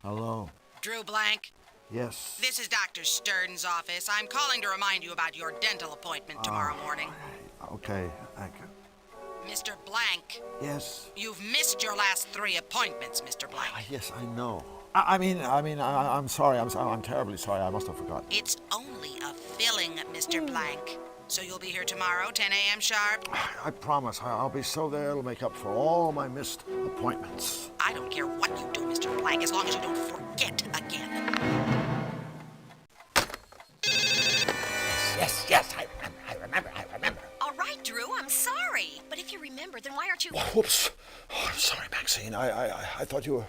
Hello. Drew Blank, Yes. this is Dr. Stern's office. I'm calling to remind you about your dental appointment tomorrow morning. Okay, thank you. Mr. Blank, Yes. you've missed your last 3 appointments, Mr. Blank. Yes, I know. I'm sorry. I'm terribly sorry. I must have forgotten. It's only a filling, Mr. Blank. So you'll be here tomorrow, 10 a.m. sharp? I promise. I'll be so there it'll make up for all my missed appointments. I don't care what you do, Mr. Blank, as long as you don't forget again. Yes, I remember. All right, Drew, I'm sorry. But if you remember, then why aren't you... Whoops. Oh, I'm sorry, Maxine. I thought you were...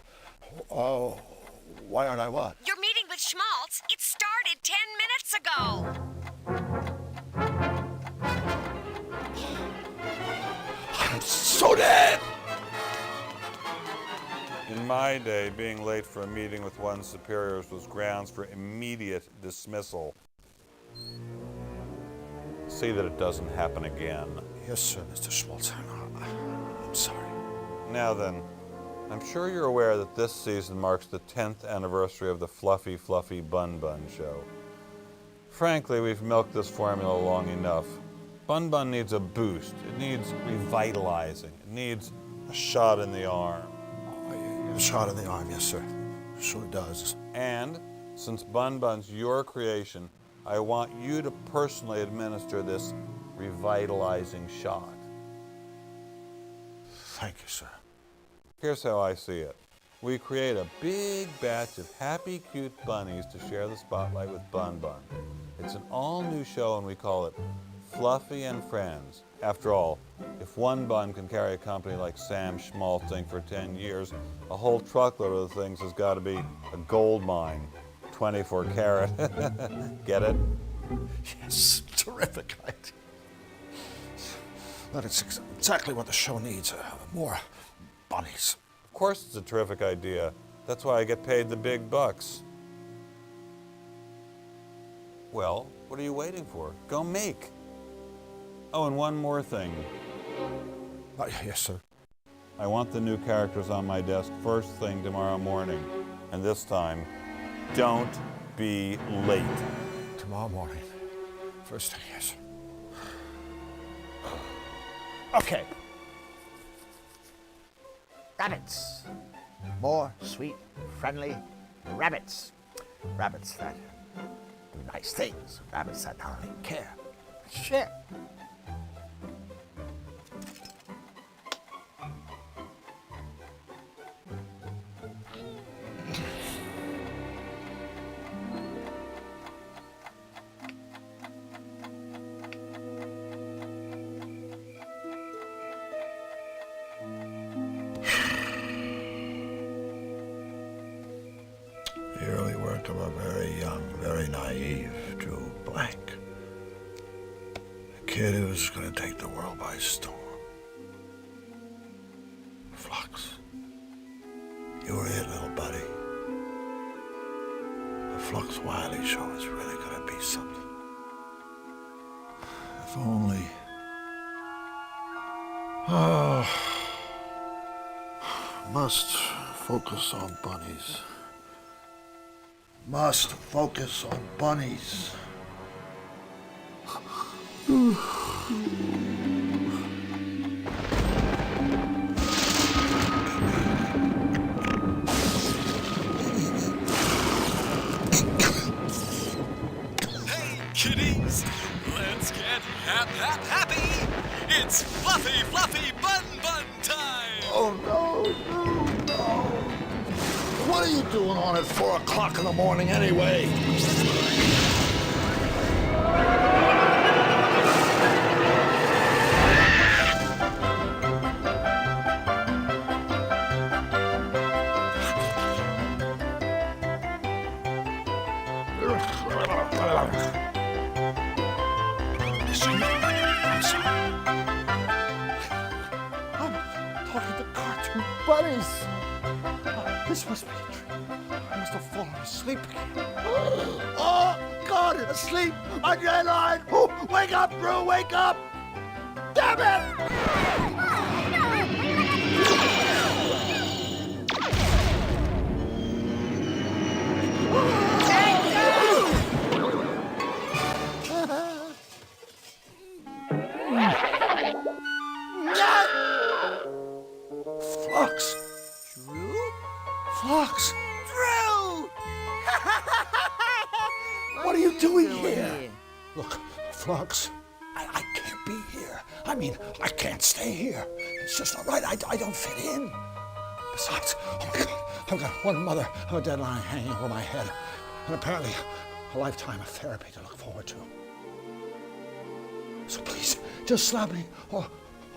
why aren't I what? Your meeting with Schmaltz, it started 10 minutes ago. I'm so dead! In my day, being late for a meeting with one's superiors was grounds for immediate dismissal. See that it doesn't happen again. Yes, sir, Mr. Schmaltz. I'm sorry. Now then, I'm sure you're aware that this season marks the 10th anniversary of the Fluffy Fluffy Bun Bun show. Frankly, we've milked this formula long enough. Bun Bun needs a boost. It needs revitalizing. It needs a shot in the arm. A shot in the arm, yes, sir. Sure does. And, since Bun Bun's your creation, I want you to personally administer this revitalizing shot. Thank you, sir. Here's how I see it. We create a big batch of happy, cute bunnies to share the spotlight with Bun Bun. It's an all-new show and we call it Fluffy and Friends. After all, if one bun can carry a company like Sam Schmaltzing for 10 years, a whole truckload of the things has got to be a gold mine. 24 karat. Get it? Yes, terrific idea. That is exactly what the show needs. More bunnies. Of course it's a terrific idea. That's why I get paid the big bucks. Well, what are you waiting for? Go make. Oh, and one more thing. Yes, sir. I want the new characters on my desk first thing tomorrow morning. And this time, don't be late. Tomorrow morning. First thing, yes. Okay. Rabbits. More sweet, friendly rabbits. Rabbits that do nice things. Rabbits that not only care, but share. The early work of a very young, very naive Drew Blank. A kid who's going to take the world by storm. Flux. You were it, little buddy. The Flux Wiley show is really going to be something. If only... Must focus on bunnies. Must focus on bunnies. Hey, kiddies! Let's get happy! It's Fluffy Fluffy Bun Bun time! Oh no! What are you doing on at 4 o'clock in the morning anyway? I'm sorry. I'm talking to cartoon bunnies. This must be a dream. I must have fallen asleep again. Oh, God, asleep on your line. Oh, wake up, Drew, wake up. Damn it! Fox! Drew! What are you doing doing here? here? Look, Fox, I can't be here. I mean, I can't stay here. It's just not right. I don't fit in. Besides, oh my God, I've got one mother of a deadline hanging over my head, and apparently a lifetime of therapy to look forward to. So please, just slap me, or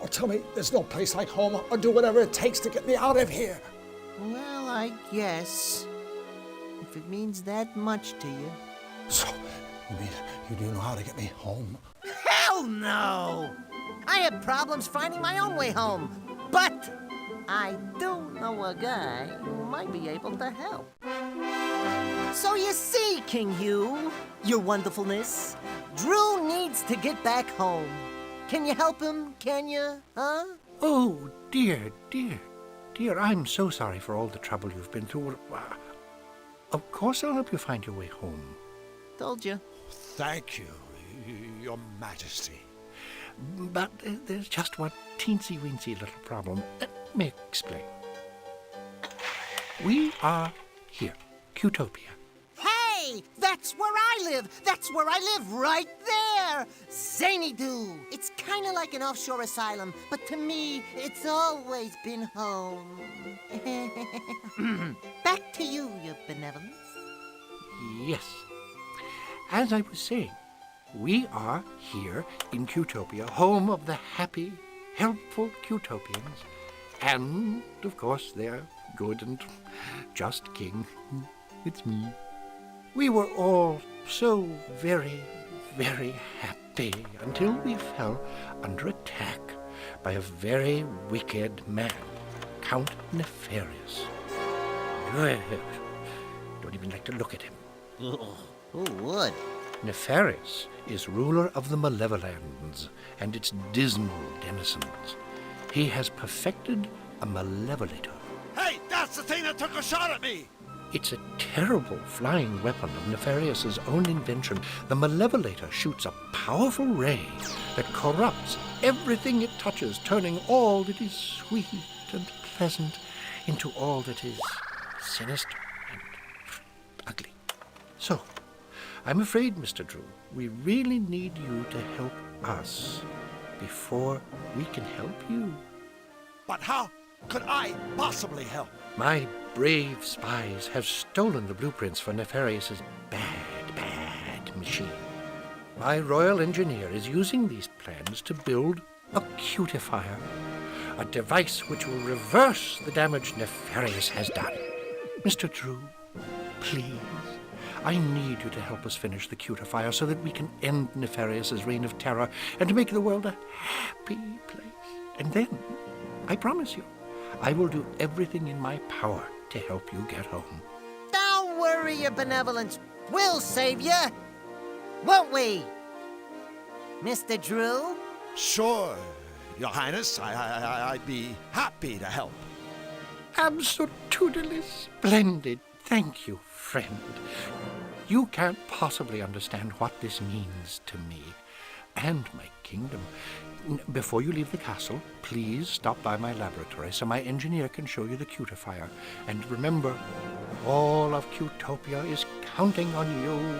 tell me there's no place like home, or do whatever it takes to get me out of here. Well, I guess. If it means that much to you. So, you mean you do know how to get me home? Hell no! I have problems finding my own way home. But I do know a guy who might be able to help. So you see, King Hugh, your wonderfulness, Drew needs to get back home. Can you help him, can you, huh? Oh, dear, I'm so sorry for all the trouble you've been through. Of course I'll help you find your way home. Told you. Thank you, Your Majesty. But there's just one teensy-weensy little problem. Let me explain. We are here, Qtopia. Hey, that's where I live. That's where I live, right there. Zany-Doo. It's kind of like an offshore asylum, but to me, it's always been home. Back to you, your benevolence. Yes. As I was saying, we are here in Qtopia, home of the happy, helpful Qtopians, and, of course, their good and just king. It's me. We were all so very, very happy until we fell under attack by a very wicked man, Count Nefarious. Don't even like to look at him. Who would? Nefarious is ruler of the Malevolands and its dismal denizens. He has perfected a malevolator. Hey, that's the thing that took a shot at me! It's a terrible flying weapon of Nefarious's own invention. The malevolator shoots a powerful ray that corrupts everything it touches, turning all that is sweet and pleasant into all that is sinister and ugly. So, I'm afraid, Mr. Drew, we really need you to help us before we can help you. But how could I possibly help? My brave spies have stolen the blueprints for Nefarious's bad machine. My royal engineer is using these plans to build a cutifier, a device which will reverse the damage Nefarious has done. Mr. Drew, please, I need you to help us finish the cutifier so that we can end Nefarious's reign of terror and to make the world a happy place. And then, I promise you, I will do everything in my power to help you get home. Don't worry, your benevolence. We'll save you. Won't we? Mr. Drew? Sure, Your Highness. I'd be happy to help. Absolutely splendid. Thank you, friend. You can't possibly understand what this means to me and my kingdom. Before you leave the castle, please stop by my laboratory so my engineer can show you the cutifier. And remember, all of Qtopia is counting on you.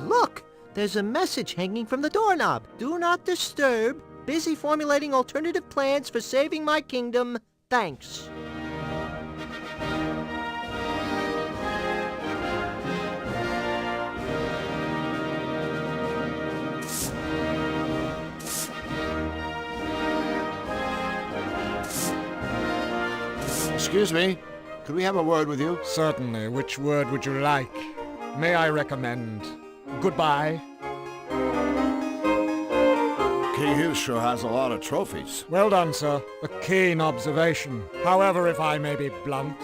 Look! There's a message hanging from the doorknob. Do not disturb. Busy formulating alternative plans for saving my kingdom. Thanks. Excuse me, could we have a word with you? Certainly. Which word would you like? May I recommend goodbye? King Hugh sure has a lot of trophies. Well done, sir. A keen observation. However, if I may be blunt,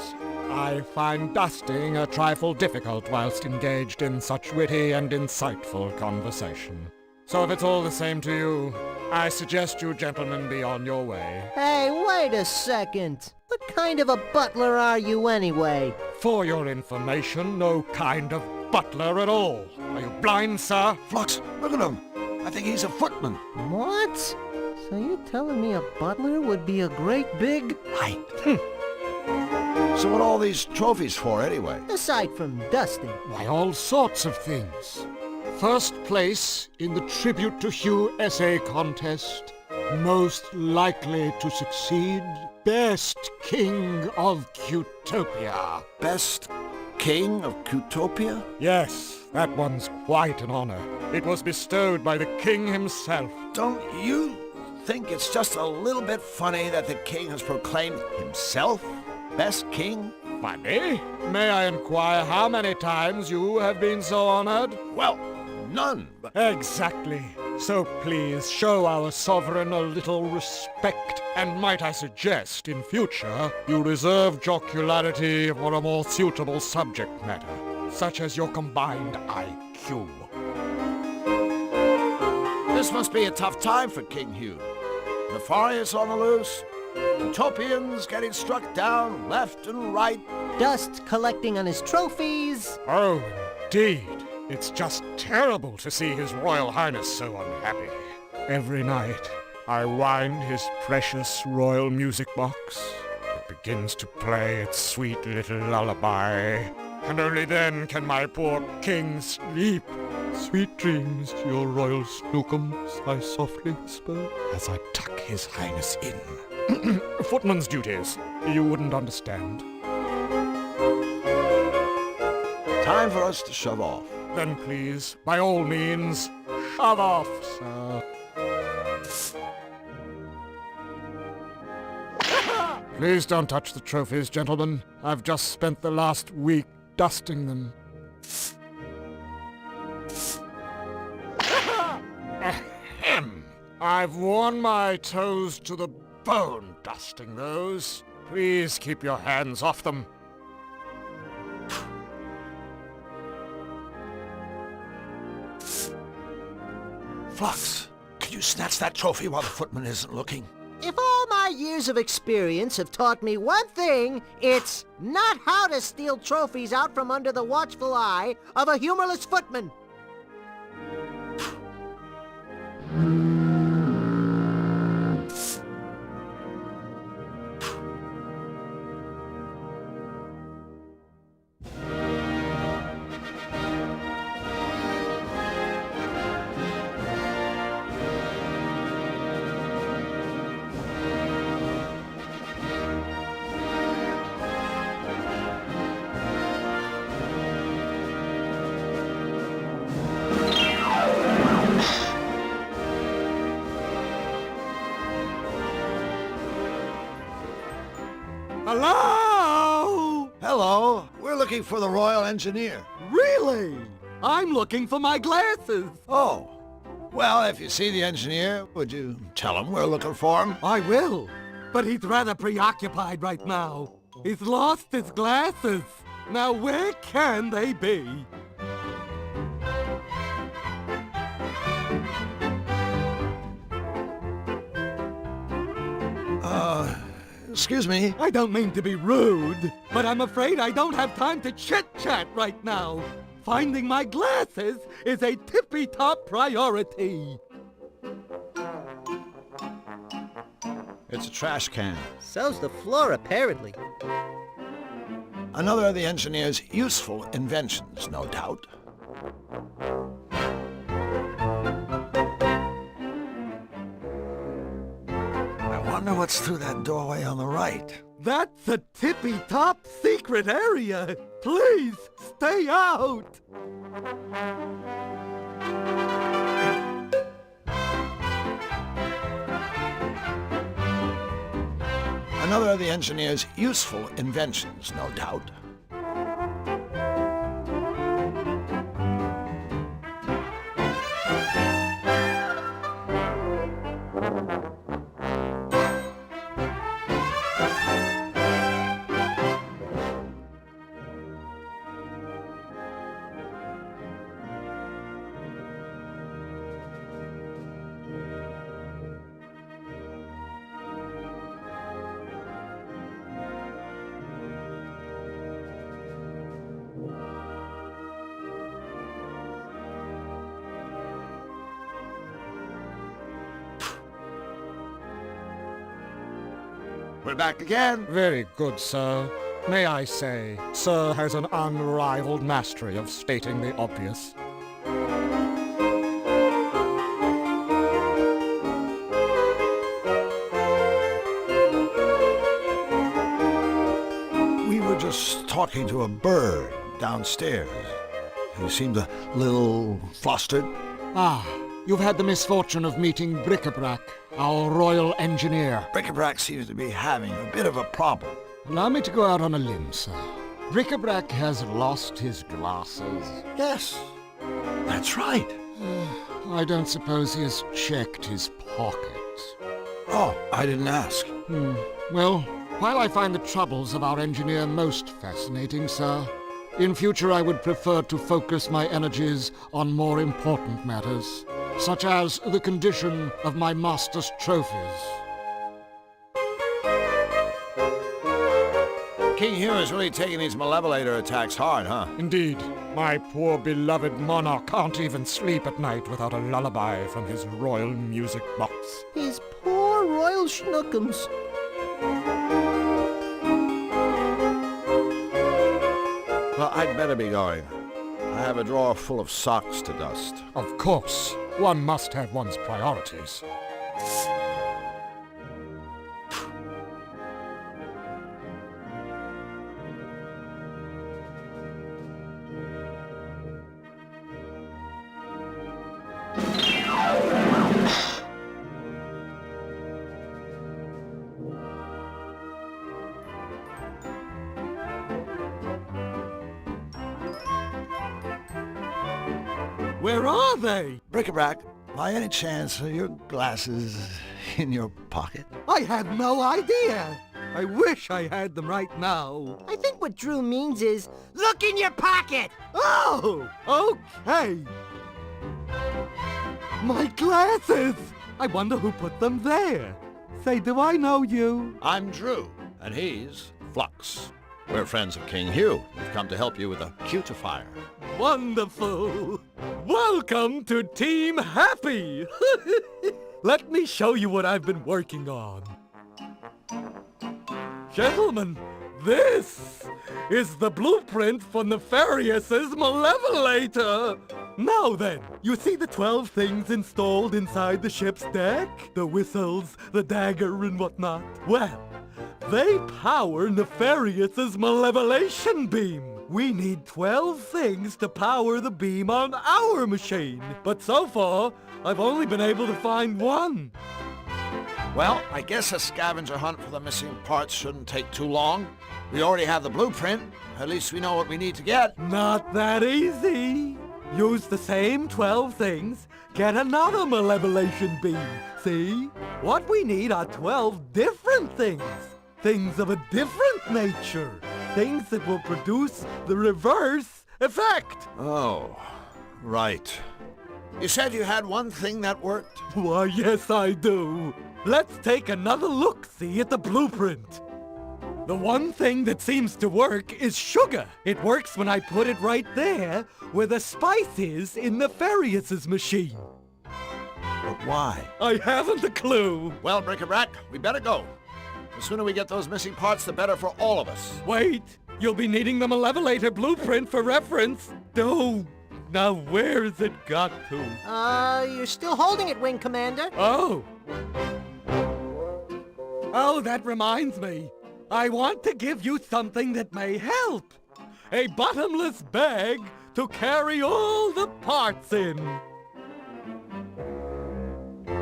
I find dusting a trifle difficult whilst engaged in such witty and insightful conversation. So if it's all the same to you, I suggest you gentlemen be on your way. Hey, wait a second. What kind of a butler are you anyway? For your information, no kind of butler at all. Are you blind, sir? Flux, look at him. I think he's a footman. What? So you're telling me a butler would be a great big... Right. So what all these trophies for, anyway? Aside from dusting. Why, all sorts of things. First place in the Tribute to Hugh essay contest. Most likely to succeed. Best King of Cutopia. Best King of Cutopia? Yes, that one's quite an honor. It was bestowed by the king himself. Don't you think it's just a little bit funny that the king has proclaimed himself best king? Funny? May I inquire how many times you have been so honored? Well, none, but... Exactly. So please show our sovereign a little respect, and might I suggest, in future, you reserve jocularity for a more suitable subject matter, such as your combined IQ. This must be a tough time for King Hugh. Nefarious on the loose, Utopians getting struck down left and right. Dust collecting on his trophies. Oh, indeed. It's just terrible to see His Royal Highness so unhappy. Every night, I wind his precious royal music box. It begins to play its sweet little lullaby, and only then can my poor king sleep. Sweet dreams, your royal snookums, I softly whisper, as I tuck His Highness in. Footman's duties. You wouldn't understand. Time for us to shove off. Then please, by all means, shove off, sir. Please don't touch the trophies, gentlemen. I've just spent the last week dusting them. Ahem. I've worn my toes to the bone dusting those. Please keep your hands off them. Flux, can you snatch that trophy while the footman isn't looking? If all my years of experience have taught me one thing, it's not how to steal trophies out from under the watchful eye of a humorless footman. Hello? Hello, we're looking for the Royal Engineer. Really? I'm looking for my glasses. Oh, well, if you see the engineer, would you tell him we're looking for him? I will, but he's rather preoccupied right now. He's lost his glasses. Now where can they be? Excuse me. I don't mean to be rude, but I'm afraid I don't have time to chit-chat right now. Finding my glasses is a tippy-top priority. It's a trash can. So's the floor, apparently. Another of the engineer's useful inventions, no doubt. I wonder what's through that doorway on the right. That's a tippy-top secret area. Please, stay out. Another of the engineer's useful inventions, no doubt. we're back again. Very good, sir. May I say, sir has an unrivaled mastery of stating the obvious. We were just talking to a bird downstairs. He seemed a little flustered. Ah, you've had the misfortune of meeting Bric-a-Brac, our royal engineer. Bric-a-Brac seems to be having a bit of a problem. Allow me to go out on a limb, sir. Bric-a-Brac has lost his glasses. Yes, that's right. I don't suppose he has checked his pockets. Oh, I didn't ask. Well, while I find the troubles of our engineer most fascinating, sir, in future I would prefer to focus my energies on more important matters, such as the condition of my master's trophies. King Hugh is really taking these malevolator attacks hard, huh? Indeed, my poor beloved monarch can't even sleep at night without a lullaby from his royal music box. His poor royal schnookums. Well, I'd better be going. I have a drawer full of socks to dust. Of course, one must have one's priorities. Where are they? Bric-a-Brac, by any chance are your glasses in your pocket? I had no idea. I wish I had them right now. I think what Drew means is, look in your pocket! Oh, okay. My glasses! I wonder who put them there. Say, do I know you? I'm Drew, and he's Flux. We're friends of King Hugh. We've come to help you with a cutifier. Wonderful. Welcome to Team Happy. Let me show you what I've been working on. Gentlemen, this is the blueprint for Nefarious's Malevolator. Now then, you see the 12 things installed inside the ship's deck? The whistles, the dagger, and whatnot? Well, they power Nefarious's malevolation beam. We need 12 things to power the beam on our machine. But so far, I've only been able to find one. Well, I guess a scavenger hunt for the missing parts shouldn't take too long. We already have the blueprint. At least we know what we need to get. Not that easy. Use the same 12 things, get another malevolation beam. See? What we need are 12 different things. Things of a different nature. Things that will produce the reverse effect. Oh, right. You said you had one thing that worked? Why, yes, I do. Let's take another look-see at the blueprint. The one thing that seems to work is sugar. It works when I put it right there where the spice is in Nefarious' machine. But why? I haven't a clue. Well, Bric-a-Brac, we better go. The sooner we get those missing parts, the better for all of us. Wait, you'll be needing the Malevolator blueprint for reference. Oh, now where's it got to? You're still holding it, Wing Commander. Oh. Oh, that reminds me. I want to give you something that may help. A bottomless bag to carry all the parts in.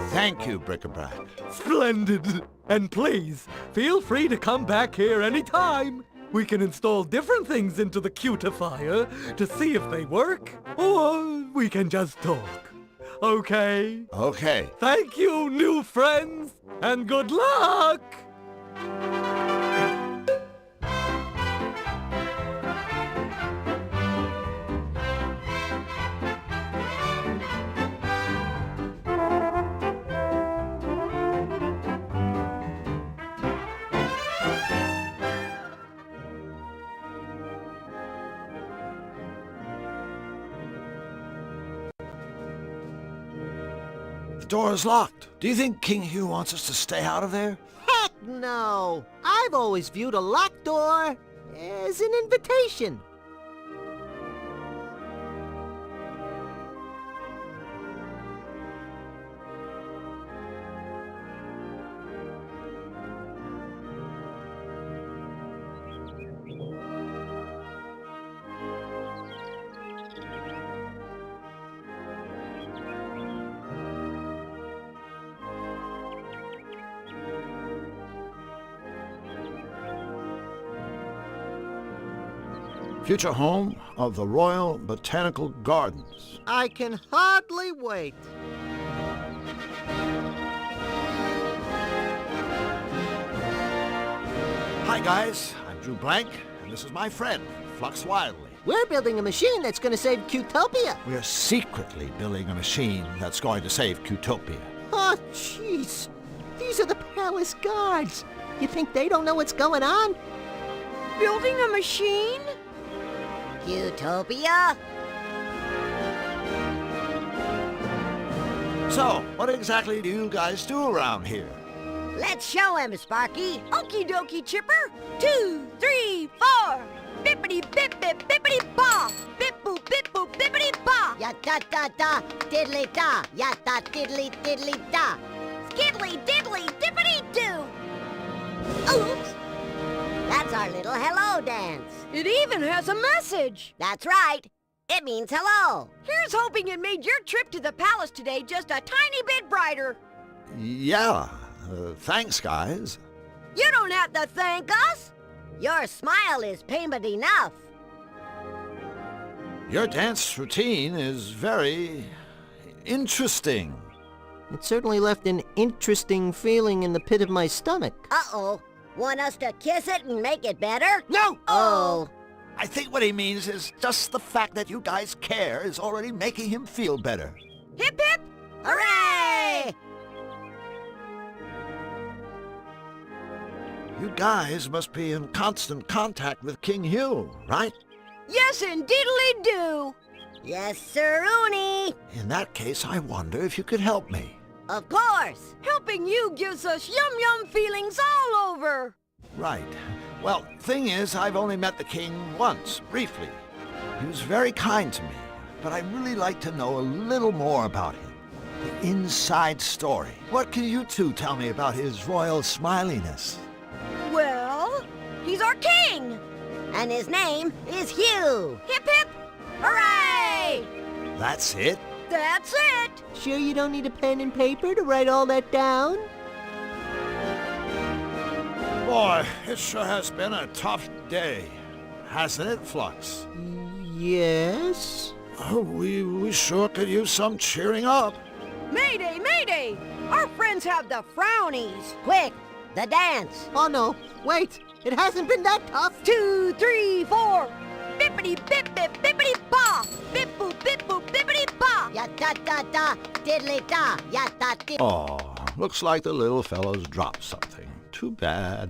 Thank you, Bric-a-Brac. Splendid. And please, feel free to come back here anytime. We can install different things into the cutifier to see if they work, or we can just talk. Okay? Okay. Thank you, new friends, and good luck! The door is locked. Do you think King Hugh wants us to stay out of there? Heck no. I've always viewed a locked door as an invitation. Future home of the Royal Botanical Gardens. I can hardly wait. Hi, guys. I'm Drew Blank, and this is my friend, Flux Wildly. We're building a machine that's going to save Cutopia. We're secretly building a machine that's going to save Cutopia. Oh, jeez. These are the palace guards. You think they don't know what's going on? Building a machine? Cutopia? So, what exactly do you guys do around here? Let's show him, Sparky. Okie dokie, Chipper. 2, 3, 4. Bippity bip bip bippity ba. Bip boop bip boop bippity ba. Ya da da da, diddly da. Ya da diddly diddly da. Skiddly diddly dippity doo. Oops. That's our little hello dance. It even has a message. That's right. It means hello. Here's hoping it made your trip to the palace today just a tiny bit brighter. Yeah, thanks, guys. You don't have to thank us. Your smile is payment enough. Your dance routine is very interesting. It certainly left an interesting feeling in the pit of my stomach. Uh-oh. Want us to kiss it and make it better? No! Oh. I think what he means is just the fact that you guys care is already making him feel better. Hip hip! Hooray! You guys must be in constant contact with King Hugh, right? Yes, indeedly do. Yes, sir-oony. In that case, I wonder if you could help me. Of course. Helping you gives us yum-yum feelings all over. Right. Well, thing is, I've only met the king once, briefly. He was very kind to me, but I'd really like to know a little more about him. The inside story. What can you two tell me about his royal smiliness? Well, he's our king. And his name is Hugh. Hip hip! Hooray! That's it? That's it! Sure you don't need a pen and paper to write all that down? Boy, it sure has been a tough day, hasn't it, Flux? Yes? Oh, we sure could use some cheering up. Mayday, mayday! Our friends have the frownies. Quick, the dance. Oh no, wait, it hasn't been that tough. 2, 3, 4. Bippity bip bip bippity ba. Bip boop bippity ba. Ya da da da, diddly da. Ya da did. Oh, looks like the little fellow's dropped something. Too bad.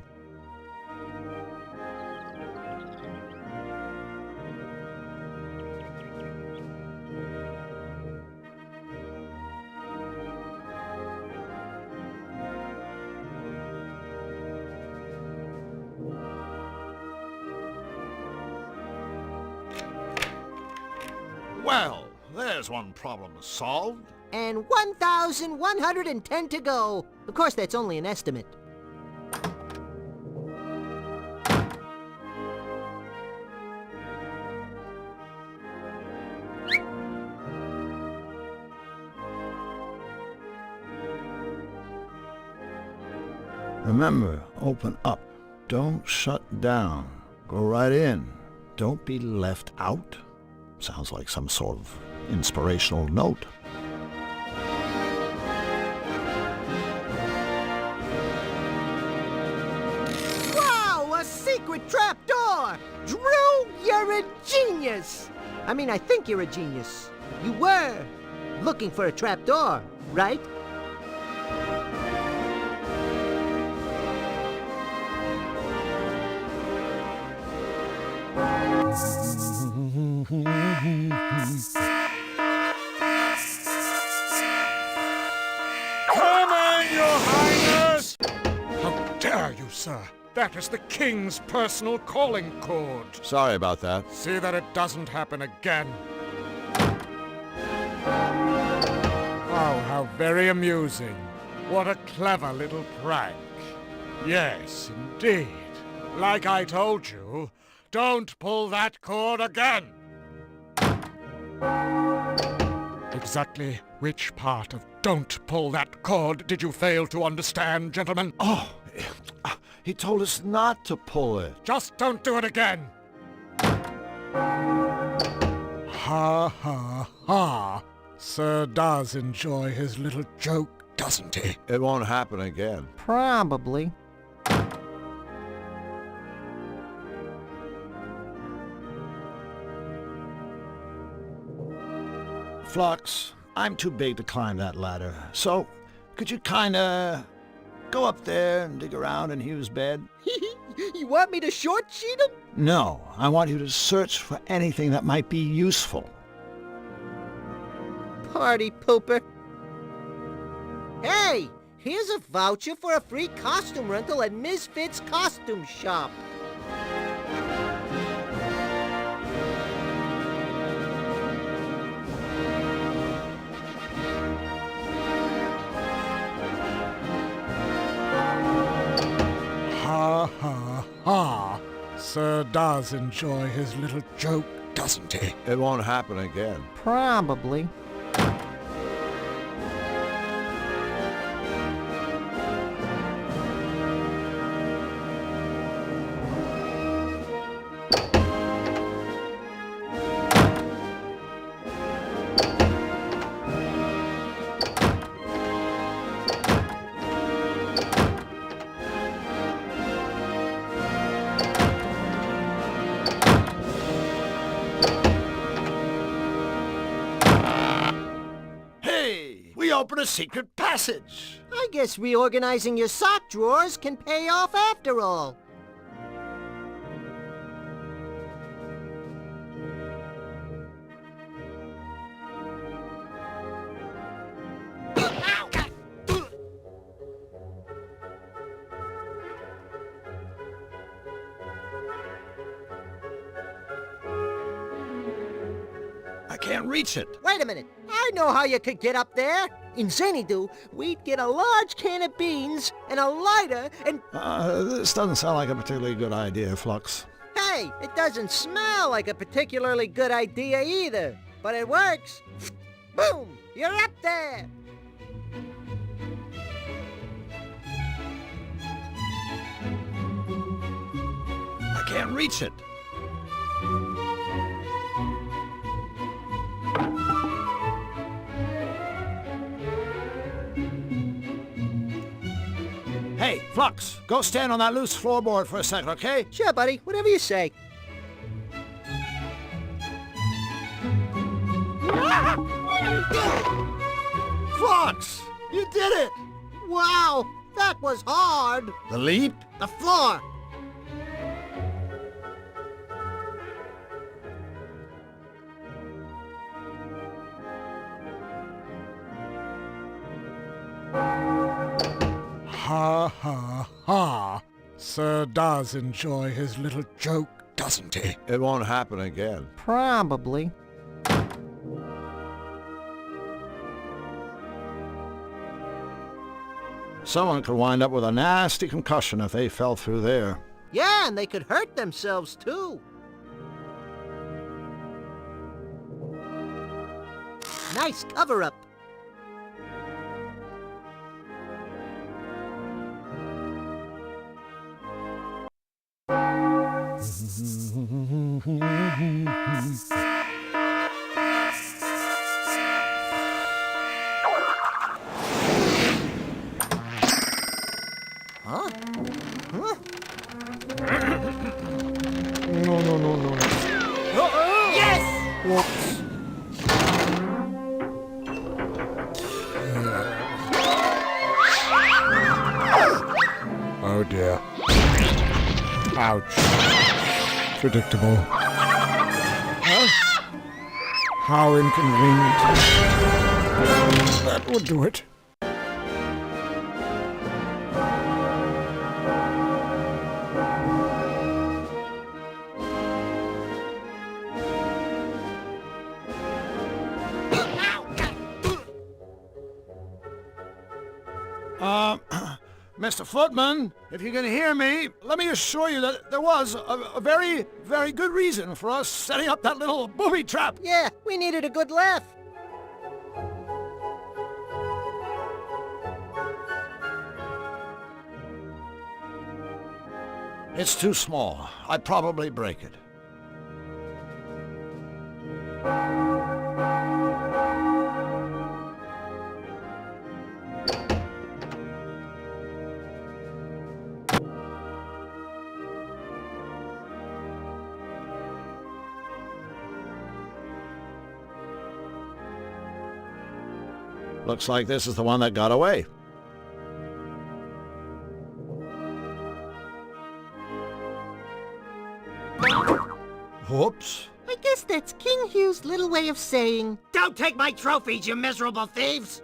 Well, there's one problem solved. And 1,110 to go. Of course, that's only an estimate. Remember, open up. Don't shut down. Go right in. Don't be left out. Sounds like some sort of inspirational note. Wow, a secret trapdoor! Drew, you're a genius! I mean, I think you're a genius. You were looking for a trapdoor, right? Come in, Your Highness! How dare dare you, sir? That is the king's personal calling cord. Sorry about that. See that it doesn't happen again. Oh, how very amusing. What a clever little prank. Yes, indeed. Like I told you, don't pull that cord again. Exactly which part of don't pull that cord did you fail to understand, gentlemen? Oh, he told us not to pull it. Just don't do it again. Ha ha ha. Sir does enjoy his little joke, doesn't he? It won't happen again. Probably. Flux, I'm too big to climb that ladder. So, could you kinda go up there and dig around in Hugh's bed? You want me to short sheet him? No, I want you to search for anything that might be useful. Party pooper. Hey, here's a voucher for a free costume rental at Misfits Costume Shop. Ha ha ha. Sir does enjoy his little joke, doesn't he? It won't happen again. Probably. We open a secret passage. I guess reorganizing your sock drawers can pay off after all. I can't reach it. Wait a minute. I know how you could get up there. In Xanadu, we'd get a large can of beans and a lighter and... This doesn't sound like a particularly good idea, Flux. Hey, it doesn't smell like a particularly good idea either. But it works. Boom! You're up there! I can't reach it. Hey, Flux, go stand on that loose floorboard for a second, okay? Sure, buddy. Whatever you say. Flux, you did it! Wow, that was hard. The leap? The floor. Ha ha ha. Sir does enjoy his little joke, doesn't he? It won't happen again. Probably. Someone could wind up with a nasty concussion if they fell through there. Yeah, and they could hurt themselves, too. Nice cover-up. Huh? Huh? No. Yes! Whoops. Oh dear. Ouch. Predictable. Huh? How inconvenient. That would do it. Mr. Footman, if you can hear me, let me assure you that there was a very, very good reason for us setting up that little booby trap. Yeah, we needed a good laugh. It's too small. I'd probably break it. Looks like this is the one that got away. Whoops. I guess that's King Hugh's little way of saying, "Don't take my trophies, you miserable thieves!"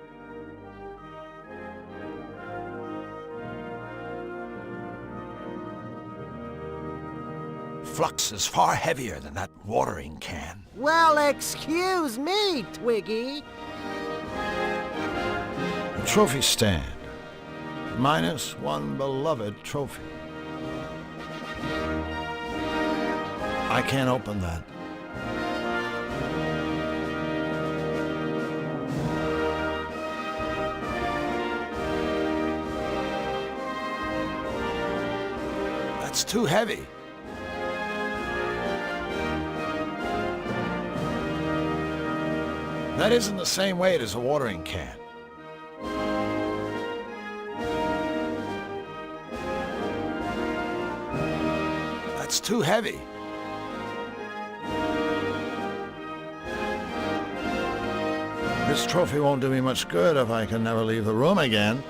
Flux is far heavier than that watering can. Well, excuse me, Twiggy. A trophy stand. Minus one beloved trophy. I can't open that. That's too heavy. That isn't the same weight as a watering can. That's too heavy. This trophy won't do me much good if I can never leave the room again.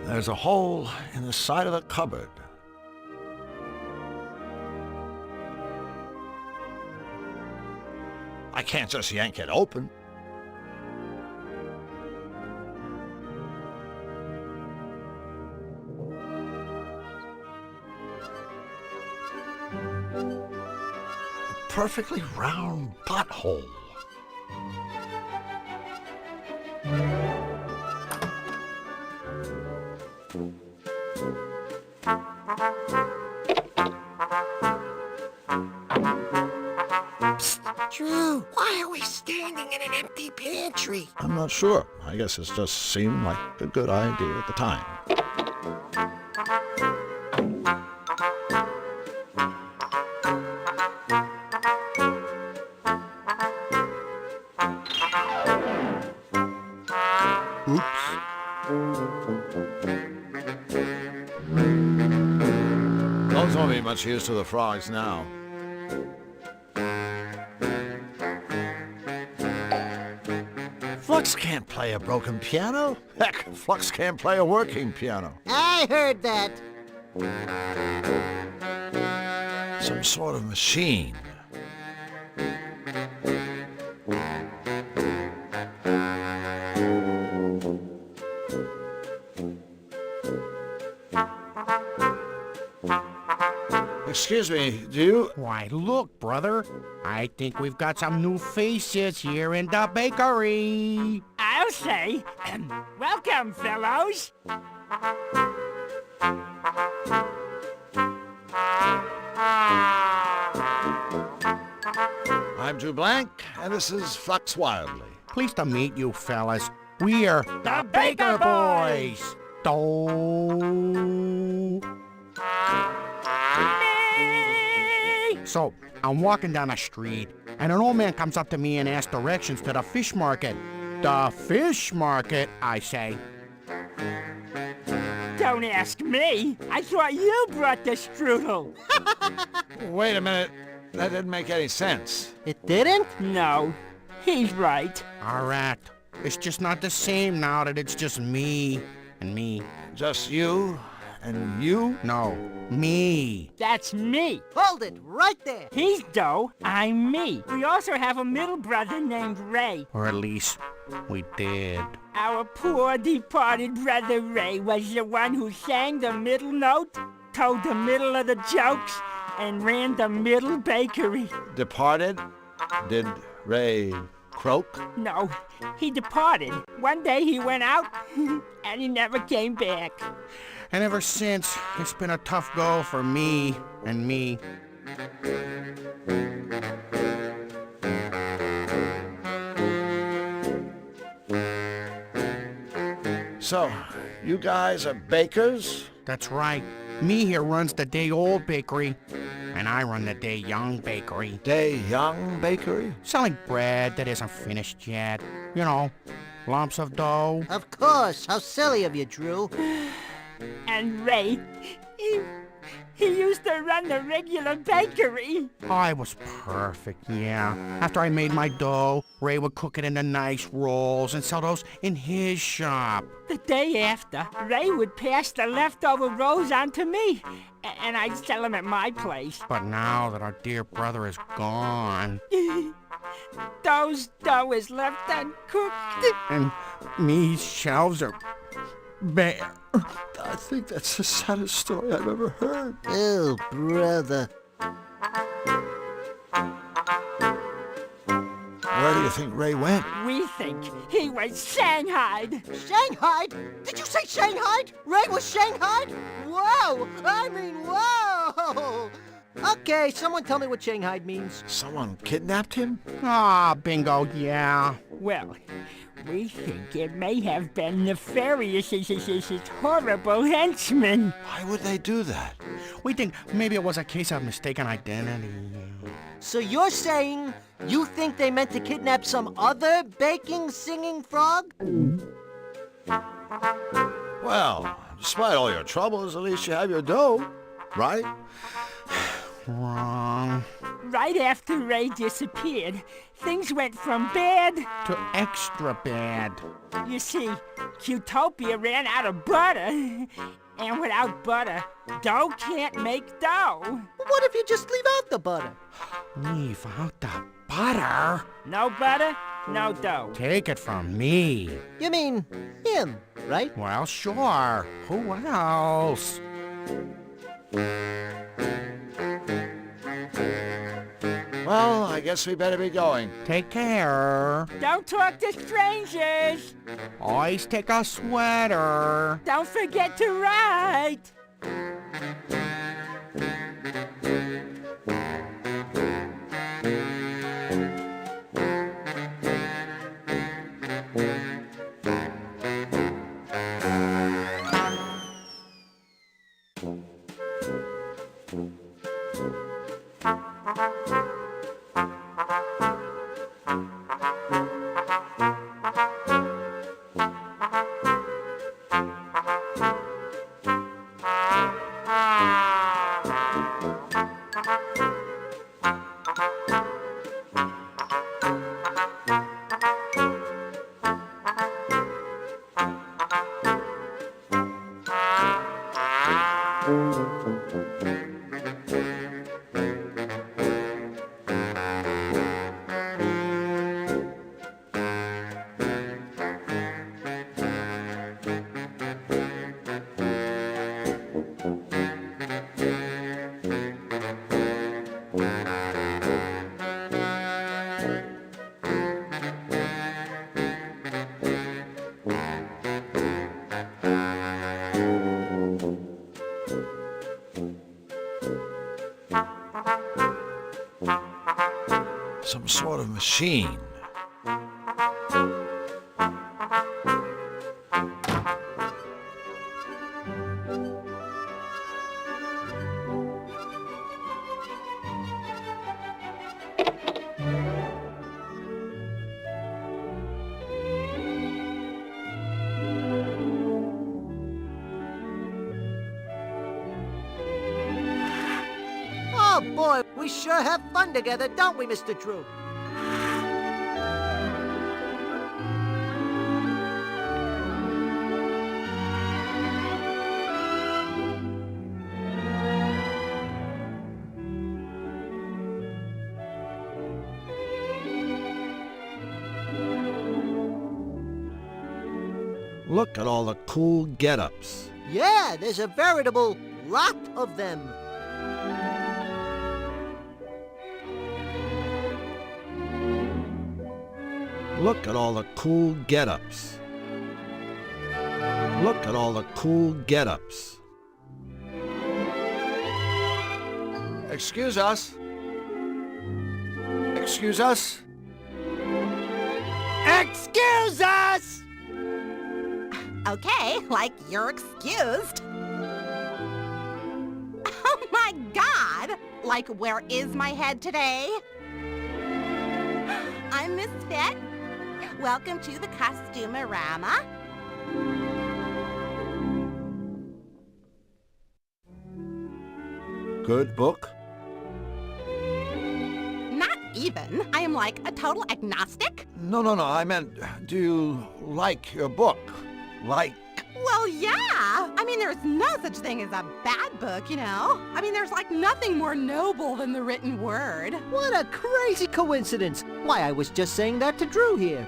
There's a hole in the side of the cupboard. I can't just yank it open. A perfectly round butthole. Drew, why are we standing in an empty pantry? I'm not sure. I guess it just seemed like a good idea at the time. Oops. Those won't be much use to the frogs now. Flux can't play a broken piano. Heck, Flux can't play a working piano. I heard that. Some sort of machine. Excuse me, do you... Why, look, brother. I think we've got some new faces here in the bakery. I'll say, welcome, fellows. I'm Drew Blank, and this is Flux Wildly. Pleased to meet you, fellas. We're The Baker Boys. So, I'm walking down the street, and an old man comes up to me and asks directions to the fish market. The fish market, I say. Don't ask me. I thought you brought the strudel. Wait a minute. That didn't make any sense. It didn't? No, he's right. All right. It's just not the same now that it's just me and me. Just you And you? No, me. That's me. Hold it right there. He's Doe, I'm me. We also have a middle brother named Ray. Or at least we did. Our poor departed brother Ray was the one who sang the middle note, told the middle of the jokes, and ran the middle bakery. Departed? Did Ray croak? No, he departed. One day he went out, and he never came back. And ever since, it's been a tough go for me and me. So, you guys are bakers? That's right. Me here runs the day-old bakery, and I run the day-young bakery. Day-young bakery? Selling bread that isn't finished yet. You know, lumps of dough. Of course. How silly of you, Drew. And Ray, he used to run the regular bakery. I was perfect, yeah. After I made my dough, Ray would cook it into nice rolls and sell those in his shop. The day after, Ray would pass the leftover rolls on to me, and I'd sell them at my place. But now that our dear brother is gone, Dough's dough is left uncooked. and me's shelves are bare. I think that's the saddest story I've ever heard. Oh, brother. Where do you think Ray went? We think he was shanghaied. Shanghaied? Did you say Shanghaied? Ray was Shanghaied? Whoa! I mean, whoa! Okay, someone tell me what Shanghaied means. Someone kidnapped him? Ah, bingo, yeah. Well, we think it may have been Nefarious' horrible henchman. Why would they do that? We think maybe it was a case of mistaken identity. So you're saying you think they meant to kidnap some other baking, singing frog? Well, despite all your troubles, at least you have your dough, right? Wrong. Right after Ray disappeared, things went from bad To extra bad. You see, Qtopia ran out of butter. And without butter, dough can't make dough. What if you just leave out the butter? Leave out the butter? No butter, no dough. Take it from me. You mean him, right? Well, sure. Who else? Well, I guess we better be going. Take care. Don't talk to strangers. Always take a sweater. Don't forget to write. Some sort of machine. Oh boy, we sure have fun together, don't we, Mr. Drew? Look at all the cool get-ups. Yeah, there's a veritable lot of them. Look at all the cool get-ups. Look at all the cool get-ups. Excuse us. Excuse us. Excuse us! Okay, like you're excused. Oh my God! Like, where is my head today? I'm Miss Fit. Welcome to the Costumerama. Good book? Not even. I am like a total agnostic. No, I meant, do you like your book? Like... Well, yeah. I mean, there's no such thing as a bad book, you know? I mean, there's like nothing more noble than the written word. What a crazy coincidence. Why, I was just saying that to Drew here.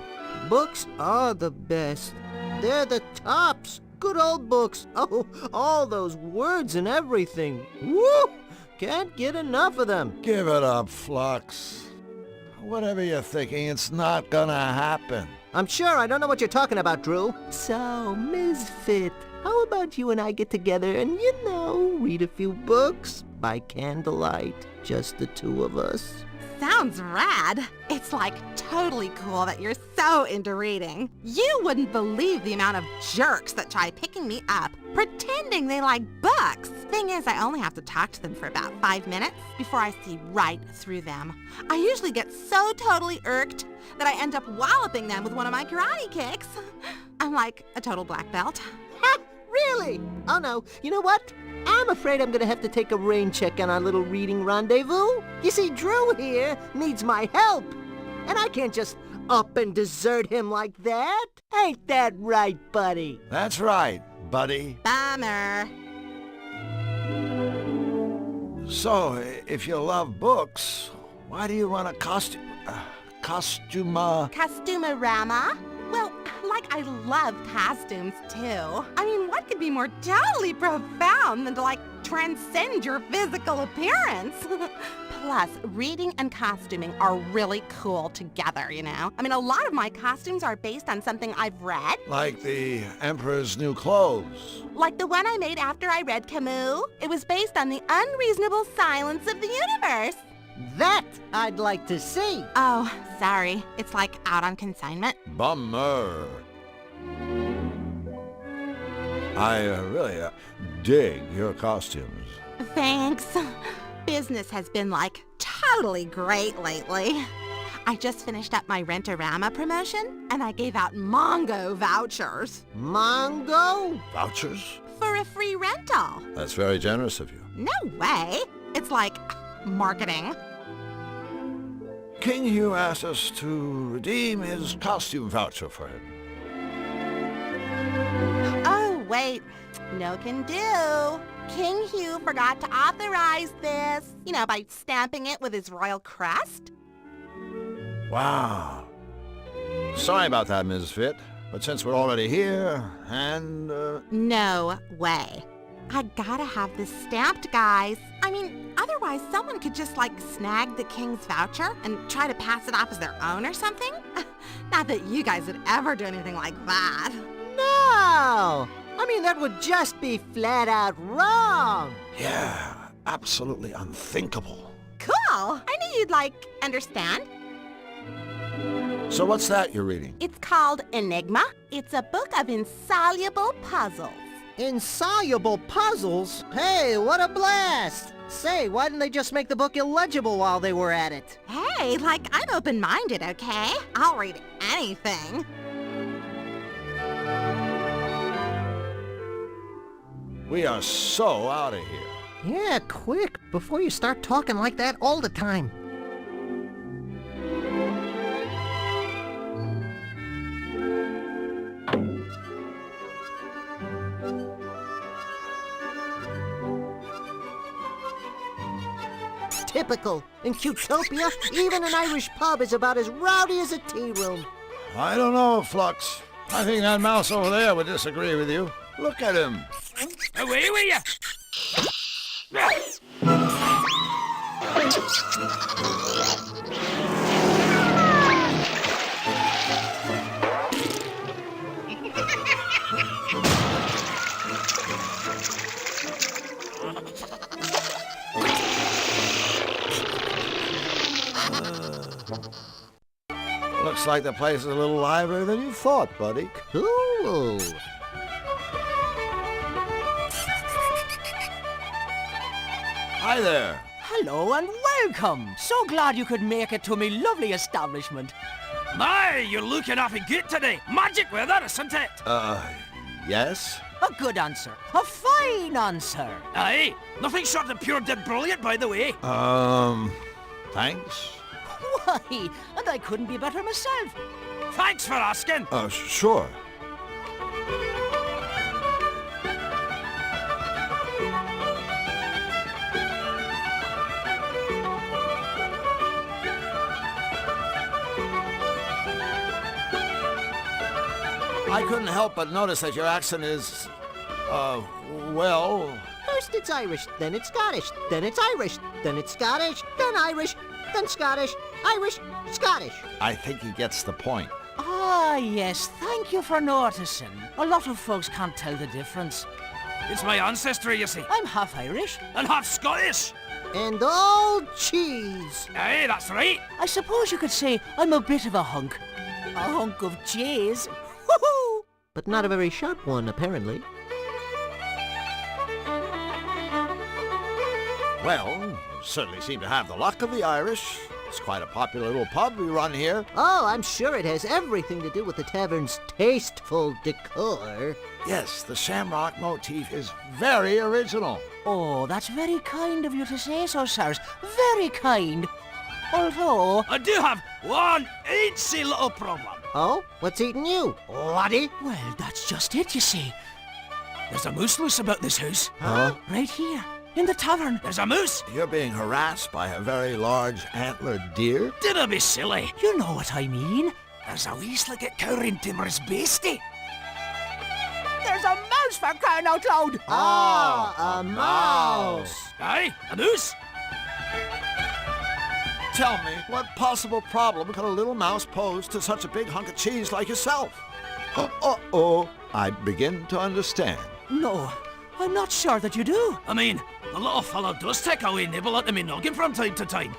Books are the best. They're the tops. Good old books. Oh, all those words and everything. Woo! Can't get enough of them. Give it up, Flux. Whatever you're thinking, it's not gonna happen. I'm sure I don't know what you're talking about, Drew. So, Ms. Fit, how about you and I get together and, read a few books by candlelight? Just the two of us. Sounds rad. It's like totally cool that you're so into reading. You wouldn't believe the amount of jerks that try picking me up, pretending they like books. Thing is, I only have to talk to them for about 5 minutes before I see right through them. I usually get so totally irked that I end up walloping them with one of my karate kicks. I'm like a total black belt. Ha! Really? Oh no, you know what? I'm afraid I'm gonna have to take a rain check on our little reading rendezvous. You see, Drew here needs my help. And I can't just up and desert him like that. Ain't that right, buddy? That's right, buddy. Bummer. So, if you love books, why do you run a Costumerama? Well, like I love costumes too. I mean, what could be more totally profound than to like transcend your physical appearance? Plus, reading and costuming are really cool together, you know? I mean, a lot of my costumes are based on something I've read. Like the Emperor's New Clothes. Like the one I made after I read Camus. It was based on the unreasonable silence of the universe. That I'd like to see. Oh, sorry. It's like out on consignment. Bummer. I really dig your costumes. Thanks. Business has been like totally great lately. I just finished up my Rent-A-Rama promotion and I gave out Mongo vouchers. Mongo? Vouchers? For a free rental. That's very generous of you. No way. It's like marketing. King Hugh asked us to redeem his costume voucher for him. Oh, wait. No can do. King Hugh forgot to authorize this, by stamping it with his royal crest. Wow. Sorry about that, Ms. Fit. But since we're already here, and... No way. I gotta have this stamped, guys. I mean, otherwise someone could just, snag the king's voucher and try to pass it off as their own or something. Not that you guys would ever do anything like that. No! I mean, that would just be flat out wrong. Yeah, absolutely unthinkable. Cool! I knew you'd, understand. So what's that you're reading? It's called Enigma. It's a book of insoluble puzzles. Insoluble puzzles? Hey, what a blast! Say, why didn't they just make the book illegible while they were at it? Hey, I'm open-minded, okay? I'll read anything. We are so out of here. Yeah, quick, before you start talking like that all the time. Typical. In Cutopia, even an Irish pub is about as rowdy as a tea room. I don't know, Flux. I think that mouse over there would disagree with you. Look at him. Away with you! Looks like the place is a little livelier than you thought, buddy. Cool. Hi there. Hello and welcome. So glad you could make it to me lovely establishment. My, you're looking awfully good today. Magic weather, isn't it? Yes? A good answer. A fine answer. Aye, nothing short of pure dead brilliant, by the way. Thanks? Why, and I couldn't be better myself. Thanks for asking. Sure. I couldn't help but notice that your accent is, well... First it's Irish, then it's Scottish, then it's Irish, then it's Scottish, then Irish, then Scottish, Irish, Scottish. I think he gets the point. Ah, yes, thank you for noticing. A lot of folks can't tell the difference. It's my ancestry, you see. I'm half Irish. And half Scottish. And all cheese. Aye, that's right. I suppose you could say I'm a bit of a hunk. A hunk of cheese. Woohoo! But not a very sharp one, apparently. Well, you certainly seem to have the luck of the Irish. It's quite a popular little pub we run here. Oh, I'm sure it has everything to do with the tavern's tasteful decor. Yes, the shamrock motif is very original. Oh, that's very kind of you to say so, sirs. Very kind. Although... I do have one eensy little problem. Oh? What's eating you, laddie? Well, that's just it, you see. There's a moose loose about this house. Huh? Right here, in the tavern. There's a moose. You're being harassed by a very large antlered deer? Dinna be silly. You know what I mean. There's a wee slicket cowering timorous beastie. There's a mouse for crying out loud. Ah, a mouse. Aye, a moose. Tell me, what possible problem could a little mouse pose to such a big hunk of cheese like yourself? Uh-oh, I begin to understand. No, I'm not sure that you do. I mean, the little fellow does take a wee nibble at me noggin from time to time.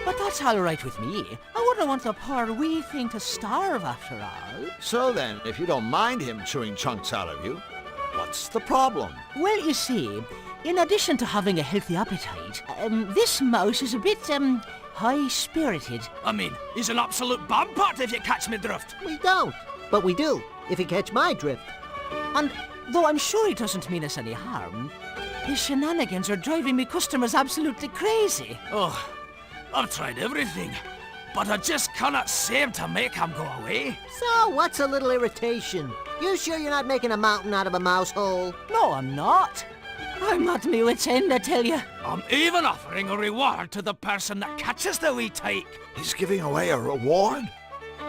But that's all right with me. I wouldn't want the poor wee thing to starve after all. So then, if you don't mind him chewing chunks out of you, what's the problem? Well, you see, in addition to having a healthy appetite, this mouse is a bit, high-spirited. I mean, he's an absolute bombpot if you catch me drift. We don't, but we do, if you catch my drift. And though I'm sure he doesn't mean us any harm, his shenanigans are driving me customers absolutely crazy. Oh, I've tried everything, but I just cannot seem to make him go away. So, what's a little irritation? You sure you're not making a mountain out of a mouse hole? No, I'm not. I'm at me wit's end, I tell you. I'm even offering a reward to the person that catches the wee tyke. He's giving away a reward?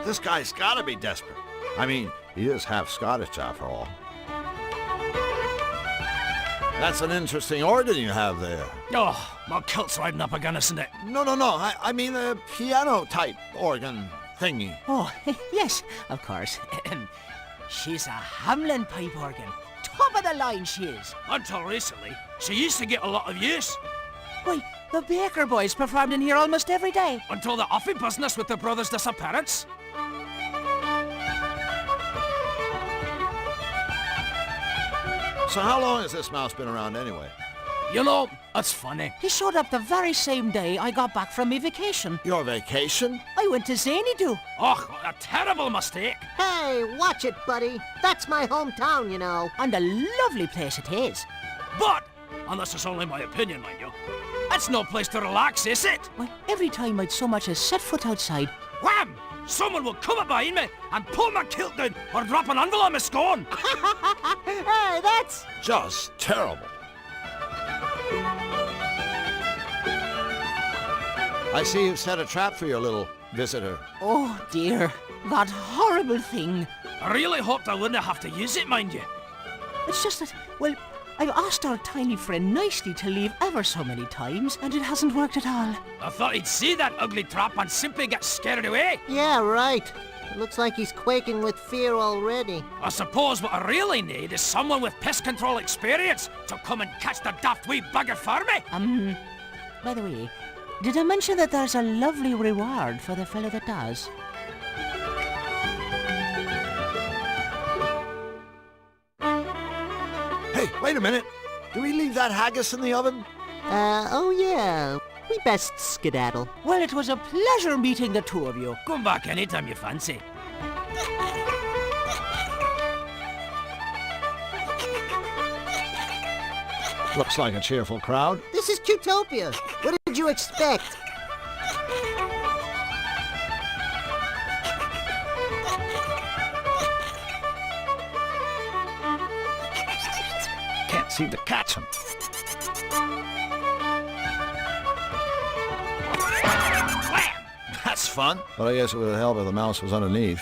This guy's gotta be desperate. I mean, he is half Scottish after all. That's an interesting organ you have there. Oh, my kilt's riding up again, isn't it? No. I mean a piano-type organ thingy. Oh, yes, of course. She's a Hamlin pipe organ. Top of the line she is. Until recently, she used to get a lot of use. Why, the Baker boys performed in here almost every day. Until the offy business with the brothers' disappearance. So how long has this mouse been around anyway? You know, it's funny. He showed up the very same day I got back from me vacation. Your vacation? I went to Xanadu. Oh, what a terrible mistake. Hey, watch it, buddy. That's my hometown, you know. And a lovely place it is. But, and this is only my opinion, mind you, it's no place to relax, is it? Why, every time I'd so much as set foot outside, wham! Someone will come up behind me and pull my kilt down or drop an anvil on my scone. Hey, that's... just terrible. I see you've set a trap for your little visitor. Oh dear, that horrible thing. I really hoped I wouldn't have to use it, mind you. It's just that, well, I've asked our tiny friend nicely to leave ever so many times, and it hasn't worked at all. I thought he'd see that ugly trap and simply get scared away. Yeah, right. It looks like he's quaking with fear already. I suppose what I really need is someone with pest control experience to come and catch the daft wee bugger for me. By the way, did I mention that there's a lovely reward for the fellow that does? Hey, wait a minute. Do we leave that haggis in the oven? Oh yeah. We best skedaddle. Well, it was a pleasure meeting the two of you. Come back anytime you fancy. Looks like a cheerful crowd. This is Cutopia. What did you expect? Can't seem to catch him. That's fun. But I guess it would help if the mouse was underneath.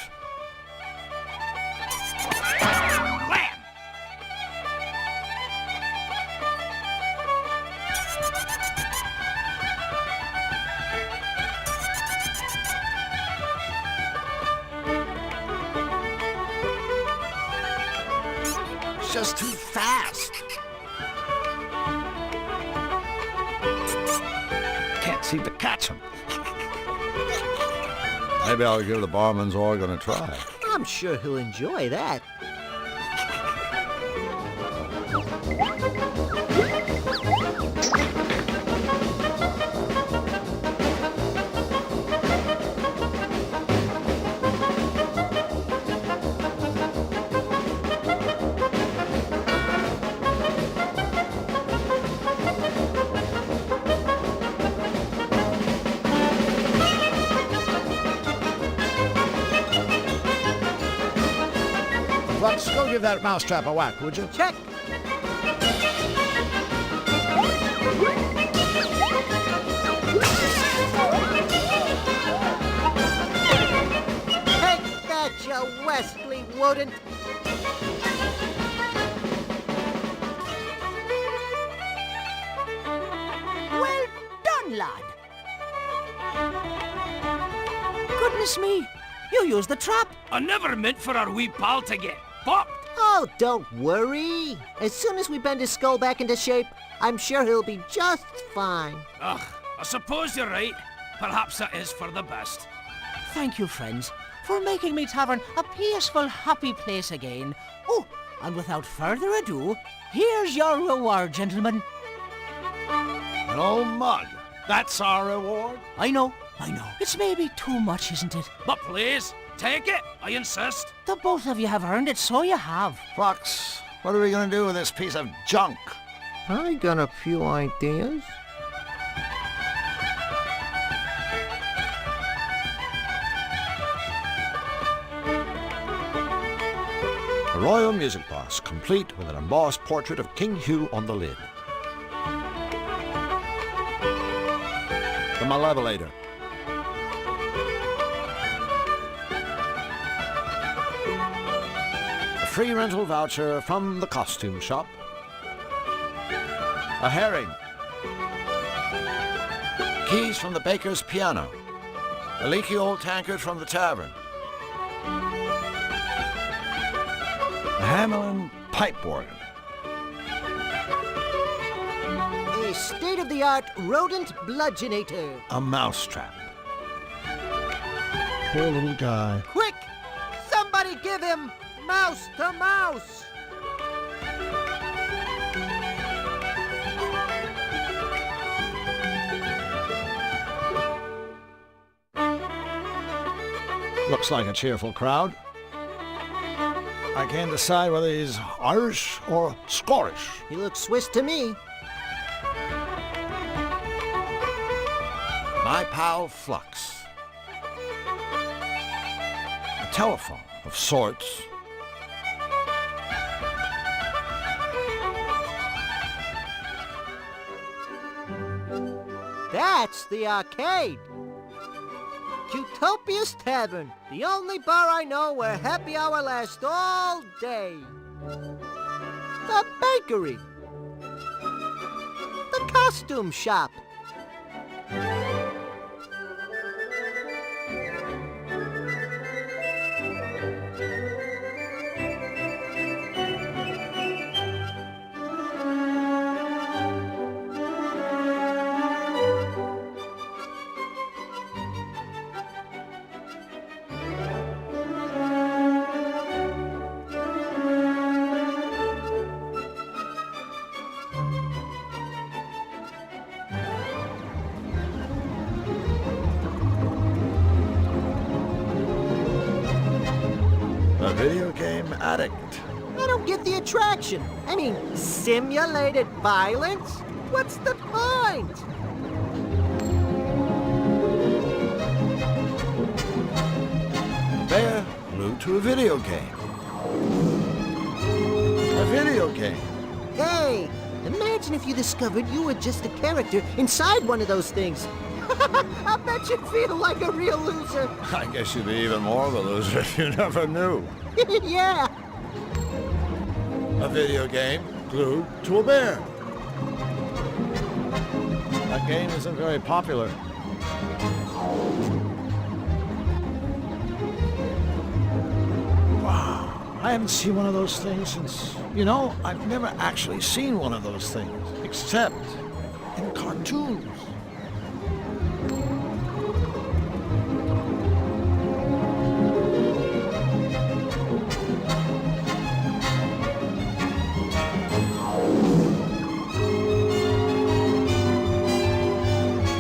It's just too fast. Can't seem to catch him. Maybe I'll give the barman's organ a try. I'm sure he'll enjoy that. Flux, go give that mousetrap a whack, would you? Check. Take that, you Wesley Wooden. Well done, lad. Goodness me, you used the trap. I never meant for our wee pal to get popped. Oh, don't worry. As soon as we bend his skull back into shape, I'm sure he'll be just fine. Ugh, I suppose you're right. Perhaps it is for the best. Thank you, friends, for making me tavern a peaceful, happy place again. Oh, and without further ado, here's your reward, gentlemen. An old mug. That's our reward? I know. It's maybe too much, isn't it? But please, take it. I insist. The both of you have earned it, so you have. Flux, what are we going to do with this piece of junk? I got a few ideas. A royal music box, complete with an embossed portrait of King Hugh on the lid. The Malevolator. A free rental voucher from the costume shop. A herring. Keys from the baker's piano. A leaky old tankard from the tavern. A Hamelin pipe organ. A state-of-the-art rodent bludgeonator. A mousetrap. Poor little guy. Quick! Somebody give him mouse to mouse! Looks like a cheerful crowd. I can't decide whether he's Irish or Scottish. He looks Swiss to me. My pal Flux. A telephone of sorts. That's the arcade. Cutopia's Tavern, the only bar I know where happy hour lasts all day. The bakery. The costume shop. A video game addict. I don't get the attraction. I mean, simulated violence? What's the point? They're glued to a video game. A video game. Hey, imagine if you discovered you were just a character inside one of those things. I bet you'd feel like a real loser. I guess you'd be even more of a loser if you never knew. Yeah. A video game glued to a bear. That game isn't very popular. Wow, I haven't seen one of those things since... You know, I've never actually seen one of those things, except in cartoons.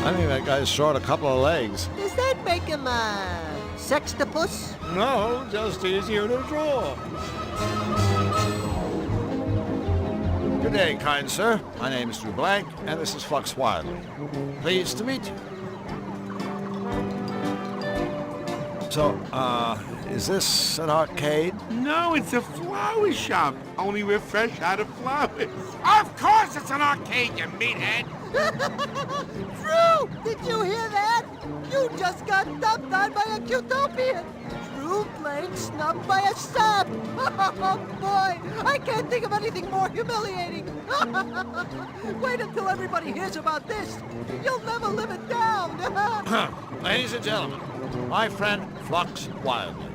I think that guy's short a couple of legs. Does that make him a sextopus? No, just easier to draw. Good day, kind sir. My name is Drew Blank, and this is Flux Wildly. Pleased to meet you. So, is this an arcade? No, it's a flower shop. Only we're fresh out of flowers. Of course it's an arcade, you meathead. Drew, did you hear that? You just got dumped on by a Cutopian. Drew Blank snubbed by a sap. Oh, boy, I can't think of anything more humiliating. Wait until everybody hears about this. You'll never live it down. Ladies and gentlemen, my friend Flux Wildly.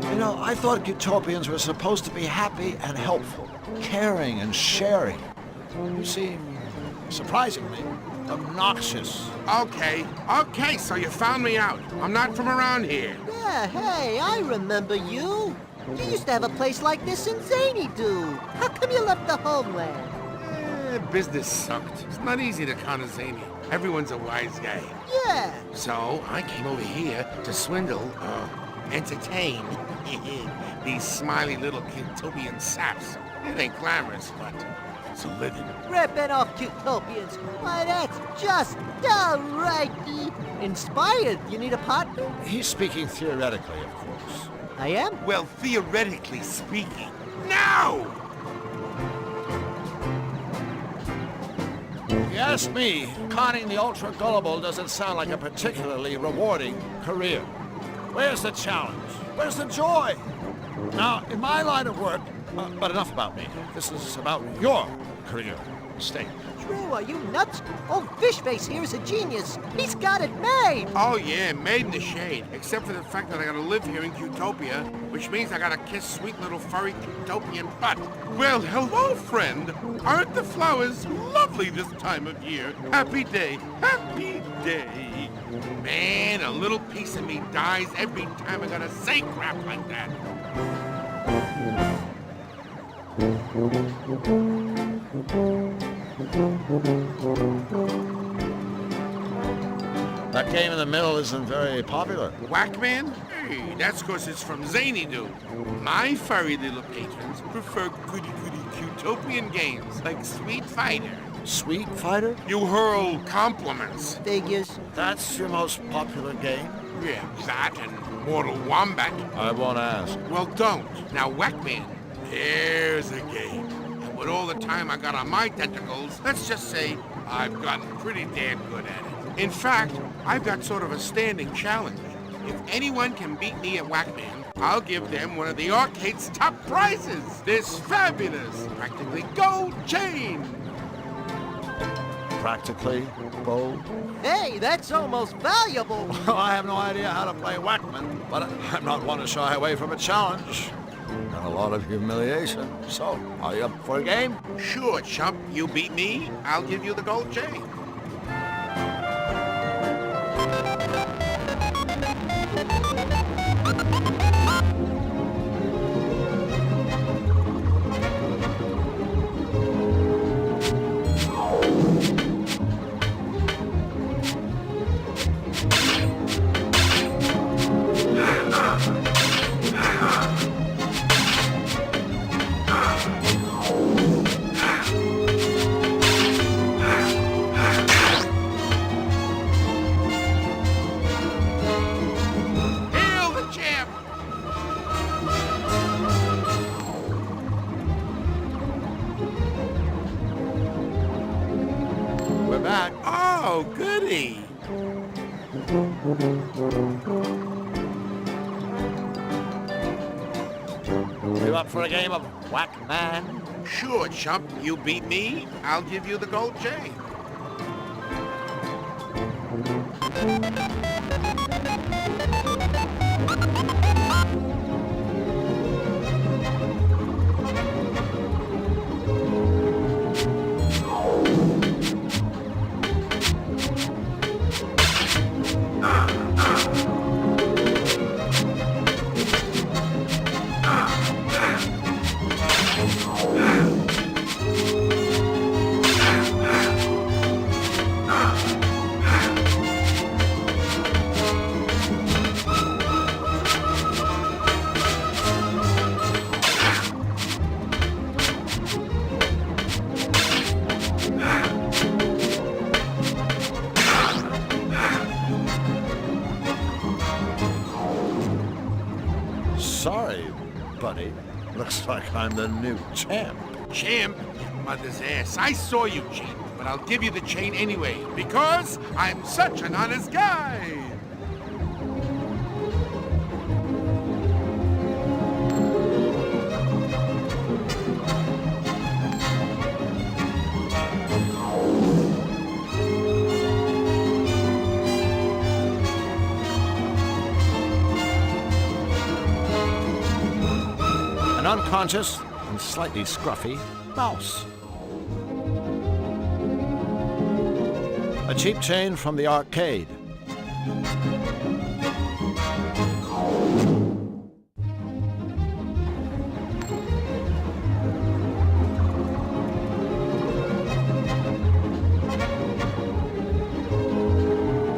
You know, I thought Utopians were supposed to be happy and helpful, caring and sharing. You seem, surprisingly, obnoxious. Okay, so you found me out. I'm not from around here. Yeah, hey, I remember you. You used to have a place like this in Zany-Doo. How come you left the homeland? Business sucked. It's not easy to counter Zany. Everyone's a wise guy. Yeah. So I came over here to swindle, entertain these smiley little Cutopian saps. It ain't glamorous, but it's a living. Ripping off Cutopians. Why, that's just downright inspired. You need a partner? He's speaking theoretically, of course. I am? Well, theoretically speaking. Now! If you ask me, conning the ultra-gullible doesn't sound like a particularly rewarding career. Where's the challenge? Where's the joy? Now, in my line of work, but enough about me. This is about your career. Stay. Drew, are you nuts? Old Fishface here is a genius. He's got it made. Oh, yeah, made in the shade. Except for the fact that I gotta live here in Cutopia, which means I gotta kiss sweet little furry Cutopian butt. Well, hello, friend. Aren't the flowers lovely this time of year? Happy day, happy day. Man, a little piece of me dies every time I gotta say crap like that. That game in the middle isn't very popular. Whackman? Hey, that's 'cause it's from Zany-Doo. My furry little patrons prefer goody-goody Cutopian games like Sweet Fighter. Sweet Fighter? You hurl compliments. Figures. That's your most popular game? Yeah, that and Mortal Wombat. I won't ask. Well, don't. Now, Whackman, here's a game. And With all the time I got on my tentacles, let's just say I've gotten pretty damn good at it. In fact, I've got sort of a standing challenge. If anyone can beat me at Whackman, I'll give them one of the arcade's top prizes. This fabulous, practically gold chain. Practically gold? Hey, that's almost valuable. Well, I have no idea how to play Whackman, but I'm not one to shy away from a challenge. And a lot of humiliation. So, are you up for a game? Sure, chump. You beat me, I'll give you the gold chain. Oh, goody. You up for a game of Whackman? Sure, chump. You beat me, I'll give you the gold chain. Sorry, buddy. Looks like I'm the new champ. Champ? Your mother's ass. I saw you cheat, but I'll give you the chain anyway, because I'm such an honest guy. An unconscious and slightly scruffy mouse. A cheap chain from the arcade.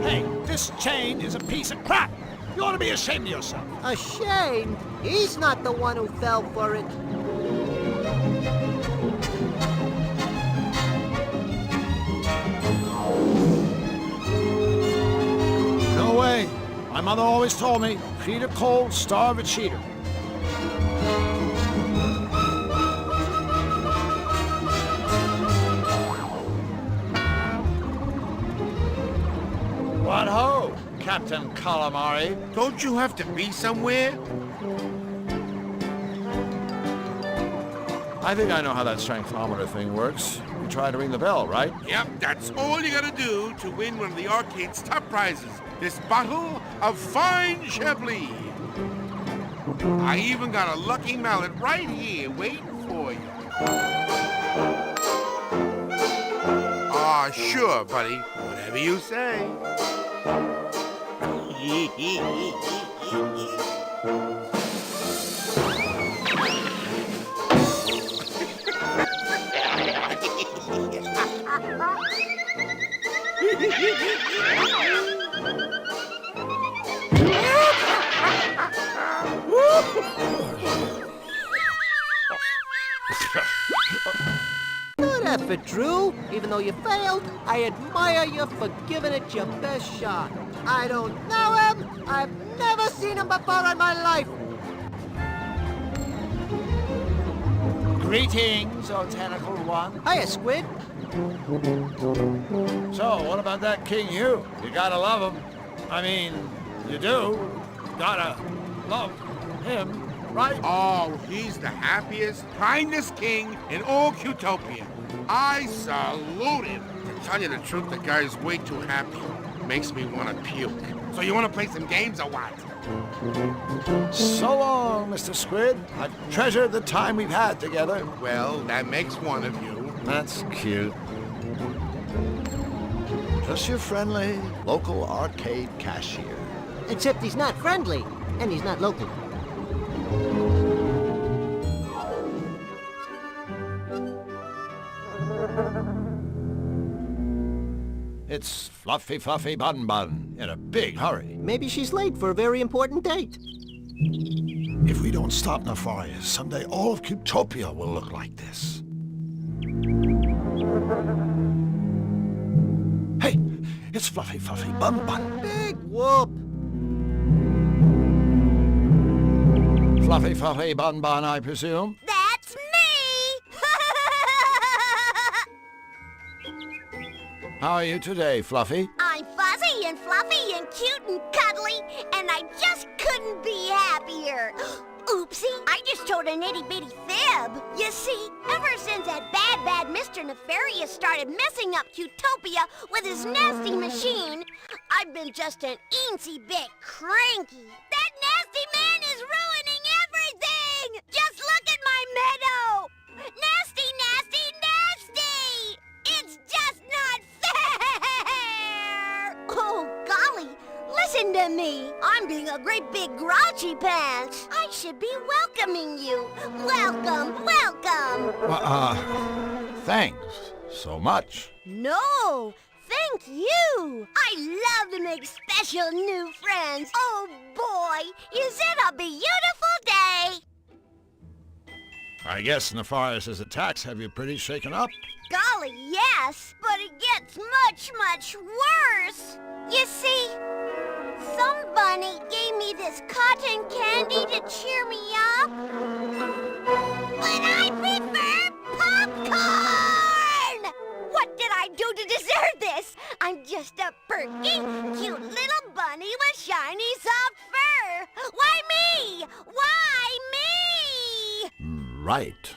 Hey, this chain is a piece of crap! You ought to be ashamed of yourself. Ashamed? He's not the one who fell for it. No way. My mother always told me, feed a cold, starve a cheater. What ho, Captain Calamari? Don't you have to be somewhere? I think I know how that strengthometer thing works. You try to ring the bell, right? Yep, that's all you gotta do to win one of the arcade's top prizes. This bottle of fine Chablis. I even got a lucky mallet right here waiting for you. Aw, sure, buddy. Whatever you say. Good effort, Drew. Even though you failed, I admire you for giving it your best shot. I don't know him. I've never seen him before in my life. Greetings, O Tentacle One. Hiya, Squid. So, what about that King Hugh? You gotta love him. I mean, you do. Gotta love him, right? Oh, he's the happiest, kindest king in all Qtopia. I salute him. To tell you the truth, the guy's way too happy. Makes me want to puke. So you want to play some games or what? So long, Mr. Squid. I've treasured the time we've had together. Well, that makes one of you. That's cute. Just your friendly, local arcade cashier. Except he's not friendly, and he's not local. It's Fluffy Fluffy Bun Bun in a big hurry. Maybe she's late for a very important date. If we don't stop Nefarious, someday all of Qtopia will look like this. Hey, it's Fluffy Fluffy Bun Bun. Big whoop. Fluffy Fluffy Bun Bun, I presume? That's me! How are you today, Fluffy? I'm fuzzy and fluffy and cute and cuddly, and I just couldn't be happier. Oopsie, I just told an itty-bitty fib. You see, ever since that bad Mr. Nefarious started messing up Qtopia with his nasty machine, I've been just an eensy bit cranky. That nasty man is ruining everything! Just look at my meadow! Nasty, nasty, nasty! It's just not fair! Oh, golly, listen to me. I'm being a great big grouchy pants. I should be welcoming you. Welcome, welcome. Thanks so much. No, thank you. I love to make special new friends. Oh, boy, is it a beautiful day. I guess Nefarious's attacks have you pretty shaken up. Golly, yes, but it gets much worse. You see, some bunny gave me this cotton candy to cheer me up. But I prefer popcorn! What did I do to deserve this? I'm just a perky, cute little bunny with shiny, soft fur. Why me? Why me? Right.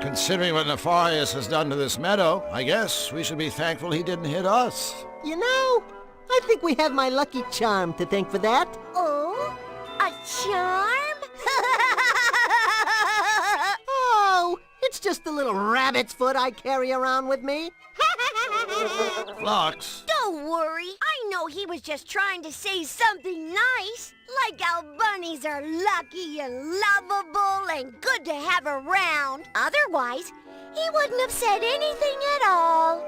Considering what Nefarious has done to this meadow, I guess we should be thankful he didn't hit us. You know, I think we have my lucky charm to thank for that. Oh, a charm? Oh, it's just a little rabbit's foot I carry around with me. Flux. Don't worry. I know he was just trying to say something nice. Like how bunnies are lucky and lovable and good to have around. Otherwise, he wouldn't have said anything at all.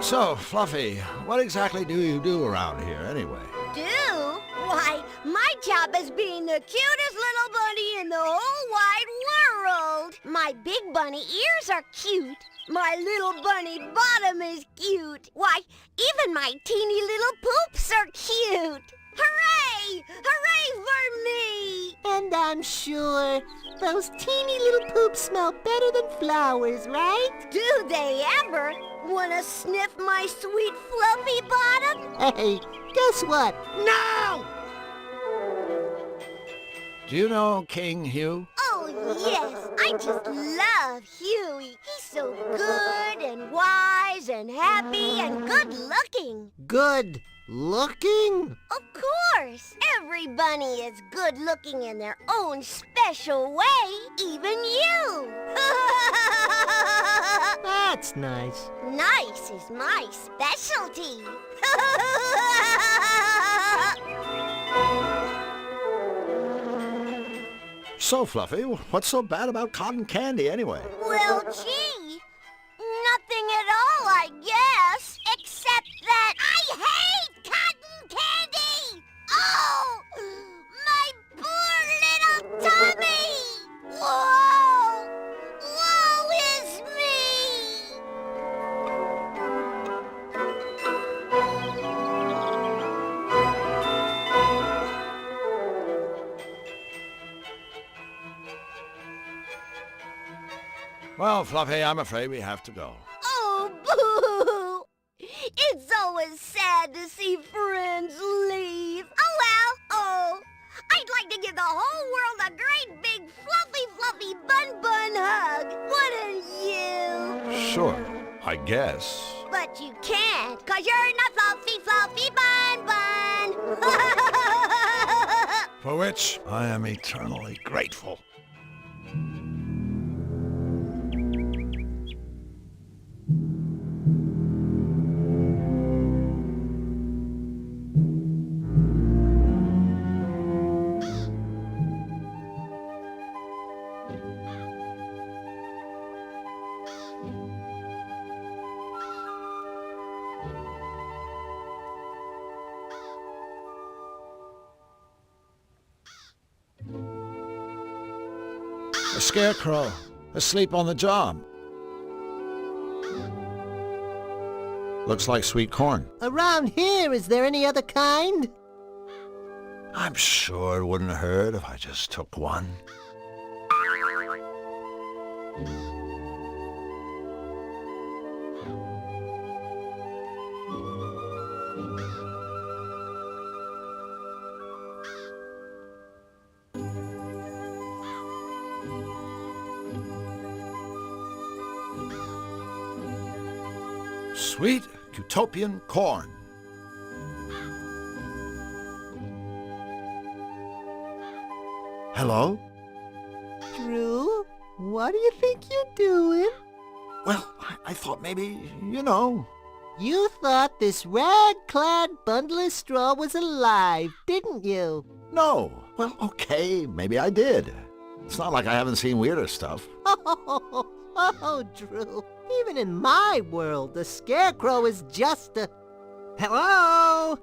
So, Fluffy, what exactly do you do around here anyway? Do? Why, my job is being the cutest little bunny in the whole wide world. My big bunny ears are cute. My little bunny bottom is cute. Why, even my teeny little poops are cute. Hooray! Hooray for me! And I'm sure those teeny little poops smell better than flowers, right? Do they ever? Wanna sniff my sweet fluffy bottom? Hey, guess what? No! Do you know King Hugh? Oh, yes. I just love Huey. He's so good and wise and happy and good looking. Good looking? Of course. Every bunny is good looking in their own special way. Even you. That's nice. Nice is my specialty. So, Fluffy, what's so bad about cotton candy anyway? Well, gee, nothing at all, I guess. Except that I hate cotton candy! Oh, my poor little tummy! Whoa! Woe is me! Well, Fluffy, I'm afraid we have to go. Oh, boo! It's always sad to see friends leave. Oh, well. Oh, I'd like to give the whole world a great big fluffy bun hug. Wouldn't you? Sure, I guess. But you can't, 'cause you're not fluffy bun. For which I am eternally grateful. A scarecrow, asleep on the job. Looks like sweet corn. Around here, is there any other kind? I'm sure it wouldn't hurt if I just took one. Sweet utopian corn. Hello? Drew, what do you think you're doing? Well, I thought maybe, you know. You thought this rag-clad bundle of straw was alive, didn't you? No. Well, okay, maybe I did. It's not like I haven't seen weirder stuff. Oh, Drew. Even in my world, the scarecrow is just a... Hello?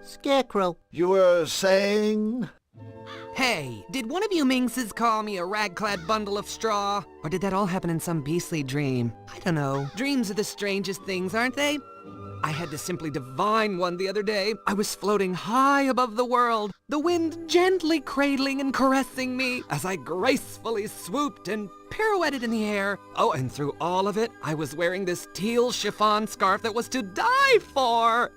Scarecrow. You were saying? Hey, did one of you minxes call me a rag-clad bundle of straw? Or did that all happen in some beastly dream? I don't know. Dreams are the strangest things, aren't they? I had to simply divine one the other day. I was floating high above the world, the wind gently cradling and caressing me as I gracefully swooped and pirouetted in the air. Oh, and through all of it, I was wearing this teal chiffon scarf that was to die for.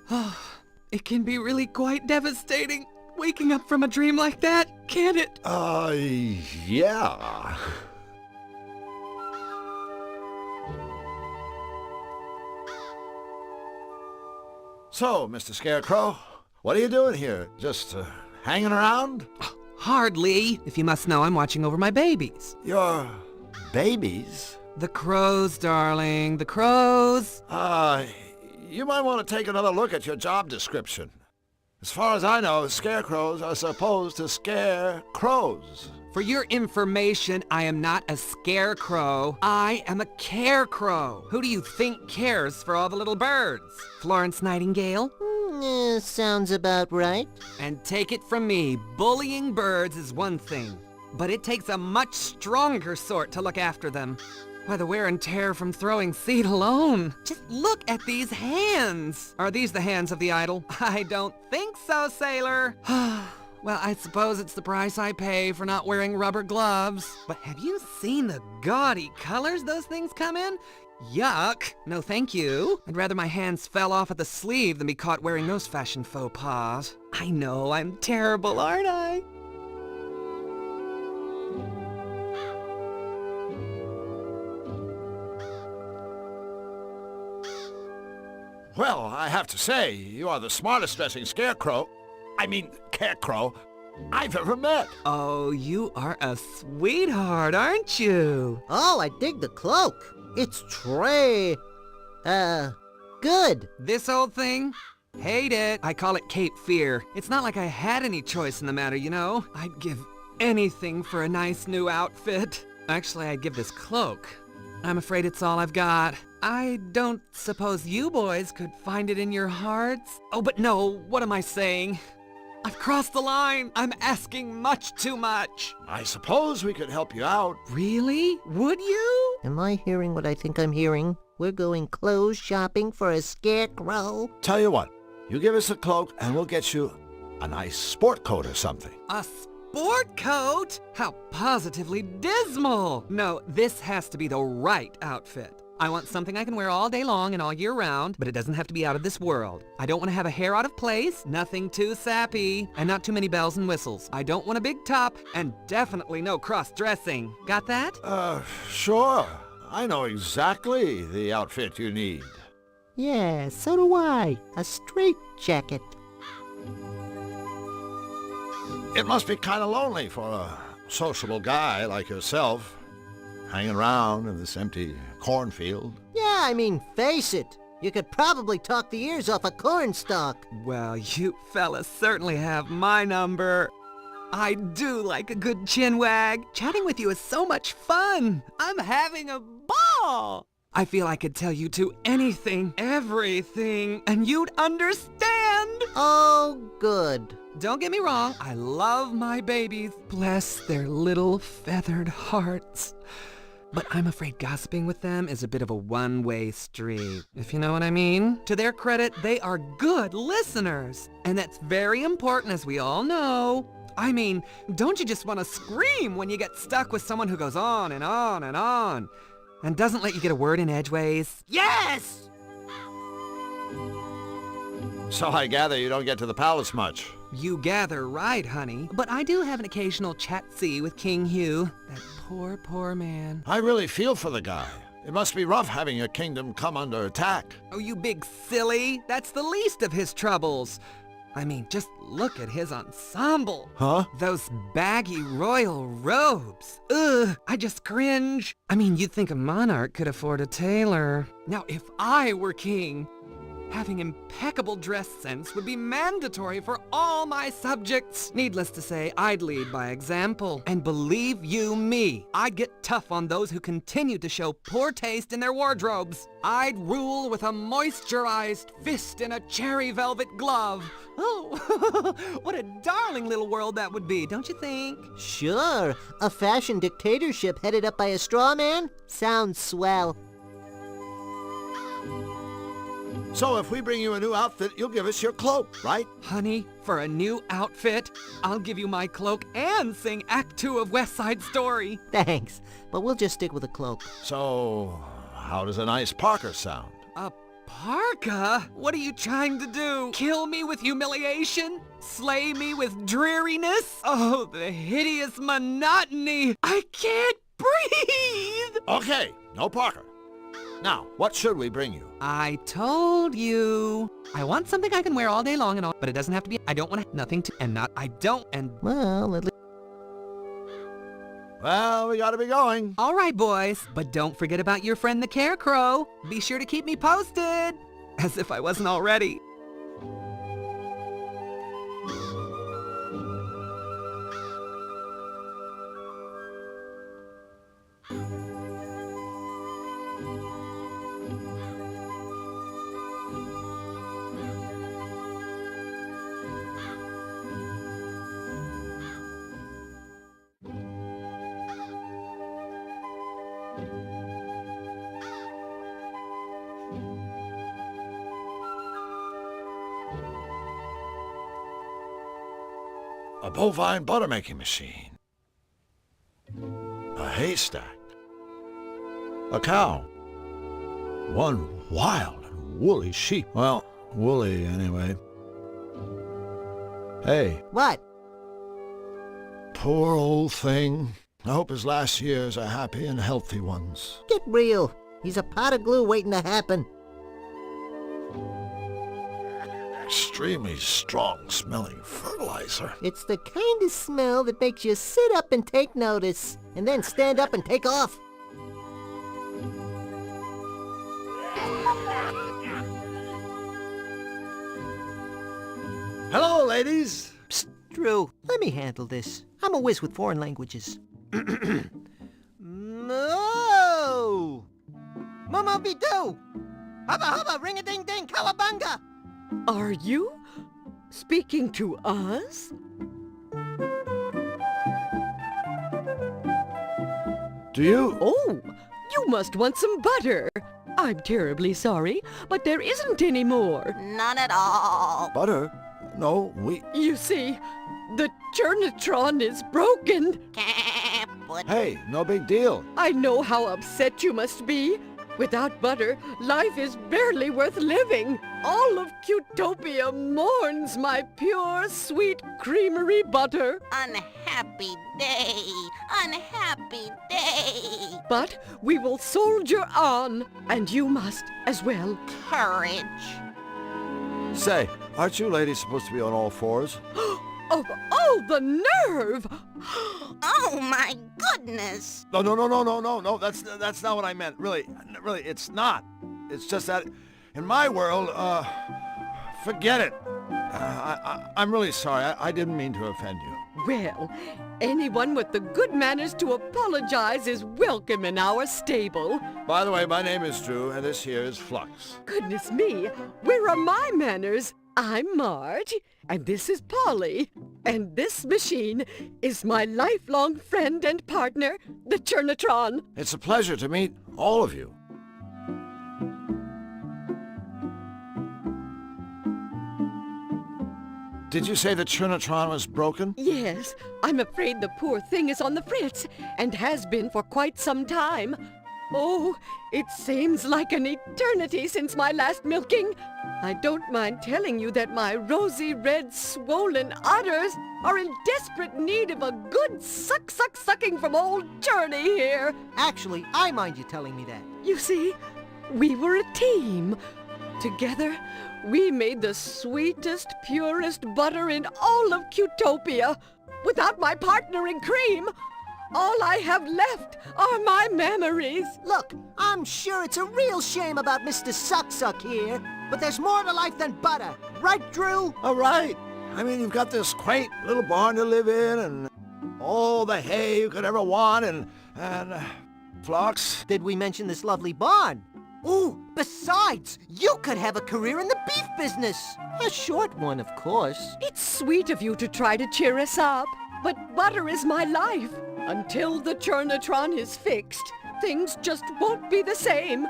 It can be really quite devastating, waking up from a dream like that, can't it? Yeah. So, Mr. Scarecrow, what are you doing here? Just hanging around? Hardly, if you must know I'm watching over my babies. Your babies? The crows, darling, the crows. You might want to take another look at your job description. As far as I know, scarecrows are supposed to scare crows. For your information, I am not a scarecrow. I am a carecrow. Who do you think cares for all the little birds? Florence Nightingale? Sounds about right. And take it from me, bullying birds is one thing, but it takes a much stronger sort to look after them. Why, the wear and tear from throwing seed alone. Just look at these hands. Are these the hands of the idol? I don't think so, sailor. Well, I suppose it's the price I pay for not wearing rubber gloves. But have you seen the gaudy colors those things come in? Yuck. No thank you. I'd rather my hands fell off at the sleeve than be caught wearing those fashion faux pas. I know, I'm terrible, aren't I? Well, I have to say, you are the smartest dressing carecrow I've ever met. Oh, you are a sweetheart, aren't you? Oh, I dig the cloak. It's good. This old thing? Hate it. I call it Cape Fear. It's not like I had any choice in the matter, you know? I'd give anything for a nice new outfit. Actually, I'd give this cloak. I'm afraid it's all I've got. I don't suppose you boys could find it in your hearts? Oh, but no, what am I saying? I've crossed the line. I'm asking much too much. I suppose we could help you out. Really? Would you? Am I hearing what I think I'm hearing? We're going clothes shopping for a scarecrow? Tell you what, you give us a cloak and we'll get you a nice sport coat or something. A sport coat? How positively dismal! No, this has to be the right outfit. I want something I can wear all day long and all year round, but it doesn't have to be out of this world. I don't want to have a hair out of place, nothing too sappy, and not too many bells and whistles. I don't want a big top, and definitely no cross-dressing. Got that? Sure. I know exactly the outfit you need. Yeah, so do I. A straight jacket. It must be kind of lonely for a sociable guy like yourself, hanging around in this empty cornfield. Yeah, I mean, face it. You could probably talk the ears off a cornstalk. Well, you fellas certainly have my number. I do like a good chin wag. Chatting with you is so much fun. I'm having a ball. I feel I could tell you two anything, everything, and you'd understand. Oh, good. Don't get me wrong, I love my babies. Bless their little feathered hearts. But I'm afraid gossiping with them is a bit of a one-way street, if you know what I mean. To their credit, they are good listeners. And that's very important, as we all know. I mean, don't you just want to scream when you get stuck with someone who goes on and on and on, and doesn't let you get a word in edgeways? Yes! So I gather you don't get to the palace much. You gather right, honey. But I do have an occasional chat-see with King Hugh. That poor, poor man. I really feel for the guy. It must be rough having your kingdom come under attack. Oh, you big silly. That's the least of his troubles. I mean, just look at his ensemble. Huh? Those baggy royal robes. Ugh, I just cringe. I mean, you'd think a monarch could afford a tailor. Now, if I were king, having impeccable dress sense would be mandatory for all my subjects. Needless to say, I'd lead by example. And believe you me, I'd get tough on those who continue to show poor taste in their wardrobes. I'd rule with a moisturized fist and a cherry velvet glove. Oh, what a darling little world that would be, don't you think? Sure. A fashion dictatorship headed up by a straw man? Sounds swell. So if we bring you a new outfit, you'll give us your cloak, right? Honey, for a new outfit, I'll give you my cloak and sing Act 2 of West Side Story. Thanks, but we'll just stick with a cloak. So, how does a nice parka sound? A parka? What are you trying to do? Kill me with humiliation? Slay me with dreariness? Oh, the hideous monotony! I can't breathe! Okay, no parka. Now, what should we bring you? I told you. I want something I can wear all day long and all, but it doesn't have to be. I don't want nothing to, and not, I don't, and... Well, at least... Well, we gotta be going. All right, boys, but don't forget about your friend the Carecrow. Be sure to keep me posted. As if I wasn't already. A bovine butter-making machine. A haystack. A cow. One wild and woolly sheep. Well, woolly anyway. Hey. What? Poor old thing. I hope his last years are happy and healthy ones. Get real. He's a pot of glue waiting to happen. Extremely strong-smelling fertilizer. It's the kind of smell that makes you sit up and take notice, and then stand up and take off. Hello, ladies. Psst, Drew, let me handle this. I'm a whiz with foreign languages. No! Mama bidu! Hubba hubba, ring-a-ding-ding, cowabunga! Are you speaking to us? Do you? Oh, you must want some butter. I'm terribly sorry, but there isn't any more. None at all. Butter? No, You see, The Churnatron is broken. Hey, no big deal. I know how upset you must be. Without butter, life is barely worth living. All of Cutopia mourns my pure, sweet creamery butter. Unhappy day. Unhappy day. But we will soldier on, and you must as well. Courage. Say, aren't you ladies supposed to be on all fours? Oh, the nerve! Oh, my goodness. No, that's not what I meant. Really, it's not. It's just that in my world, forget it. I'm really sorry. I didn't mean to offend you. Well, anyone with the good manners to apologize is welcome in our stable. By the way, my name is Drew, and this here is Flux. Goodness me, where are my manners? I'm Marge, and this is Polly. And this machine is my lifelong friend and partner, the Churnatron. It's a pleasure to meet all of you. Did you say the Churnatron was broken? Yes, I'm afraid the poor thing is on the fritz, and has been for quite some time. Oh, it seems like an eternity since my last milking. I don't mind telling you that my rosy red swollen udders are in desperate need of a good sucking from old Journey here. Actually, I mind you telling me that. You see, we were a team. Together, we made the sweetest, purest butter in all of Cutopia. Without my partner in cream, all I have left are my memories. Look, I'm sure it's a real shame about Mr. Suck here, but there's more to life than butter. Right, Drew? All right. I mean, you've got this quaint little barn to live in, and all the hay you could ever want, and Flux. Did we mention this lovely barn? Ooh, besides, you could have a career in the beef business. A short one, of course. It's sweet of you to try to cheer us up, but butter is my life. Until the Churnatron is fixed, things just won't be the same.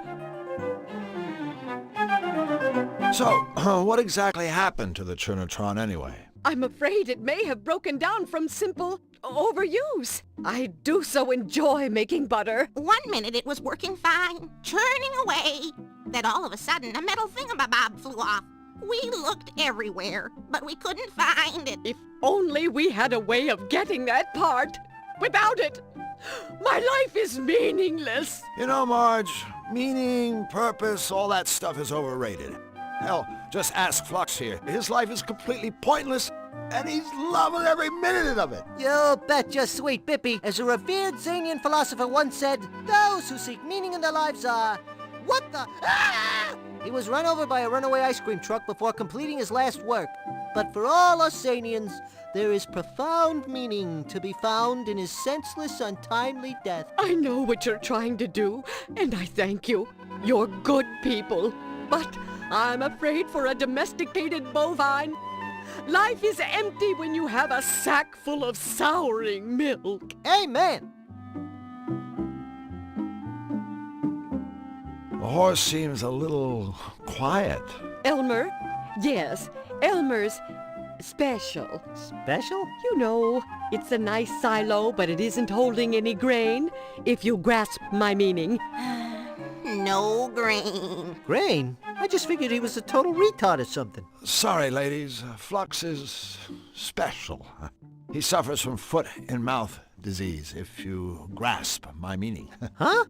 So, what exactly happened to the Churnatron anyway? I'm afraid it may have broken down from simple overuse. I do so enjoy making butter. 1 minute it was working fine, churning away. Then all of a sudden a metal thingamabob flew off. We looked everywhere, but we couldn't find it. If only we had a way of getting that part. Without it, my life is meaningless. You know, Marge, meaning, purpose, all that stuff is overrated. Hell, just ask Flux here. His life is completely pointless, and he's loving every minute of it. You betcha, sweet Bippy. As a revered Zanian philosopher once said, those who seek meaning in their lives are... What the... Ah! He was run over by a runaway ice cream truck before completing his last work. But for all us Zanians, there is profound meaning to be found in his senseless, untimely death. I know what you're trying to do, and I thank you. You're good people. But I'm afraid for a domesticated bovine, life is empty when you have a sack full of souring milk. Amen. The horse seems a little quiet. Elmer? Yes, Elmer's special. Special? You know, it's a nice silo, but it isn't holding any grain, if you grasp my meaning. No grain. Grain? I just figured he was a total retard or something. Sorry, ladies. Flux is special. He suffers from foot and mouth disease, if you grasp my meaning. Huh?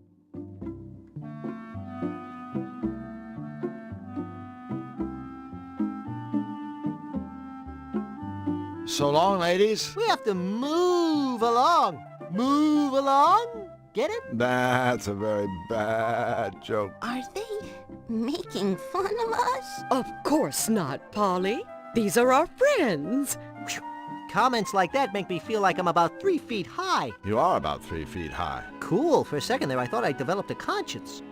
So long, ladies. We have to move along. Move along? Get it? That's a very bad joke. Are they making fun of us? Of course not, Polly. These are our friends. Comments like that make me feel like I'm about 3 feet high. You are about 3 feet high. Cool. For a second there, I thought I developed a conscience.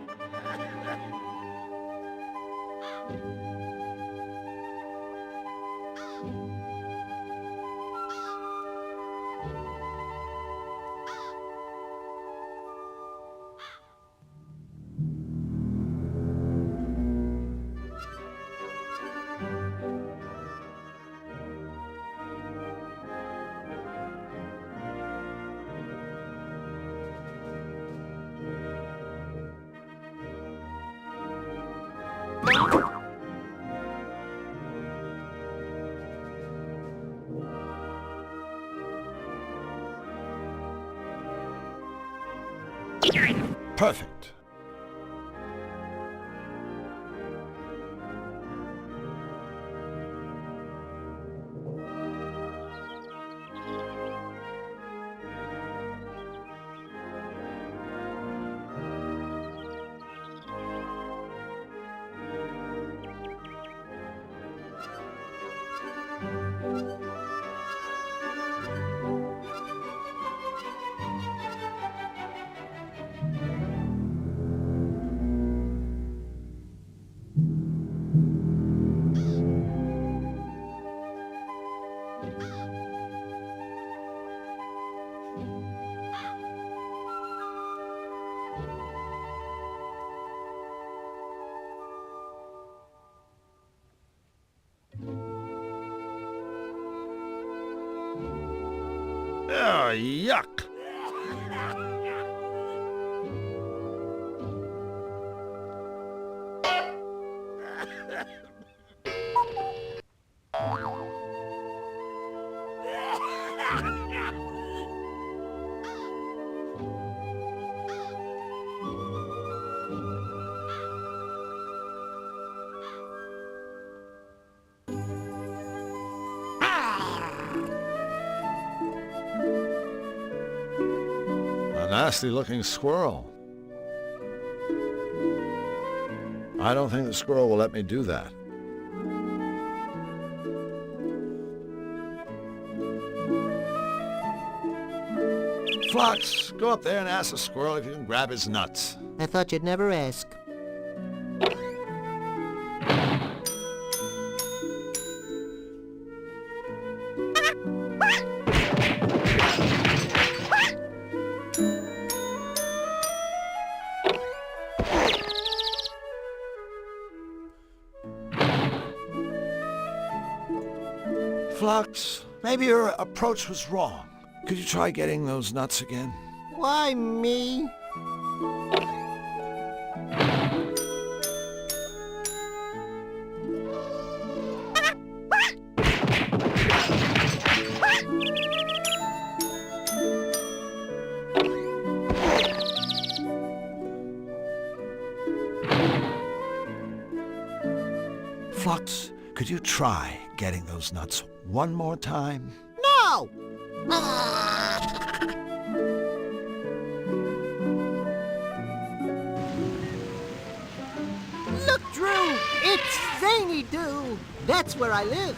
Perfect. Oh, yuck. A nasty-looking squirrel. I don't think the squirrel will let me do that. Fox, go up there and ask the squirrel if you can grab his nuts. I thought you'd never ask. Flux, maybe your approach was wrong. Could you try getting those nuts again? Why me? Flux, could you try getting those nuts one more time? No! Look, Drew! It's Zany Doo! That's where I live.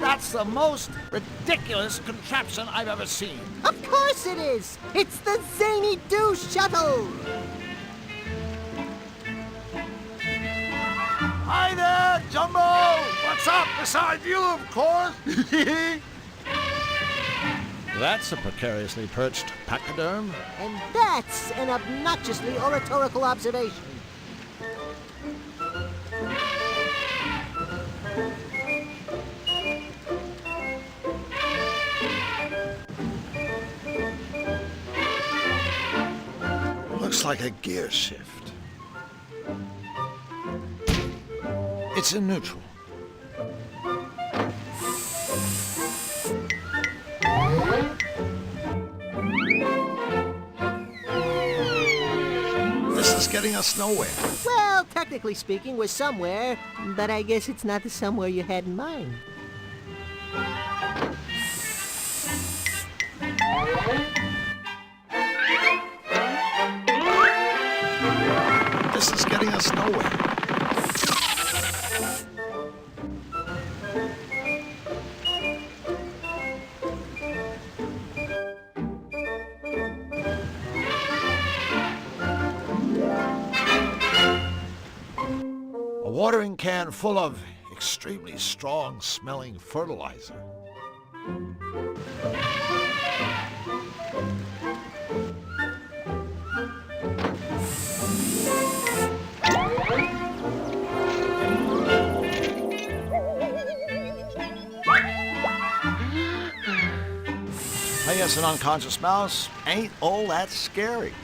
That's the most ridiculous contraption I've ever seen. Of course it is! It's the Zany Doo shuttle! Hi there, Jumbo! What's up? Beside you, of course! That's a precariously perched pachyderm. And that's an obnoxiously oratorical observation. Looks like a gear shift. It's in neutral. This is getting us nowhere. Well, technically speaking, we're somewhere, but I guess it's not the somewhere you had in mind. This is getting us nowhere. A watering can full of extremely strong-smelling fertilizer. I guess an unconscious mouse ain't all that scary.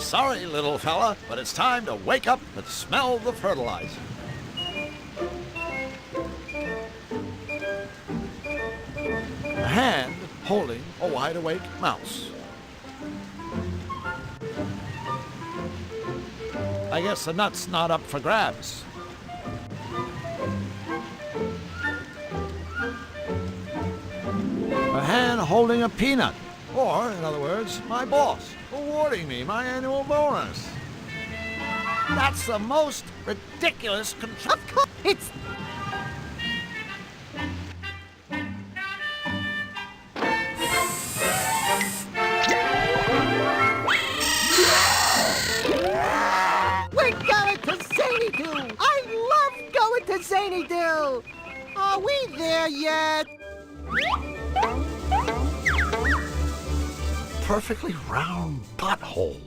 Sorry, little fella, but it's time to wake up and smell the fertilizer. A hand holding a wide-awake mouse. I guess the nut's not up for grabs. A hand holding a peanut. Or, in other words, my boss, awarding me my annual bonus. That's the most ridiculous It's... We're going to Zany-Doo! I love going to Zany-Doo! Are we there yet? Perfectly round butthole.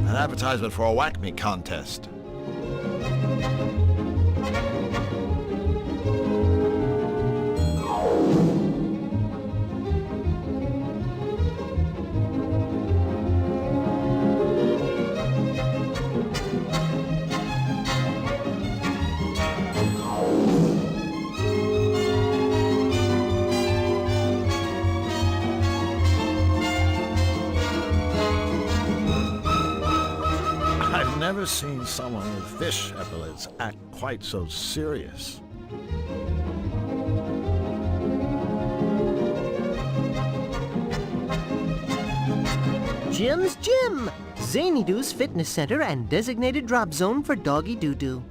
An advertisement for a whack me contest. I've never seen someone with fish epaulets act quite so serious. Jim's Gym! Zany-Doo's fitness center and designated drop zone for doggy doo-doo.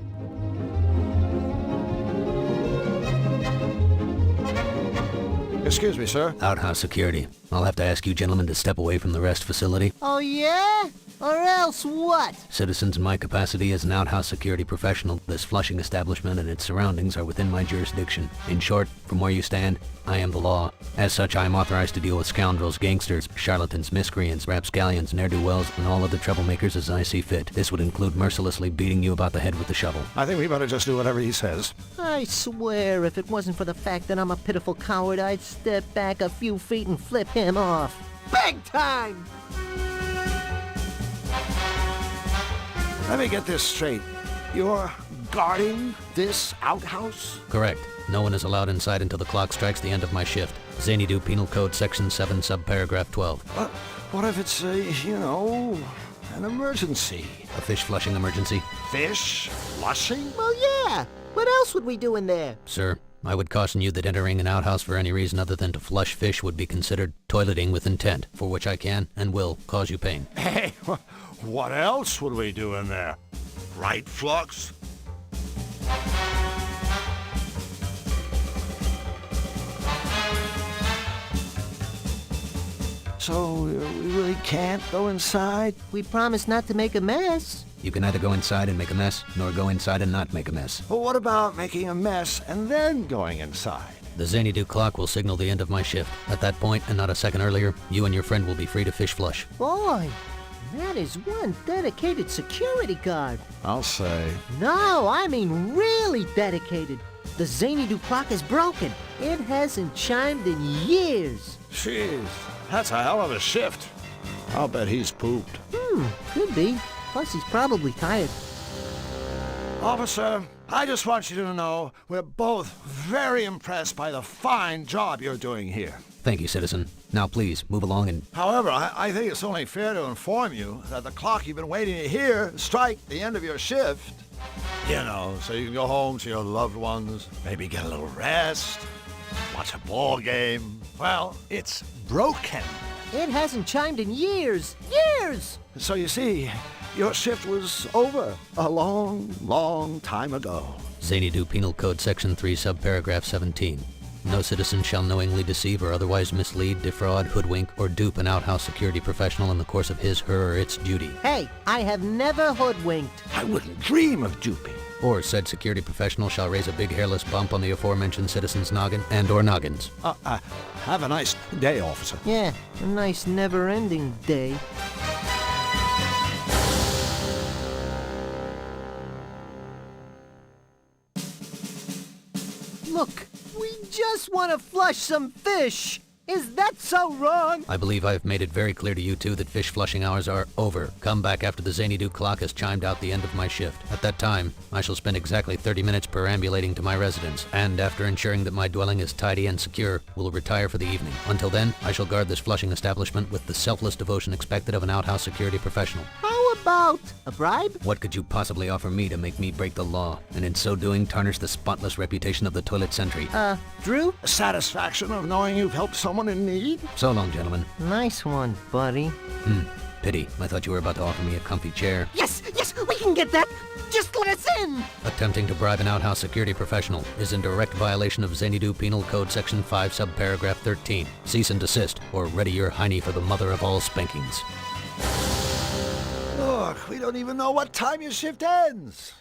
Excuse me, sir. Outhouse security. I'll have to ask you gentlemen to step away from the rest facility. Oh, yeah? Or else what? Citizens, in my capacity as an outhouse security professional, this Flushing establishment and its surroundings are within my jurisdiction. In short, from where you stand, I am the law. As such, I am authorized to deal with scoundrels, gangsters, charlatans, miscreants, rapscallions, ne'er-do-wells, and all other troublemakers as I see fit. This would include mercilessly beating you about the head with the shovel. I think we better just do whatever he says. I swear, if it wasn't for the fact that I'm a pitiful coward, I'd step back a few feet and flip him off. Big time! Let me get this straight. You're guarding this outhouse? Correct. No one is allowed inside until the clock strikes the end of my shift. Zany-Doo Penal Code Section 7, subparagraph 12. What if it's an emergency? A fish flushing emergency? Fish flushing? Well, yeah. What else would we do in there? Sir, I would caution you that entering an outhouse for any reason other than to flush fish would be considered toileting with intent, for which I can and will cause you pain. Hey, what else would we do in there? Right, Flux? So, we really can't go inside? We promised not to make a mess. You can neither go inside and make a mess, nor go inside and not make a mess. Well, what about making a mess and then going inside? The Zany-Doo clock will signal the end of my shift. At that point, and not a second earlier, you and your friend will be free to fish flush. Boy, that is one dedicated security guard. I'll say. No, I mean really dedicated. The Zany-Doo clock is broken. It hasn't chimed in years. Jeez, that's a hell of a shift. I'll bet he's pooped. Could be. Plus, he's probably tired. Officer, I just want you to know we're both very impressed by the fine job you're doing here. Thank you, citizen. Now please, move along and... However, I think it's only fair to inform you that the clock you've been waiting to hear strike the end of your shift. You know, so you can go home to your loved ones, maybe get a little rest, watch a ball game. Well, it's broken. It hasn't chimed in years. Years! So you see, your shift was over a long, long time ago. Zany-Doo Penal Code Section 3, subparagraph 17. No citizen shall knowingly deceive or otherwise mislead, defraud, hoodwink, or dupe an outhouse security professional in the course of his, her, or its duty. Hey, I have never hoodwinked. I wouldn't dream of duping. Or said security professional shall raise a big hairless bump on the aforementioned citizen's noggin and or noggins. Have a nice day, officer. Yeah, a nice never-ending day. Look, we just want to flush some fish. Is that so wrong? I believe I have made it very clear to you two that fish flushing hours are over. Come back after the Xanadu clock has chimed out the end of my shift. At that time, I shall spend exactly 30 minutes perambulating to my residence, and after ensuring that my dwelling is tidy and secure, will retire for the evening. Until then, I shall guard this flushing establishment with the selfless devotion expected of an outhouse security professional. How about a bribe? What could you possibly offer me to make me break the law, and in so doing tarnish the spotless reputation of the toilet sentry? Drew? Satisfaction of knowing you've helped someone in need? So long, gentlemen. Nice one, buddy. Pity. I thought you were about to offer me a comfy chair. Yes, we can get that. Just let us in. Attempting to bribe an outhouse security professional is in direct violation of Xanadu Penal Code Section 5, subparagraph 13. Cease and desist, or ready your hiney for the mother of all spankings. Look, we don't even know what time your shift ends.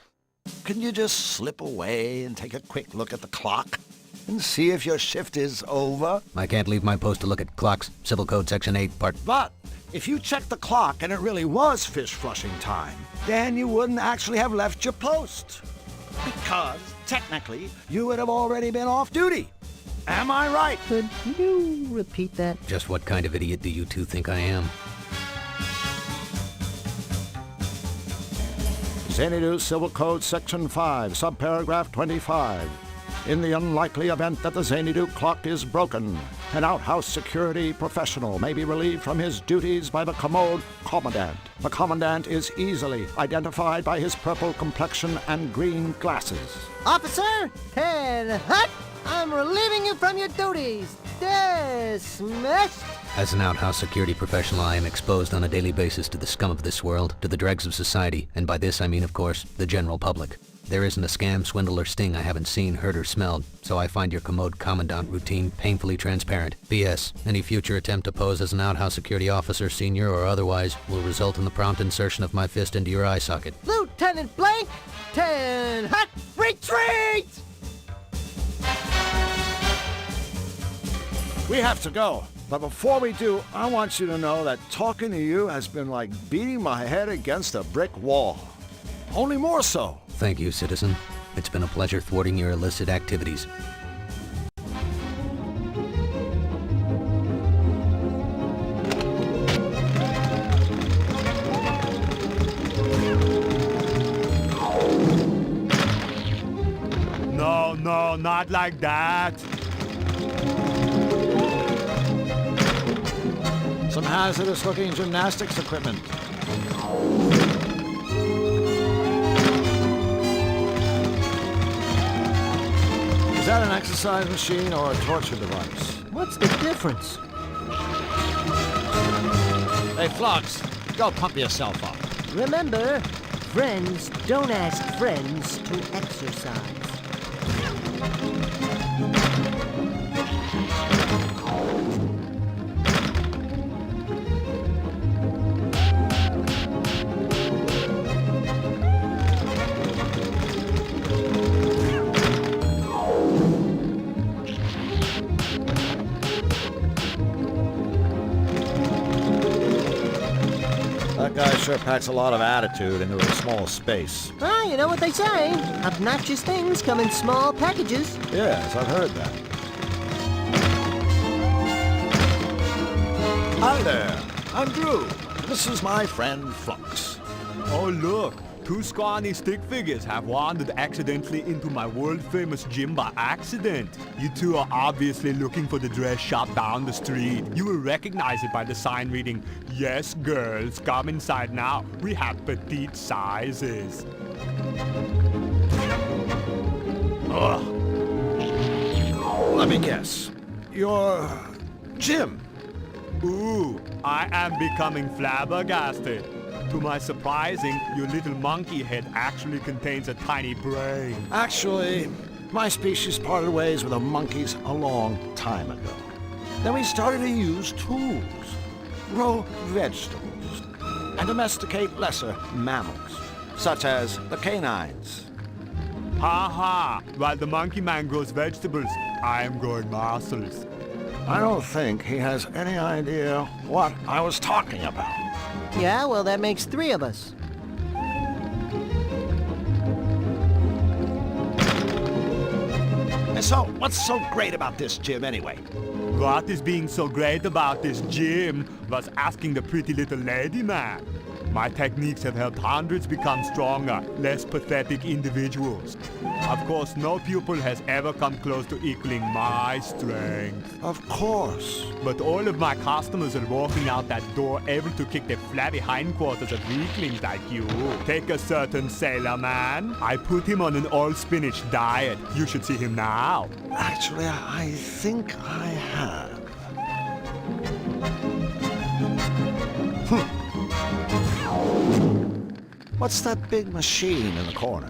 Can you just slip away and take a quick look at the clock and see if your shift is over? I can't leave my post to look at clocks. Civil Code Section 8, Part... But if you checked the clock and it really was fish flushing time, then you wouldn't actually have left your post. Because, technically, you would have already been off duty. Am I right? Could you repeat that? Just what kind of idiot do you two think I am? Xanadu Civil Code Section 5, subparagraph 25. In the unlikely event that the Xanadu clock is broken, an outhouse security professional may be relieved from his duties by the commode commandant. The commandant is easily identified by his purple complexion and green glasses. Officer, head hut, I'm relieving you from your duties. Dismissed. As an outhouse security professional, I am exposed on a daily basis to the scum of this world, to the dregs of society, and by this I mean, of course, the general public. There isn't a scam, swindle, or sting I haven't seen, heard, or smelled, so I find your commode commandant routine painfully transparent. P.S. Any future attempt to pose as an outhouse security officer, senior or otherwise, will result in the prompt insertion of my fist into your eye socket. Lieutenant Blank, 10 hut, retreat! We have to go. But before we do, I want you to know that talking to you has been like beating my head against a brick wall. Only more so. Thank you, citizen. It's been a pleasure thwarting your illicit activities. No, not like that. Some hazardous-looking gymnastics equipment. Is that an exercise machine or a torture device? What's the difference? Hey, Flux, go pump yourself up. Remember, friends don't ask friends to exercise. That guy sure packs a lot of attitude into a small space. Ah, you know what they say. Obnoxious things come in small packages. Yes, I've heard that. Hi there, I'm Drew. This is my friend Flux. Oh look, two scrawny stick figures have wandered accidentally into my world-famous gym by accident. You two are obviously looking for the dress shop down the street. You will recognize it by the sign reading, "Yes, girls, come inside now. We have petite sizes." Ugh. Let me guess. You're Jim. Ooh, I am becoming flabbergasted. To my surprising, your little monkey head actually contains a tiny brain. Actually, my species parted ways with the monkeys a long time ago. Then we started to use tools, grow vegetables, and domesticate lesser mammals, such as the canines. Ha ha! While the monkey man grows vegetables, I am growing muscles. I don't think he has any idea what I was talking about. Yeah, well, that makes 3 of us. So, what's so great about this gym anyway? What is being so great about this gym was asking the pretty little lady, man. My techniques have helped hundreds become stronger, less pathetic individuals. Of course, no pupil has ever come close to equaling my strength. Of course. But all of my customers are walking out that door able to kick their flabby hindquarters at weaklings like you. Take a certain sailor man. I put him on an all-spinach diet. You should see him now. Actually, I think I have. What's that big machine in the corner?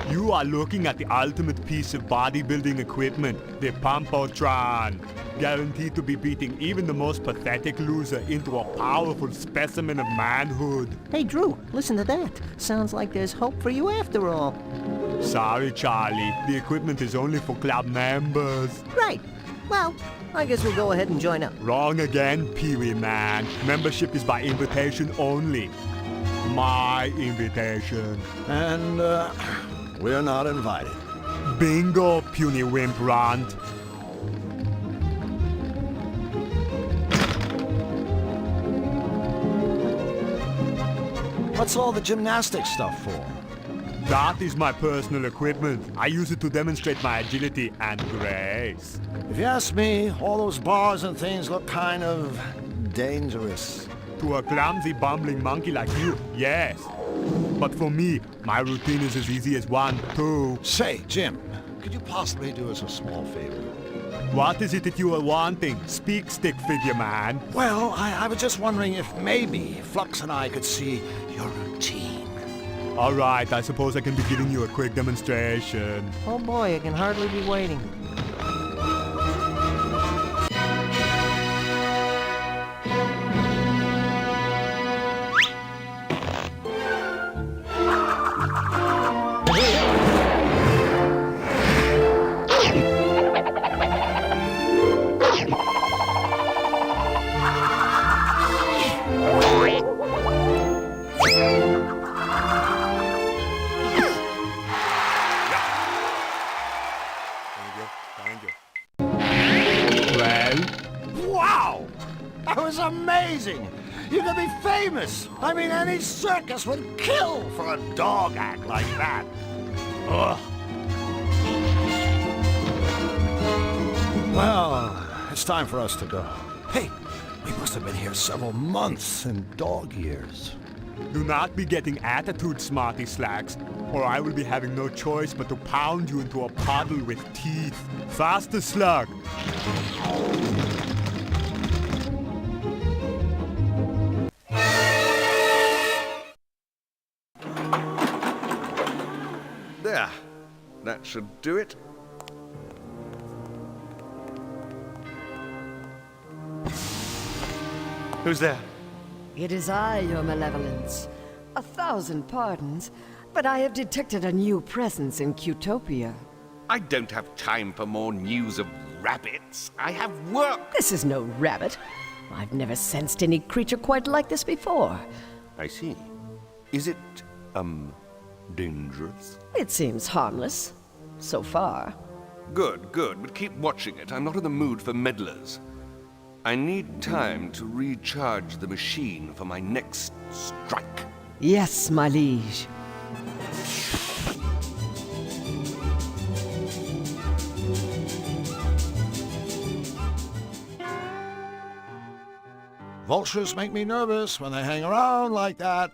You are looking at the ultimate piece of bodybuilding equipment, the Pumpotron. Guaranteed to be beating even the most pathetic loser into a powerful specimen of manhood. Hey, Drew, listen to that. Sounds like there's hope for you after all. Sorry, Charlie. The equipment is only for club members. Right. Well, I guess we'll go ahead and join up. Wrong again, Pee-wee man. Membership is by invitation only. My invitation. And, we're not invited. Bingo, puny wimp runt. What's all the gymnastics stuff for? That is my personal equipment. I use it to demonstrate my agility and grace. If you ask me, all those bars and things look kind of dangerous. To a clumsy, bumbling monkey like you, yes. But for me, my routine is as easy as 1, 2. Say, Jim, could you possibly do us a small favor? What is it that you are wanting? Speak, stick figure man. Well, I was just wondering if maybe Flux and I could see your routine. All right, I suppose I can be giving you a quick demonstration. Oh boy, I can hardly be waiting. Amazing! You could be famous! I mean, any circus would kill for a dog act like that. Ugh. Well, it's time for us to go. Hey, we must have been here several months in dog years. Do not be getting attitude, smarty slacks, or I will be having no choice but to pound you into a puddle with teeth. Faster, slug! There. That should do it. Who's there? It is I, your malevolence. 1,000 pardons, but I have detected a new presence in Qtopia. I don't have time for more news of rabbits. I have work. This is no rabbit. I've never sensed any creature quite like this before. I see. Is it, dangerous? It seems harmless. So far. Good, good, but keep watching it. I'm not in the mood for meddlers. I need time to recharge the machine for my next strike. Yes, my liege. Vultures make me nervous when they hang around like that.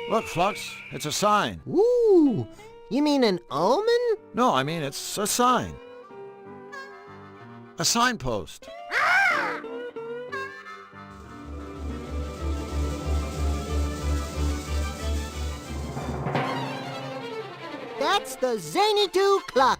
Look, Flux, it's a sign. Ooh, you mean an omen? No, I mean it's a sign. A signpost. That's the Zany-2 clock.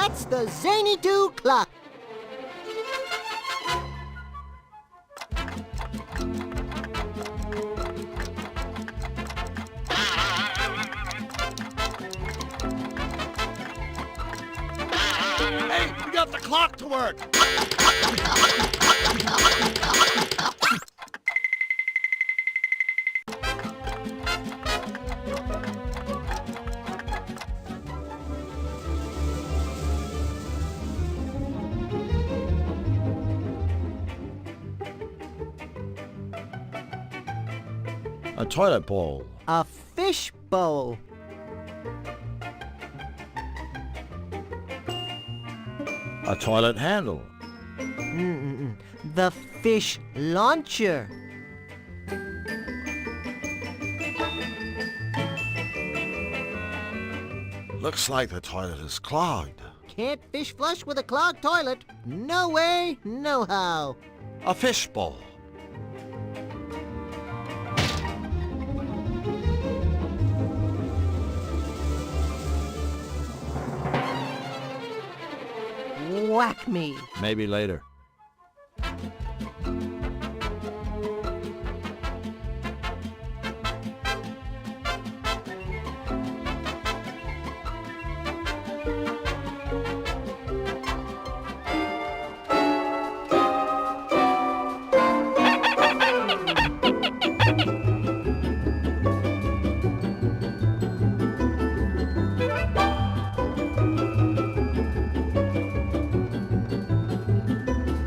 That's the Zany Doo clock. Hey, we got the clock to work. A toilet bowl. A fish bowl. A toilet handle. The fish launcher. Looks like the toilet is clogged. Can't fish flush with a clogged toilet. No way, no how. A fish bowl. Whack me. Maybe later.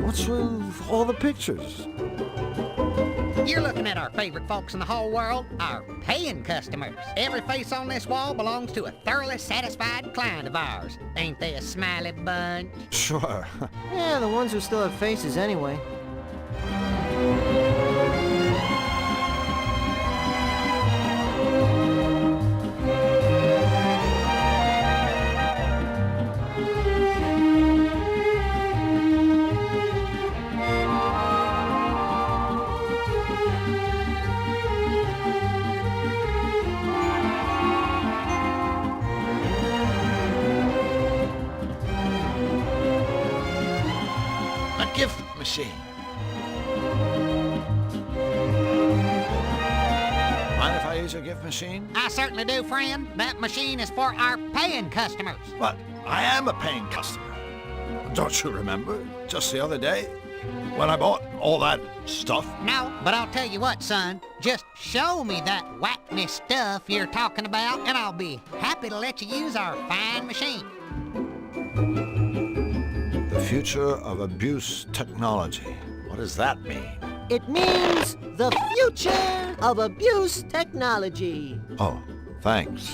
What's with all the pictures? You're looking at our favorite folks in the whole world, our paying customers. Every face on this wall belongs to a thoroughly satisfied client of ours. Ain't they a smiley bunch? Sure. Yeah, the ones who still have faces anyway. A gift machine. Mind if I use your gift machine? I certainly do, friend. That machine is for our paying customers. But I am a paying customer. Don't you remember? Just the other day, when I bought all that stuff. No, but I'll tell you what, son. Just show me that whack-me stuff you're talking about, and I'll be happy to let you use our fine machine. The future of abuse technology. What does that mean? It means the future of abuse technology. Oh, thanks.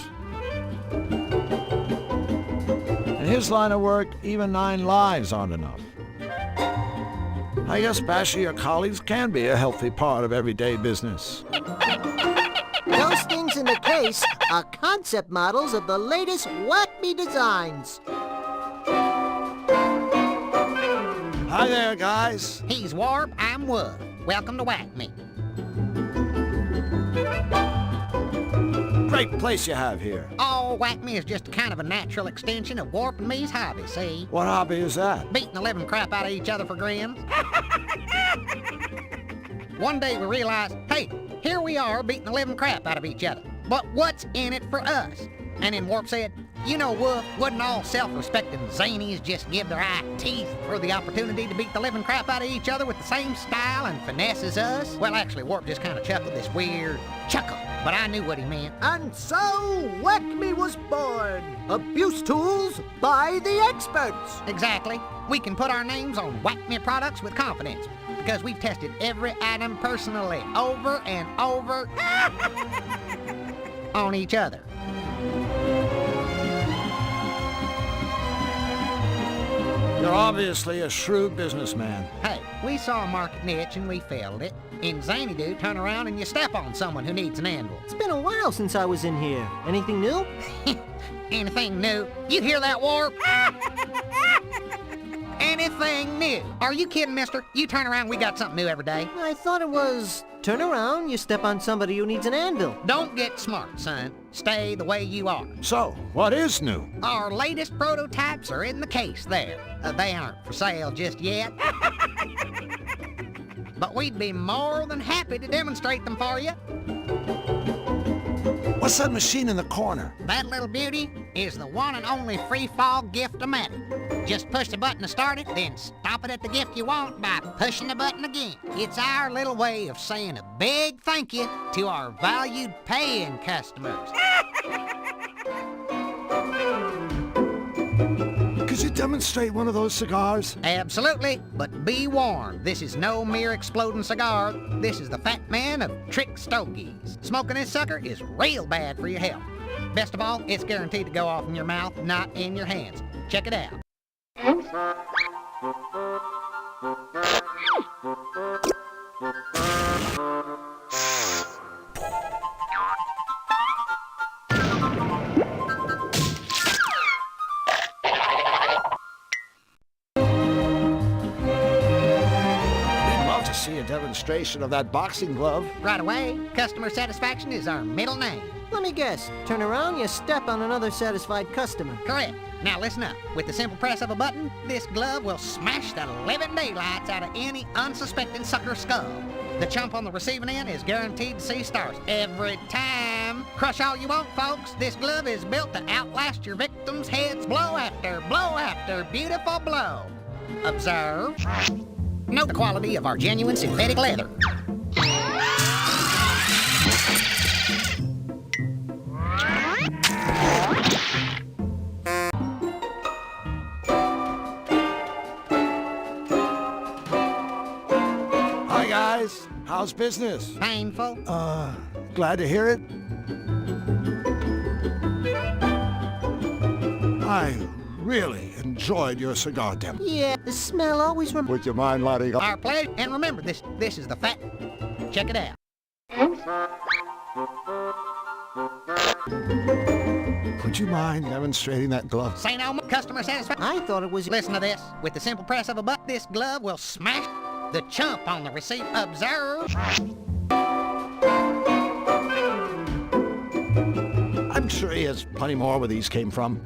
In his line of work, even 9 lives aren't enough. I guess bashing your colleagues can be a healthy part of everyday business. Those things in the case are concept models of the latest whack-me designs. Hi there, guys. He's Warp, I'm Woof. Welcome to Whack Me. Great place you have here. Oh, Whack Me is just kind of a natural extension of Warp and me's hobby, see? What hobby is that? Beating the living crap out of each other for grins. One day we realized, hey, here we are beating the living crap out of each other. But what's in it for us? And then Warp said, you know, Woof, wouldn't all self-respecting zanies just give their eye teeth for the opportunity to beat the living crap out of each other with the same style and finesse as us? Well, actually, Warp just kind of chuckled this weird chuckle, but I knew what he meant. And so, Whack-Me was born. Abuse tools by the experts. Exactly. We can put our names on Whack-Me products with confidence because we've tested every item personally over and over on each other. You're obviously a shrewd businessman. Hey, we saw a market niche and we filled it. In Zany Do, turn around and you step on someone who needs an anvil. It's been a while since I was in here. Anything new? Anything new? You hear that, Warp? anything new. Are you kidding, mister? You turn around, we got something new every day. I thought it was turn around, you step on somebody who needs an anvil. Don't get smart, son. Stay the way you are. So, what is new? Our latest prototypes are in the case there. They aren't for sale just yet. But we'd be more than happy to demonstrate them for you. What's that machine in the corner? That little beauty is the one and only free-fall gift-o-matic. Just push the button to start it, then stop it at the gift you want by pushing the button again. It's our little way of saying a big thank you to our valued paying customers. Could you demonstrate one of those cigars? Absolutely, but be warned, this is no mere exploding cigar. This is the Fat Man of Trick Stogies. Smoking this sucker is real bad for your health. Best of all, it's guaranteed to go off in your mouth, not in your hands. Check it out. See a demonstration of that boxing glove. Right away, customer satisfaction is our middle name. Let me guess. Turn around, you step on another satisfied customer. Correct. Now listen up. With the simple press of a button, this glove will smash the living daylights out of any unsuspecting sucker skull. The chump on the receiving end is guaranteed to see stars every time. Crush all you want, folks. This glove is built to outlast your victims' heads blow after beautiful blow. Observe. Note the quality of our genuine synthetic leather. Hi guys, how's business? Painful. Glad to hear it. I really enjoyed your cigar demo. Yeah, the smell always Would you mind lighting up? Our pleasure. And remember, this is the fat. Check it out. Would you mind demonstrating that glove? Say no more. Customer satisfaction. I thought it was... Listen to this. With the simple press of a button, this glove will smash the chump on the receipt. Observe. I'm sure he has plenty more where these came from.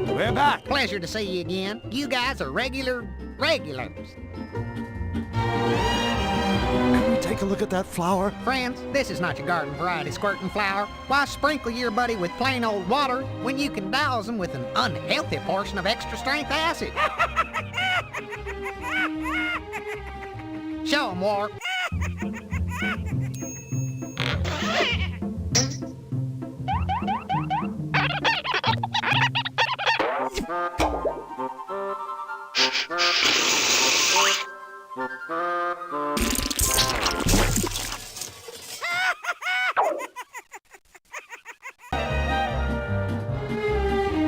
We're back. Pleasure to see you again. You guys are regulars. Can we take a look at that flower? Friends, this is not your garden variety squirting flower. Why sprinkle your buddy with plain old water when you can douse him with an unhealthy portion of extra strength acid? Show him, Warp.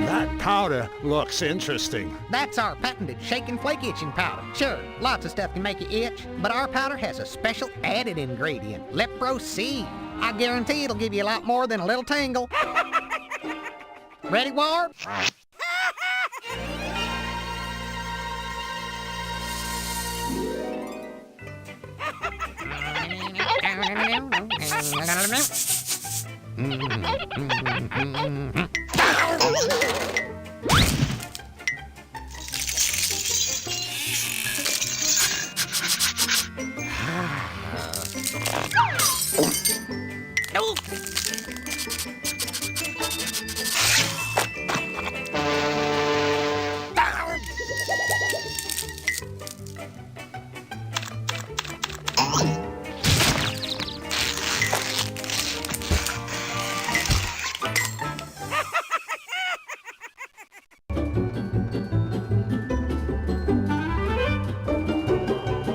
That powder looks interesting. That's our patented shake and flake itching powder. Sure, lots of stuff can make you itch, but our powder has a special added ingredient, Lepro C. I guarantee it'll give you a lot more than a little tingle. Ready, Warp?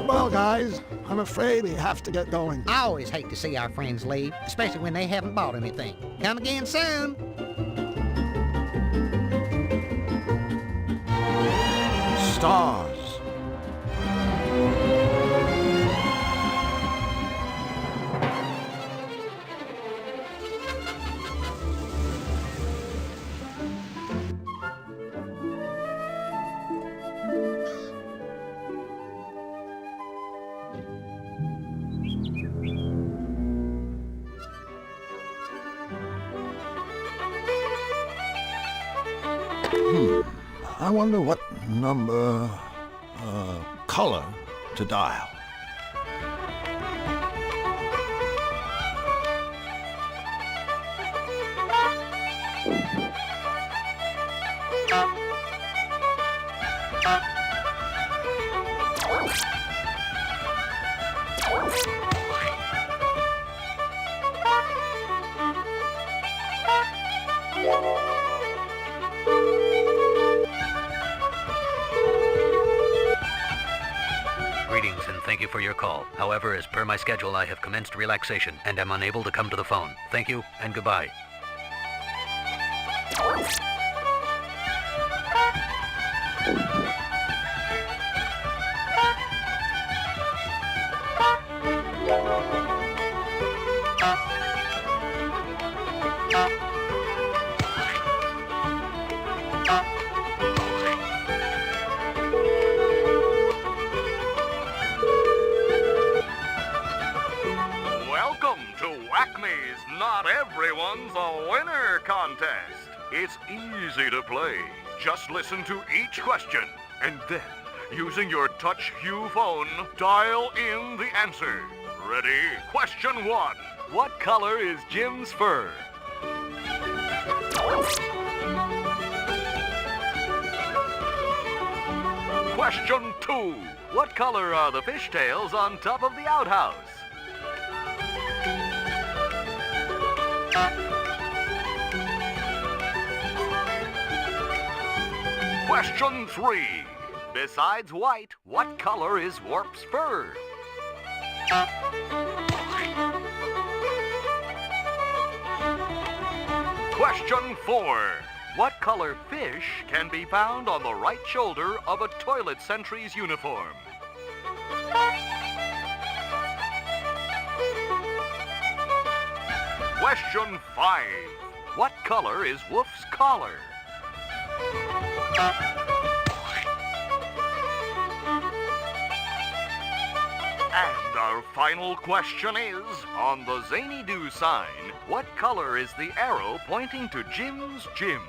Well, guys, I'm afraid we have to get going. I always hate to see our friends leave, especially when they haven't bought anything. Come again soon. stars. I wonder what number, color to dial. Greetings and thank you for your call. However, as per my schedule, I have commenced relaxation and am unable to come to the phone. Thank you and goodbye. Welcome to Whack-Me's Not Everyone's a Winner contest. It's easy to play. Just listen to each question and then, using your touch hue phone, dial in the answer. Ready? Question 1. What color is Jim's fur? Question 2. What color are the fishtails on top of the outhouse? Question 3. Besides white, what color is Warp's fur? Question 4. What color fish can be found on the right shoulder of a toilet sentry's uniform? Question 5. What color is Wolf's collar? And our final question is, on the Zany Do sign, what color is the arrow pointing to Jim's gym?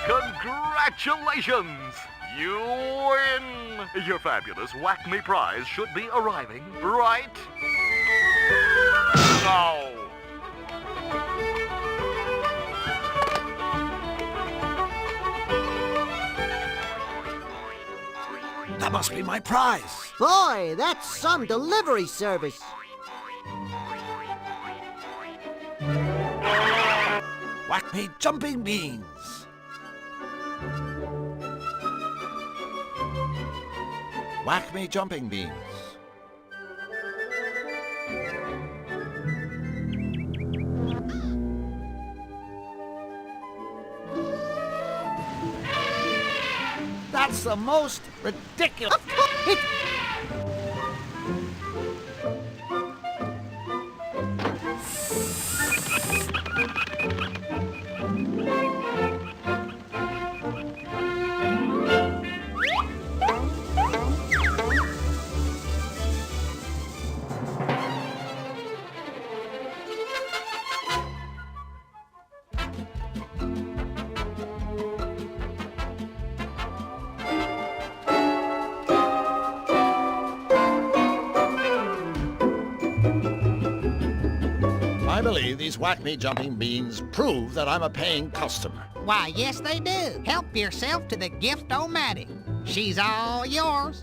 Congratulations! You win! Your fabulous Whack-Me prize should be arriving right now. That must be my prize. Boy, that's some delivery service. Whack-Me jumping beans. Whack-Me jumping beans. That's the most ridiculous. I believe these Whack-Me jumping beans prove that I'm a paying customer. Why, yes, they do. Help yourself to the gift-o-matic. She's all yours.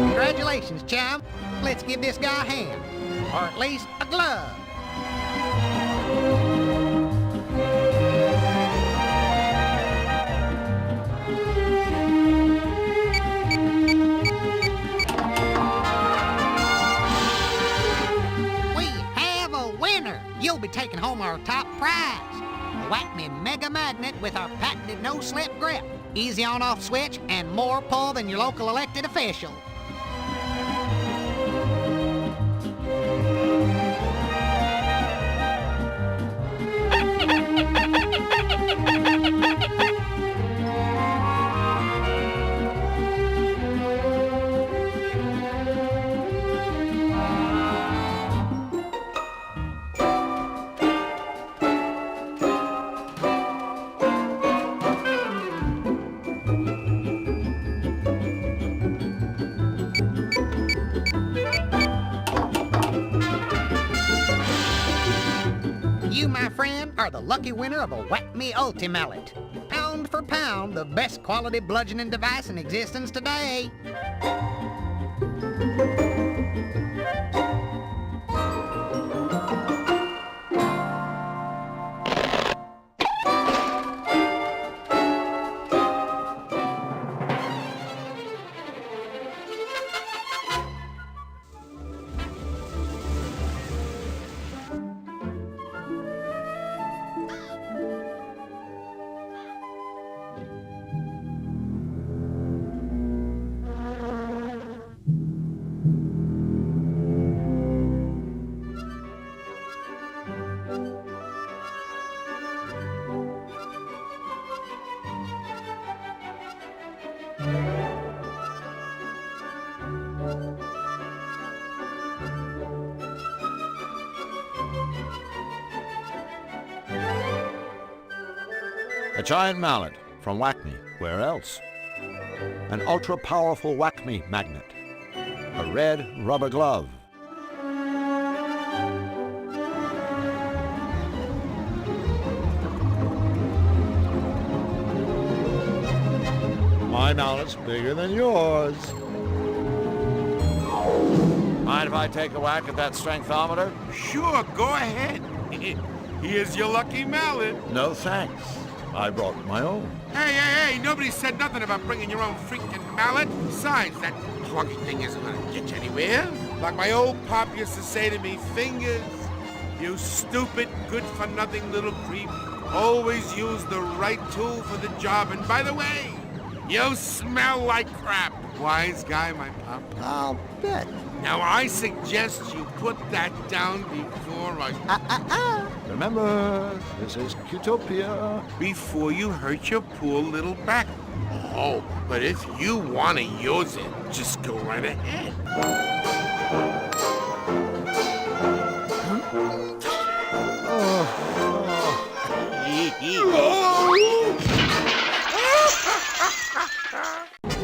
Congratulations, chum. Let's give this guy a hand. Or at least a glove. We have a winner! You'll be taking home our top prize. A Whack-Me Mega Magnet with our patented no-slip grip. Easy on-off switch and more pull than your local elected official. You, my friend, are the lucky winner of a Whack-Me Ultimallet. Pound for pound, the best quality bludgeoning device in existence today. A giant mallet from Whack-Me. Where else? An ultra-powerful Whack-Me magnet. A red rubber glove. My mallet's bigger than yours. Mind if I take a whack at that strengthometer? Sure, go ahead. Here's your lucky mallet. No thanks. I brought my own. Hey, nobody said nothing about bringing your own freaking mallet. Besides, that clunky thing isn't gonna get you anywhere. Like my old pop used to say to me, fingers, you stupid, good-for-nothing little creep. Always use the right tool for the job. And by the way, you smell like crap. Wise guy, my pop. I'll bet. Now, I suggest you put that down before I... Remember, this is Utopia. Before you hurt your poor little back. Oh, but if you want to use it, just go right ahead.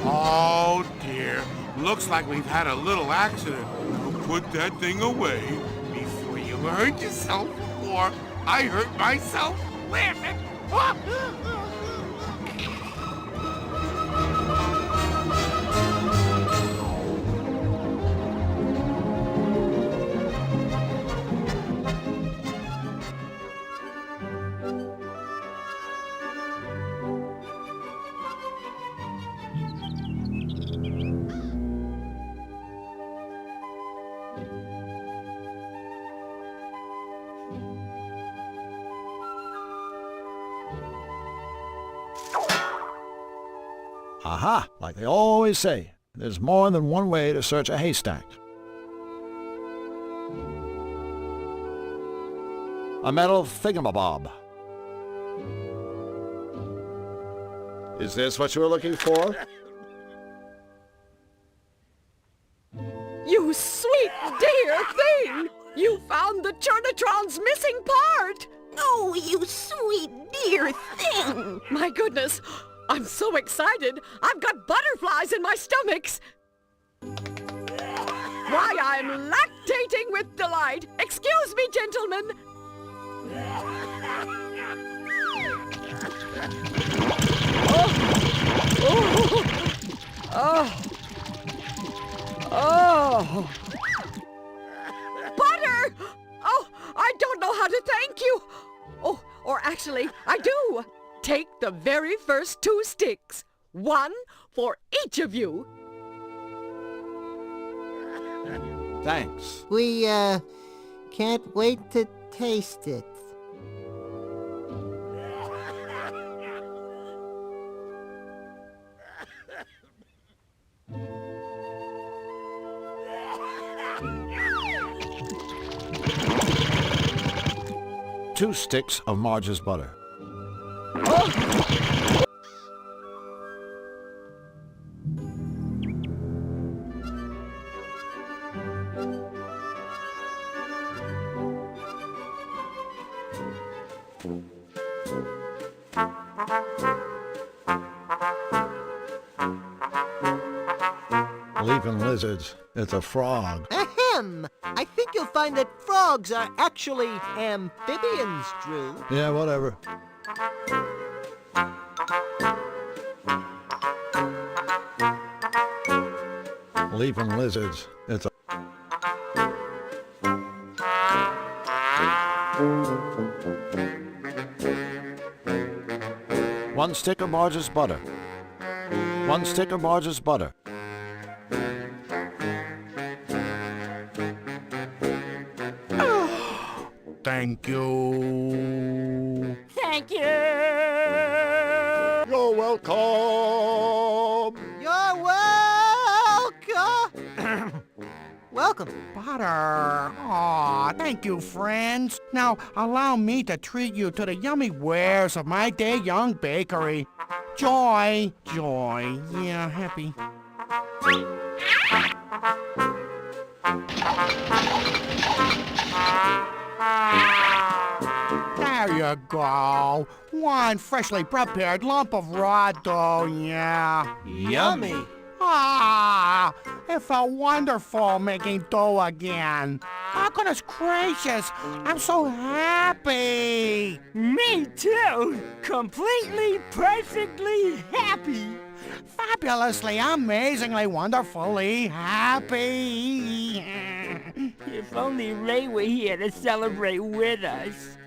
Oh, dear. Looks like we've had a little accident. Now put that thing away before you hurt yourself, or I hurt myself laughing. Aha! Like they always say, there's more than one way to search a haystack. A metal thingamabob. Is this what you were looking for? You sweet dear thing! You found the Churnatron's missing part! Oh, you sweet dear thing! My goodness, I'm so excited. I've got butterflies in my stomachs. Why, I'm lactating with delight. Excuse me, gentlemen. Oh. Butter! Oh, I don't know how to to thank you. Oh, or actually, I do. Take the very first 2 sticks. 1 for each of you. Thanks. We, can't wait to taste it. Two sticks of Marge's butter. Leaping lizards. It's a frog. Ahem! I think you'll find that frogs are actually amphibians, Drew. Yeah, whatever. Leaping lizards. It's a... One stick of Marge's butter. 1 stick of Marge's butter. Thank you. Thank you. You're welcome. You're welcome. Welcome. Butter. Aw, thank you, friends. Now, allow me to treat you to the yummy wares of my day young bakery. Joy. Joy. Yeah, happy. There you go. One freshly prepared lump of raw dough, yeah. Yummy. Ah, it felt wonderful making dough again. Oh, goodness gracious, I'm so happy. Me too. Completely, perfectly happy. Fabulously, amazingly, wonderfully happy. If only Ray were here to celebrate with us.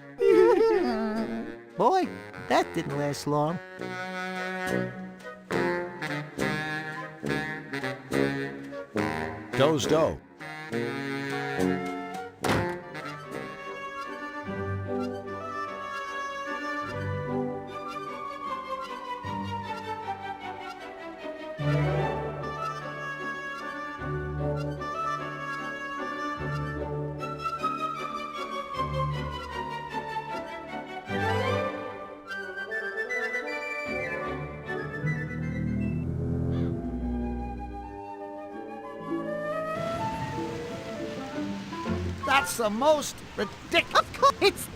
Boy, that didn't last long. Dough's dough. That's the most ridiculous. Of course, it's...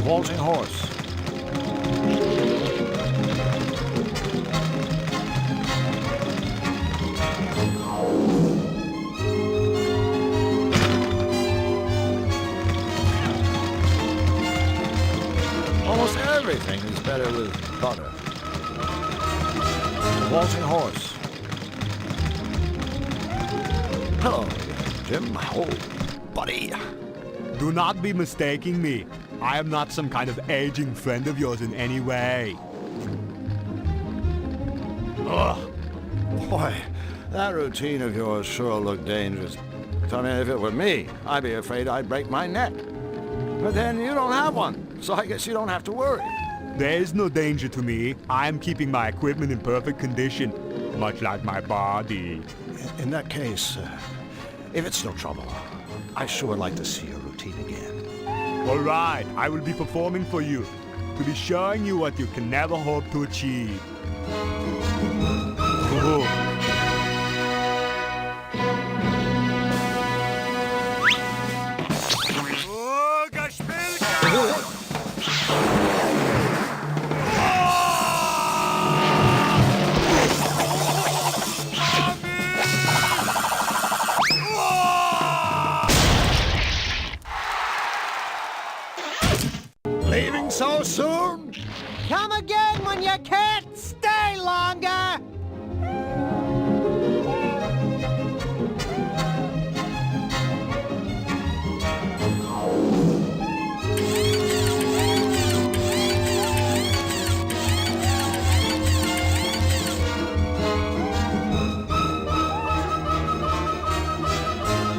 Vaulting horse. Almost everything is better with butter. Vaulting horse. Hello, Jim. Oh, buddy. Do not be mistaking me. I am not some kind of aging friend of yours in any way. Ugh. Boy, that routine of yours sure looked dangerous. I mean, if it were me, I'd be afraid I'd break my neck. But then you don't have one, so I guess you don't have to worry. There is no danger to me. I am keeping my equipment in perfect condition, much like my body. In that case, if it's no trouble, I sure like to see your routine again. All right, I will be performing for you, to be showing you what you can never hope to achieve. Oh. stay longer!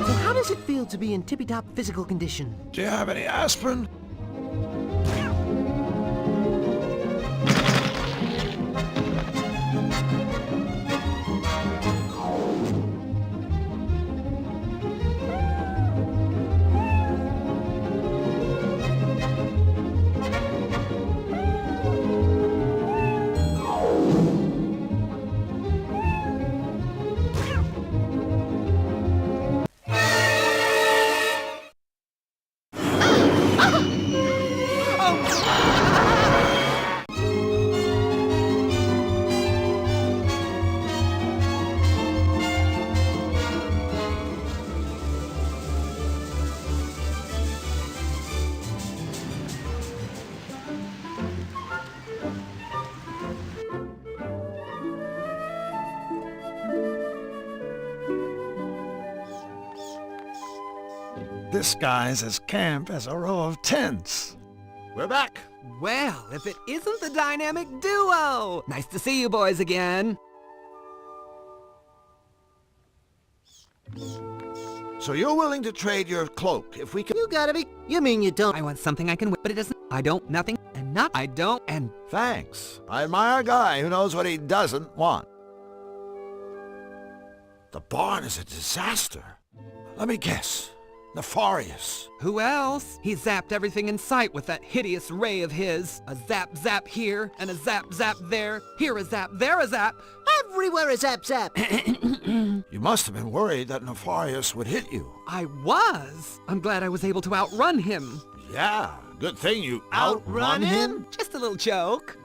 So how does it feel to be in tippy-top physical condition? Do you have any aspirin? This guy's as camp as a row of tents. We're back. Well, if it isn't the dynamic duo! Nice to see you boys again. So you're willing to trade your cloak if we can... You gotta be... You mean you don't... I want something I can win, but it doesn't... I don't, nothing, and not... I don't, and... Thanks. I admire a guy who knows what he doesn't want. The barn is a disaster. Let me guess. Nefarious. Who else? He zapped everything in sight with that hideous ray of his. A zap zap here, and a zap zap there. Here a zap, there a zap. Everywhere a zap zap! You must have been worried that Nefarious would hit you. I was. I'm glad I was able to outrun him. Yeah, good thing you outrun him? Just a little joke.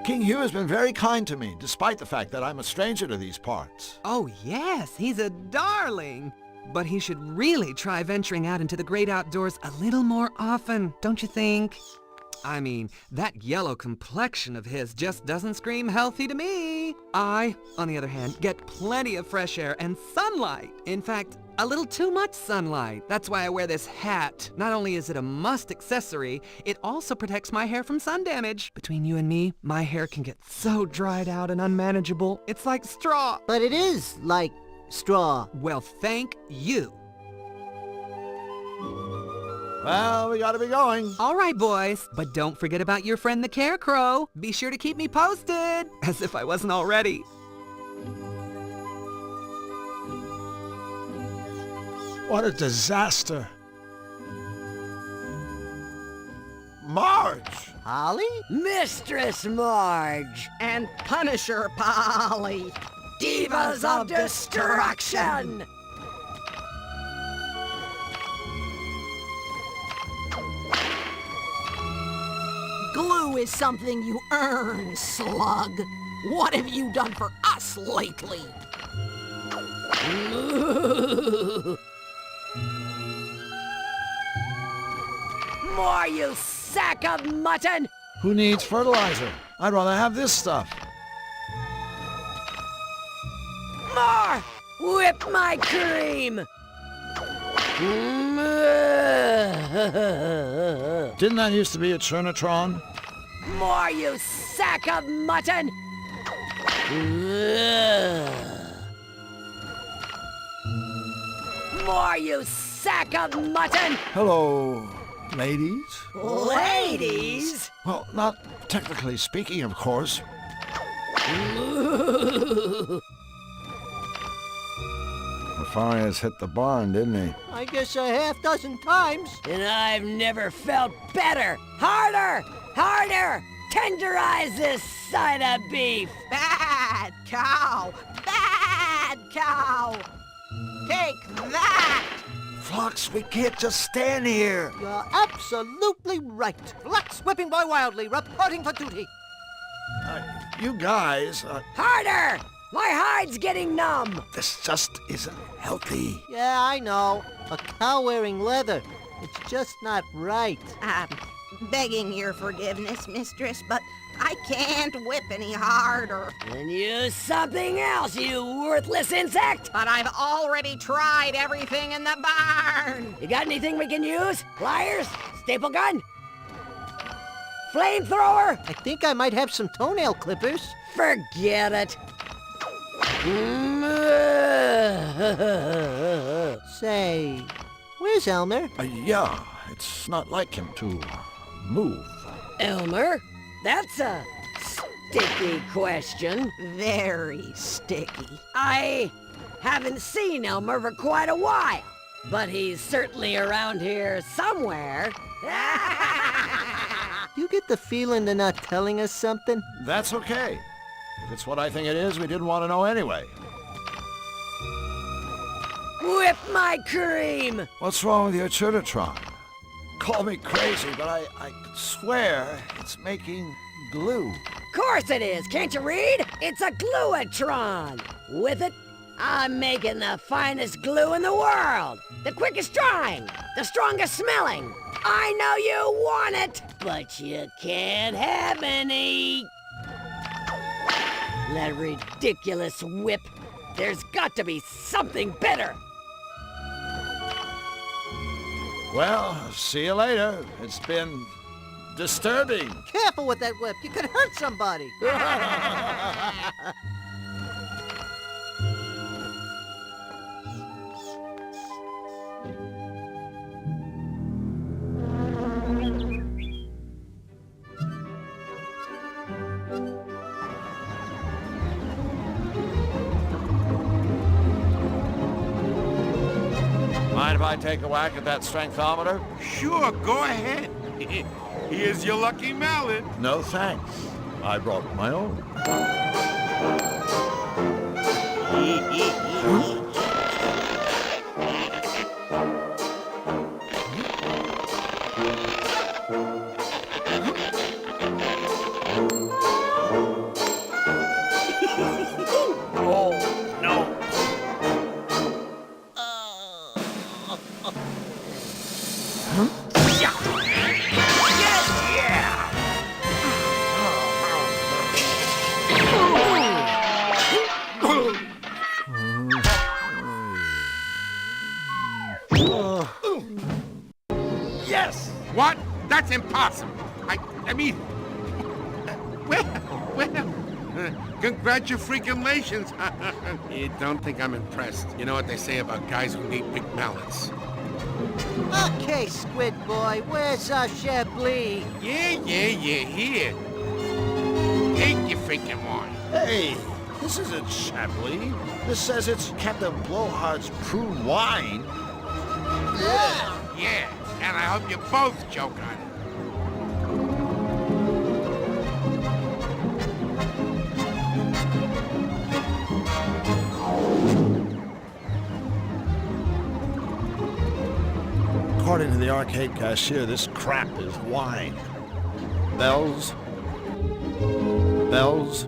King Hugh has been very kind to me, despite the fact that I'm a stranger to these parts. Oh yes, he's a darling. But he should really try venturing out into the great outdoors a little more often, don't you think? I mean, that yellow complexion of his just doesn't scream healthy to me. I, on the other hand, get plenty of fresh air and sunlight. In fact, a little too much sunlight. That's why I wear this hat. Not only is it a must accessory, it also protects my hair from sun damage. Between you and me, my hair can get so dried out and unmanageable. It's like straw. But it is like straw. Well, thank you. Well, we gotta be going. All right, boys. But don't forget about your friend the Carecrow. Be sure to keep me posted. As if I wasn't already. What a disaster. Marge! Polly? Mistress Marge And Punisher Polly. Divas of Destruction! Glue is something you earn, slug. What have you done for us lately? More, you sack of mutton! Who needs fertilizer? I'd rather have this stuff. More! Whip my cream! Didn't that used to be a Churnatron? More, you sack of mutton! More, you sack of mutton! Hello, ladies? Ladies? Well, not technically speaking, of course. Nefarious hit the barn, didn't he? I guess a half dozen times. And I've never felt better! Harder! Harder! Tenderize this side of beef! Bad cow! Bad cow! Take that! Flux, we can't just stand here. You're absolutely right. Flux Whipping Boy Wildly reporting for duty. You guys, Harder! My hide's getting numb! this just isn't healthy. Yeah, I know. A cow wearing leather. It's just not right. begging your forgiveness, mistress, but I can't whip any harder. Then use something else, you worthless insect! But I've already tried everything in the barn. You got anything we can use? Pliers? Staple gun? Flamethrower? I think I might have some toenail clippers. Forget it. Say, where's Elmer? Yeah, it's not like him to move. Elmer? That's a sticky question. Very sticky. I haven't seen Elmer for quite a while, but he's certainly around here somewhere. You get the feeling they're not telling us something? That's okay. If it's what I think it is, we didn't want to know anyway. Whip my cream! What's wrong with your Churtatron? Call me crazy, but I could swear it's making glue. Of course it is! Can't you read? It's a gluatron! With it, I'm making the finest glue in the world! The quickest drying! The strongest smelling! I know you want it, but you can't have any! That ridiculous whip! There's got to be something better! Well, see you later. It's been disturbing. Careful with that whip. You could hurt somebody. Mind if I take a whack at that strengthometer? Sure, go ahead. Here's your lucky mallet. No thanks. I brought my own. Yes! What? That's impossible. I mean... Well, congratulations. You don't think I'm impressed. You know what they say about guys who need big mallets. Okay, Squid Boy, where's our Chablis? Yeah, here. Take your freaking wine. Hey, this isn't Chablis. This says it's Captain Blowhard's prune wine. Yeah, and I hope you both choke on it. According to the arcade cashier, this crap is wine. Bells. Bells.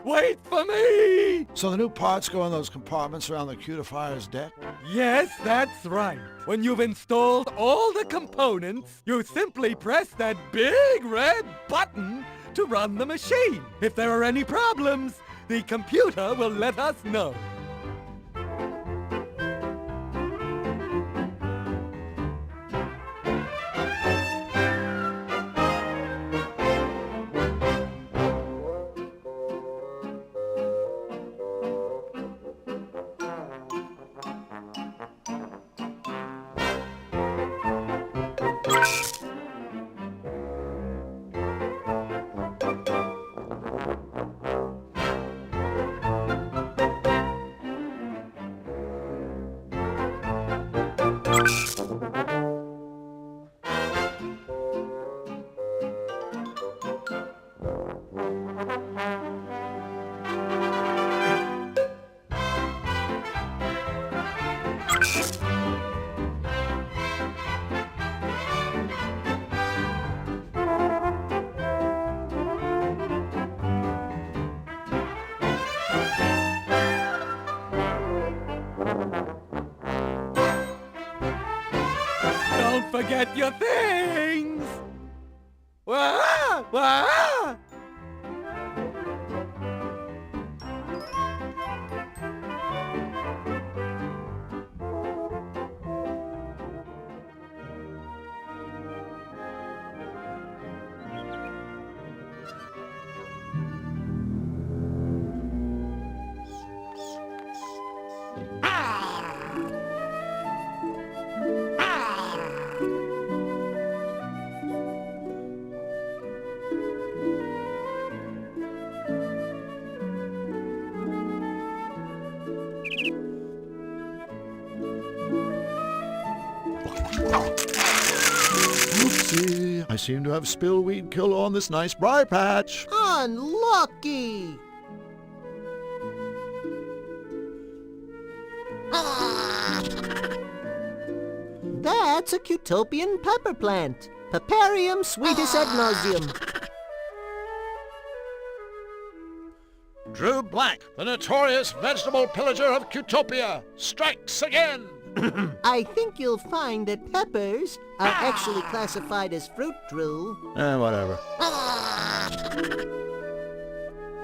Wait for me! So the new parts go in those compartments around the cutifier's deck? Yes, that's right. When you've installed all the components, you simply press that big red button to run the machine. If there are any problems, the computer will let us know. forget your things! Wah! Wah! Oopsie, I seem to have spilled weed killer on this nice briar patch. Unlucky! That's a Cutopian pepper plant. Peparium sweetus ad nauseum. Drew Black, the notorious vegetable pillager of Cutopia, strikes again! I think you'll find that peppers are actually classified as fruit, Drew. Whatever.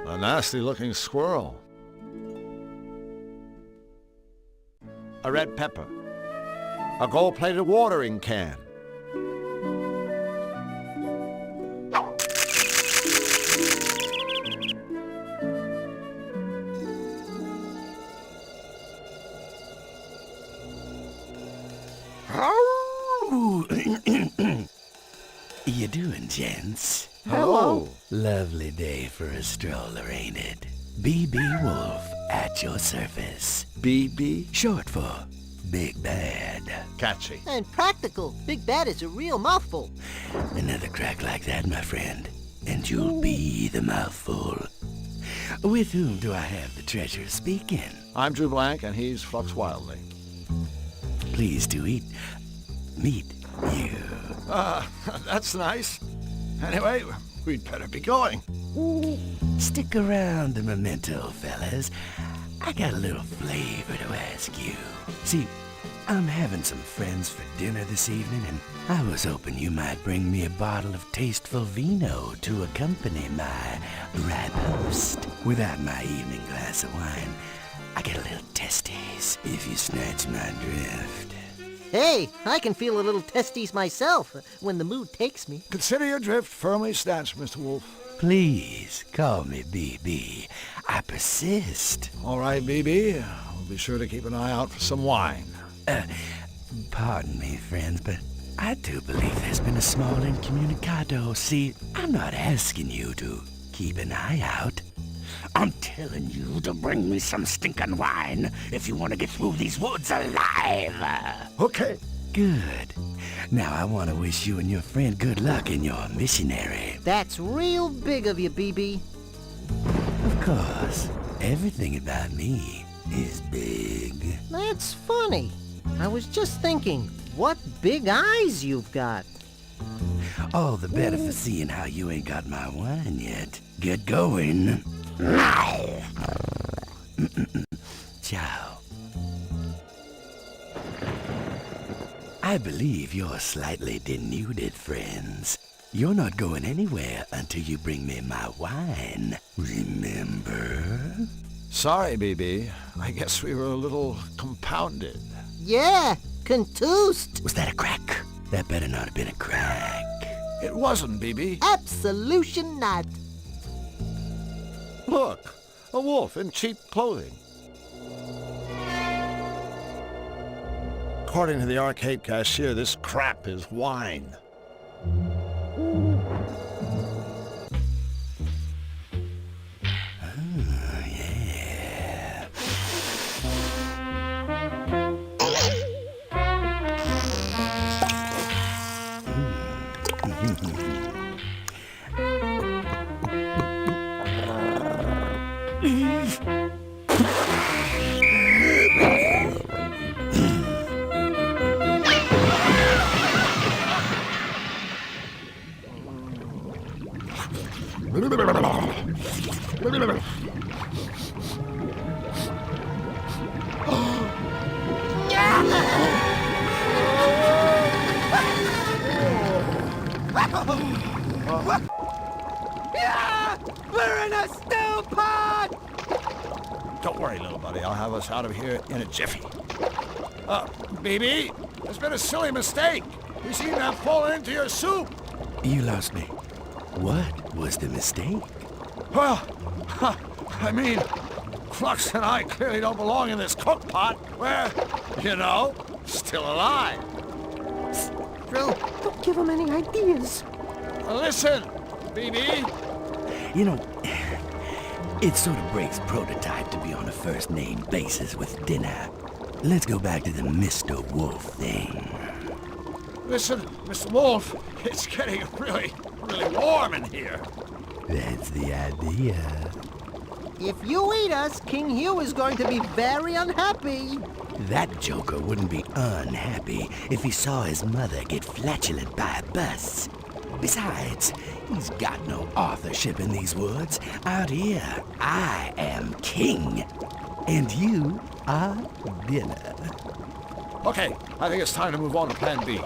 A nasty-looking squirrel. A red pepper. A gold-plated watering can. You doing, gents? Hello. Lovely day for a stroller, ain't it? B.B. Wolf at your service. B.B.? Short for Big Bad. Catchy. And practical. Big Bad is a real mouthful. Another crack like that, my friend, and you'll be the mouthful. With whom do I have the treasure of speaking? I'm Drew Blank, and he's Flux Wildly. Pleased to meet you. That's nice. Anyway, we'd better be going. Stick around a memento, fellas. I got a little flavor to ask you. See, I'm having some friends for dinner this evening, and I was hoping you might bring me a bottle of tasteful vino to accompany my ripe host. Without my evening glass of wine, I get a little testies, if you snatch my drift. Hey, I can feel a little testes myself when the mood takes me. Consider your drift firmly snatched, Mr. Wolf. Please, call me B.B. I persist. All right, B.B. We'll be sure to keep an eye out for some wine. Pardon me, friends, but I do believe there's been a small incommunicado. See, I'm not asking you to keep an eye out. I'm telling you to bring me some stinking wine if you want to get through these woods alive. Okay. Good. Now I want to wish you and your friend good luck in your missionary. That's real big of you, BB. Of course, everything about me is big. That's funny. I was just thinking, what big eyes you've got. All the better for seeing how you ain't got my wine yet. Get going. Ciao. I believe you're slightly denuded, friends. You're not going anywhere until you bring me my wine. Remember? Sorry, B.B. I guess we were a little compounded. Yeah, contused. Was that a crack? That better not have been a crack. It wasn't, B.B. Absolution not. Look, a wolf in cheap clothing. According to the arcade cashier, this crap is wine. in a stew pot! Don't worry, little buddy. I'll have us out of here in a jiffy. BB, there's been a silly mistake. We seem to have fallen into your soup. You lost me. What was the mistake? Well, I mean, Flux and I clearly don't belong in this cook pot. We're, still alive. Drill, don't give him any ideas. Listen, BB. You know, it sort of breaks prototype to be on a first-name basis with dinner. Let's go back to the Mr. Wolf thing. Listen, Mr. Wolf, it's getting really warm in here. That's the idea. If you eat us, King Hugh is going to be very unhappy. That joker wouldn't be unhappy if he saw his mother get flatulent by a bus. Besides, he's got no authorship in these woods. Out here, I am king, and you are dinner. Okay, I think it's time to move on to Plan B.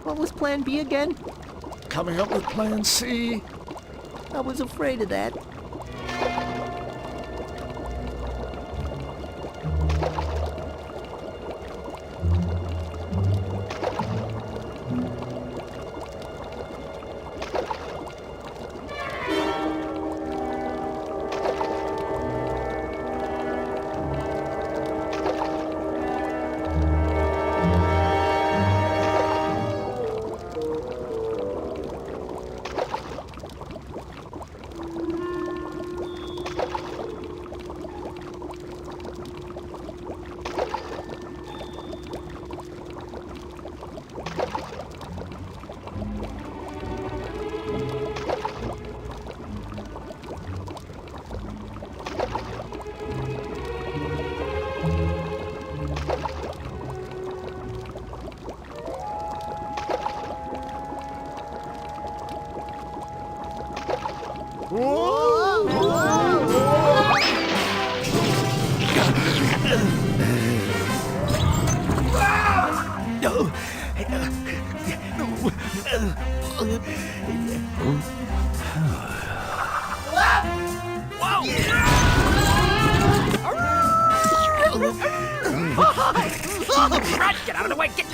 What was Plan B again? Coming up with Plan C. I was afraid of that. Get out of the way! Get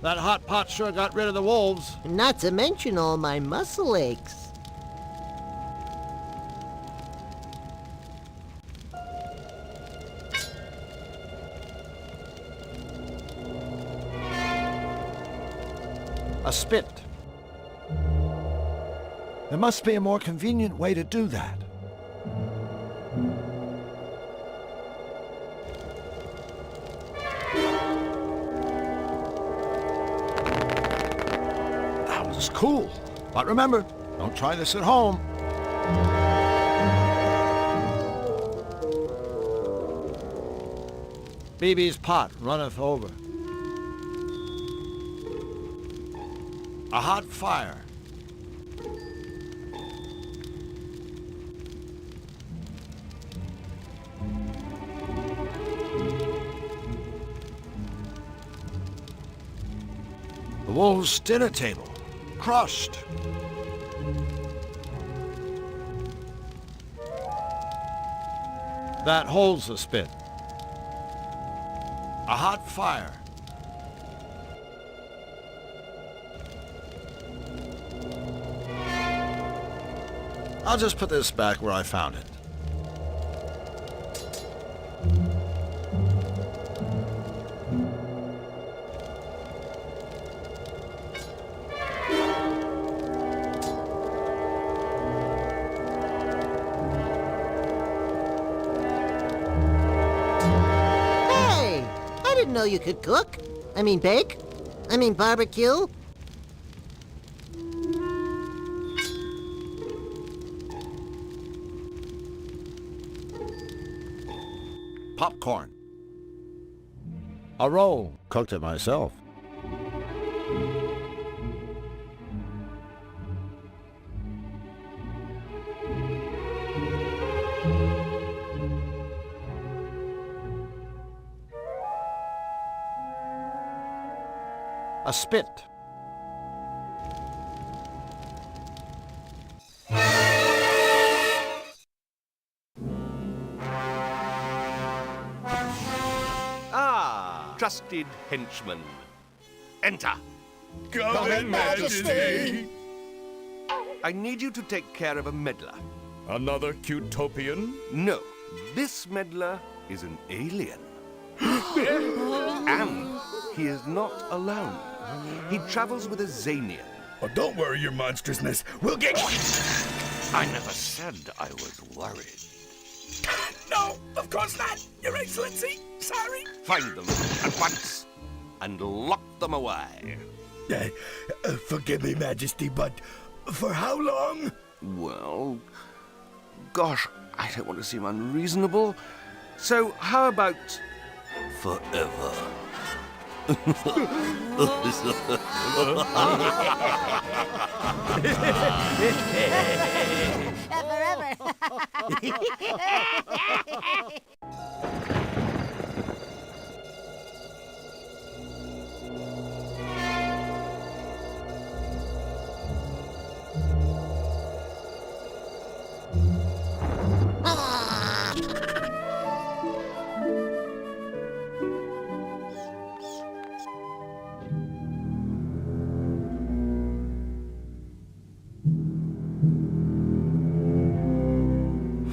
That hot pot sure got rid of the wolves. Not to mention all my muscle aches. A spit. There must be a more convenient way to do that. That was cool. But remember, don't try this at home. BB's pot runneth over. A hot fire. The wolves' dinner table, crushed. That holds the spit. A hot fire. I'll just put this back where I found it. Hey! I didn't know you could cook. I mean bake. I mean barbecue. popcorn. A roll. Cooked it myself. A spit. Ah, trusted henchman. Enter. Come in, Majesty. I need you to take care of a meddler. Another Cutopian? No, this meddler is an alien. And he is not alone. He travels with a Zanian. Oh, don't worry, your monstrousness. We'll get... I never said I was worried. No, of course not, Your Excellency. Sorry. Find them at once and lock them away. Forgive me, Majesty, but for how long? Well, gosh, I don't want to seem unreasonable. So how about forever?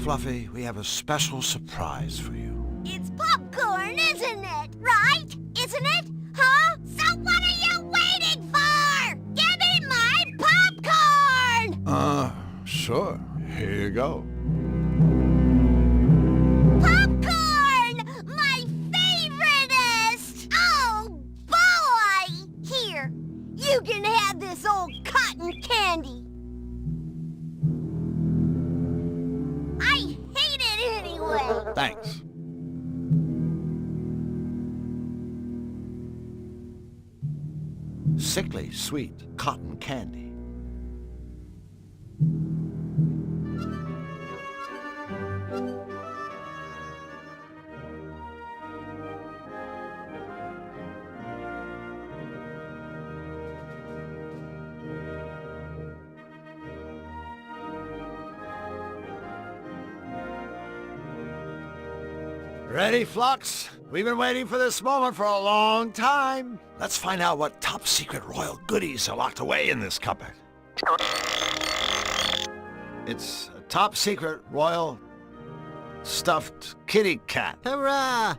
Fluffy, we have a special surprise for you. It's popcorn, isn't it? Right? Isn't it? Huh? So what are you waiting for? Give me my popcorn! Sure. Here you go. Popcorn! My favoriteest! Oh, boy! Here, you can have this old cotton candy. I hate it anyway. Thanks. Sickly sweet cotton candy. Ready, Flux? We've been waiting for this moment for a long time. Let's find out what top secret royal goodies are locked away in this cupboard. It's a top secret royal stuffed kitty cat. Hurrah!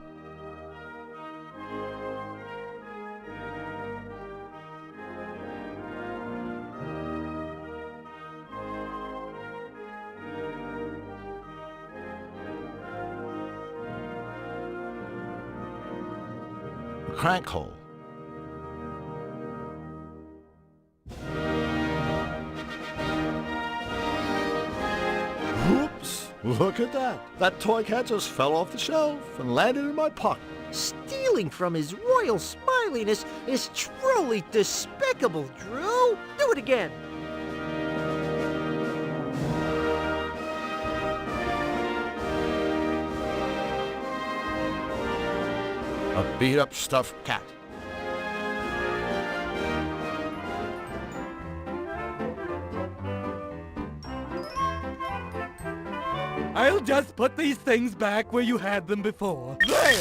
Crank hole. Whoops! Look at that. That toy cat just fell off the shelf and landed in my pocket. Stealing from his royal smiliness is truly despicable, Drew. Do it again. A beat-up stuffed cat. I'll just put these things back where you had them before. There!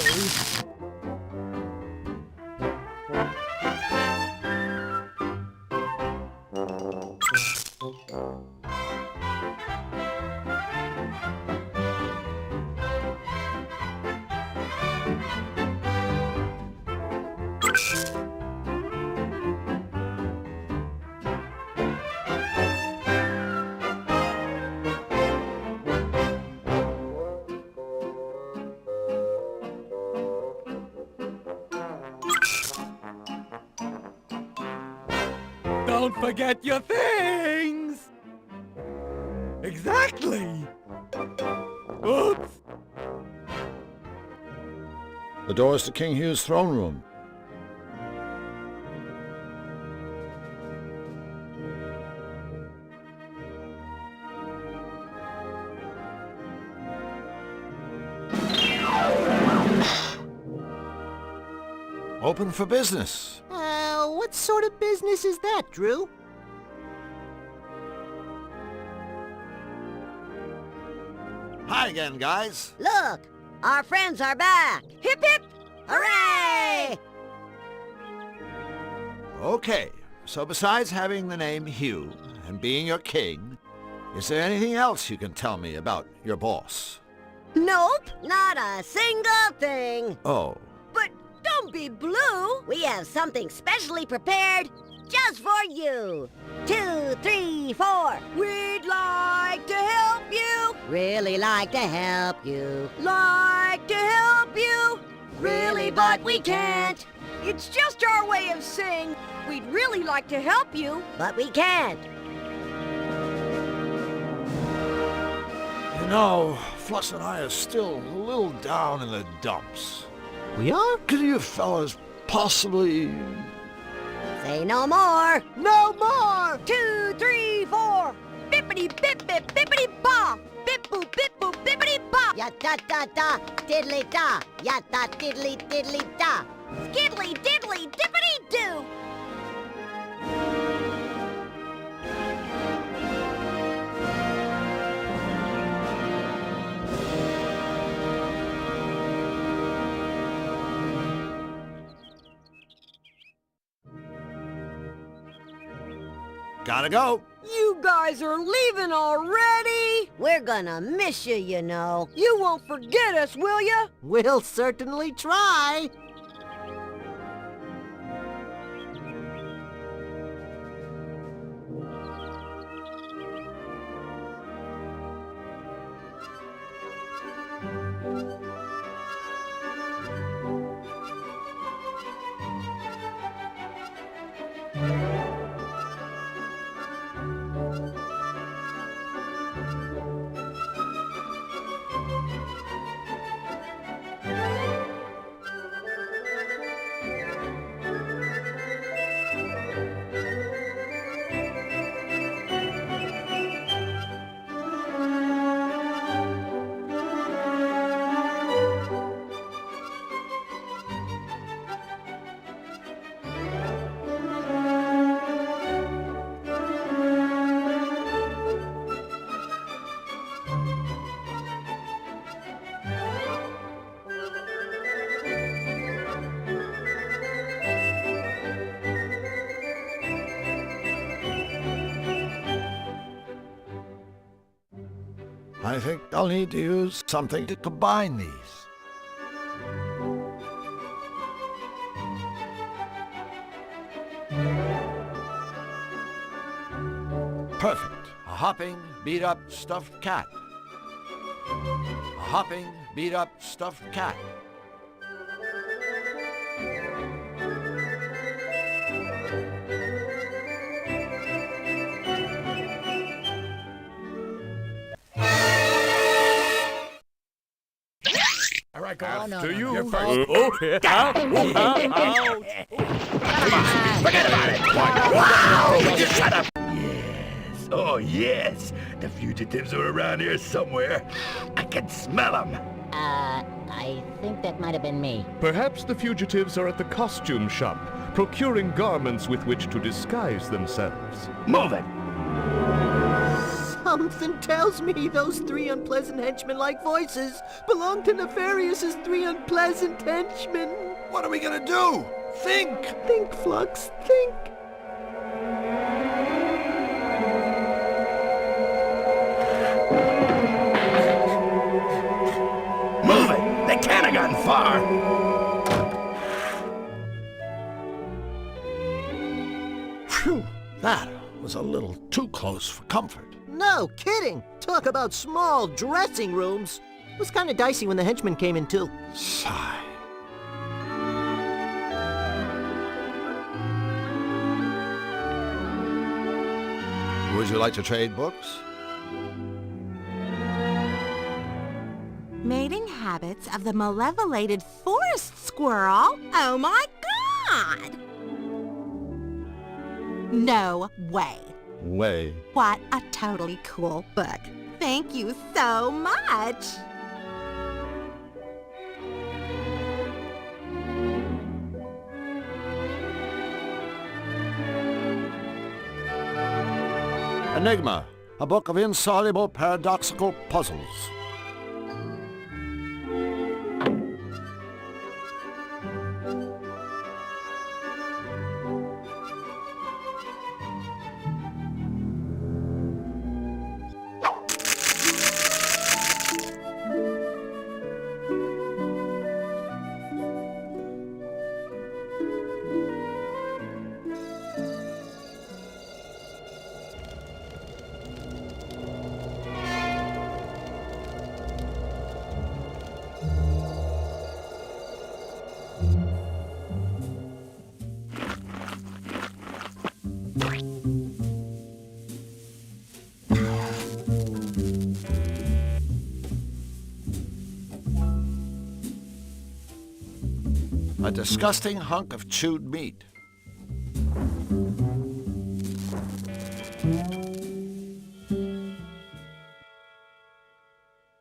Don't forget your things! Exactly! Oops! The door's to King Hugh's throne room. Open for business. What sort of business is that, Drew? Hi again, guys. Look, our friends are back. Hip hip, hooray! Okay, so besides having the name Hugh and being your king, is there anything else you can tell me about your boss? Nope, not a single thing. Oh, But don't be blue. We have something specially prepared just for you. 2, 3, 4. We'd like to help you. Really like to help you. Like to help you. Really, but we can't. It's just our way of saying we'd really like to help you, but we can't. you know, Flux and I are still a little down in the dumps. We are? Could you fellas possibly... Say no more. No more! 2, 3, 4. Bippity bip bip bippity ba. Bip boop bip boop bippity ba. Ya da da da diddly da. Ya da diddly diddly da. Skiddly diddly dippity doo. Gotta go. You guys are leaving already? We're gonna miss you, you know. You won't forget us, will ya? We'll certainly try. I think I'll need to use something to combine these. Perfect. A hopping, beat-up, stuffed cat. A hopping, beat-up, stuffed cat. All right, go on. to you. You're first. Okay. Out. Forget about it. Wow! Just shut up. Yes, oh yes. The fugitives are around here somewhere. I can smell them. I think that might have been me. Perhaps the fugitives are at the costume shop, procuring garments with which to disguise themselves. Move it. Something tells me those three unpleasant henchmen-like voices belong to Nefarious's three unpleasant henchmen. What are we gonna do? Think! Think, Flux, think. Move it! They can't have gone far! Phew, that was a little too close for comfort. No kidding. Talk about small dressing rooms. It was kind of dicey when the henchmen came in, too. Sigh. Would you like to trade books? Mating habits of the malevolated forest squirrel. Oh my God! No way. Way. What a totally cool book. Thank you so much. Enigma, a book of insoluble paradoxical puzzles. A disgusting hunk of chewed meat.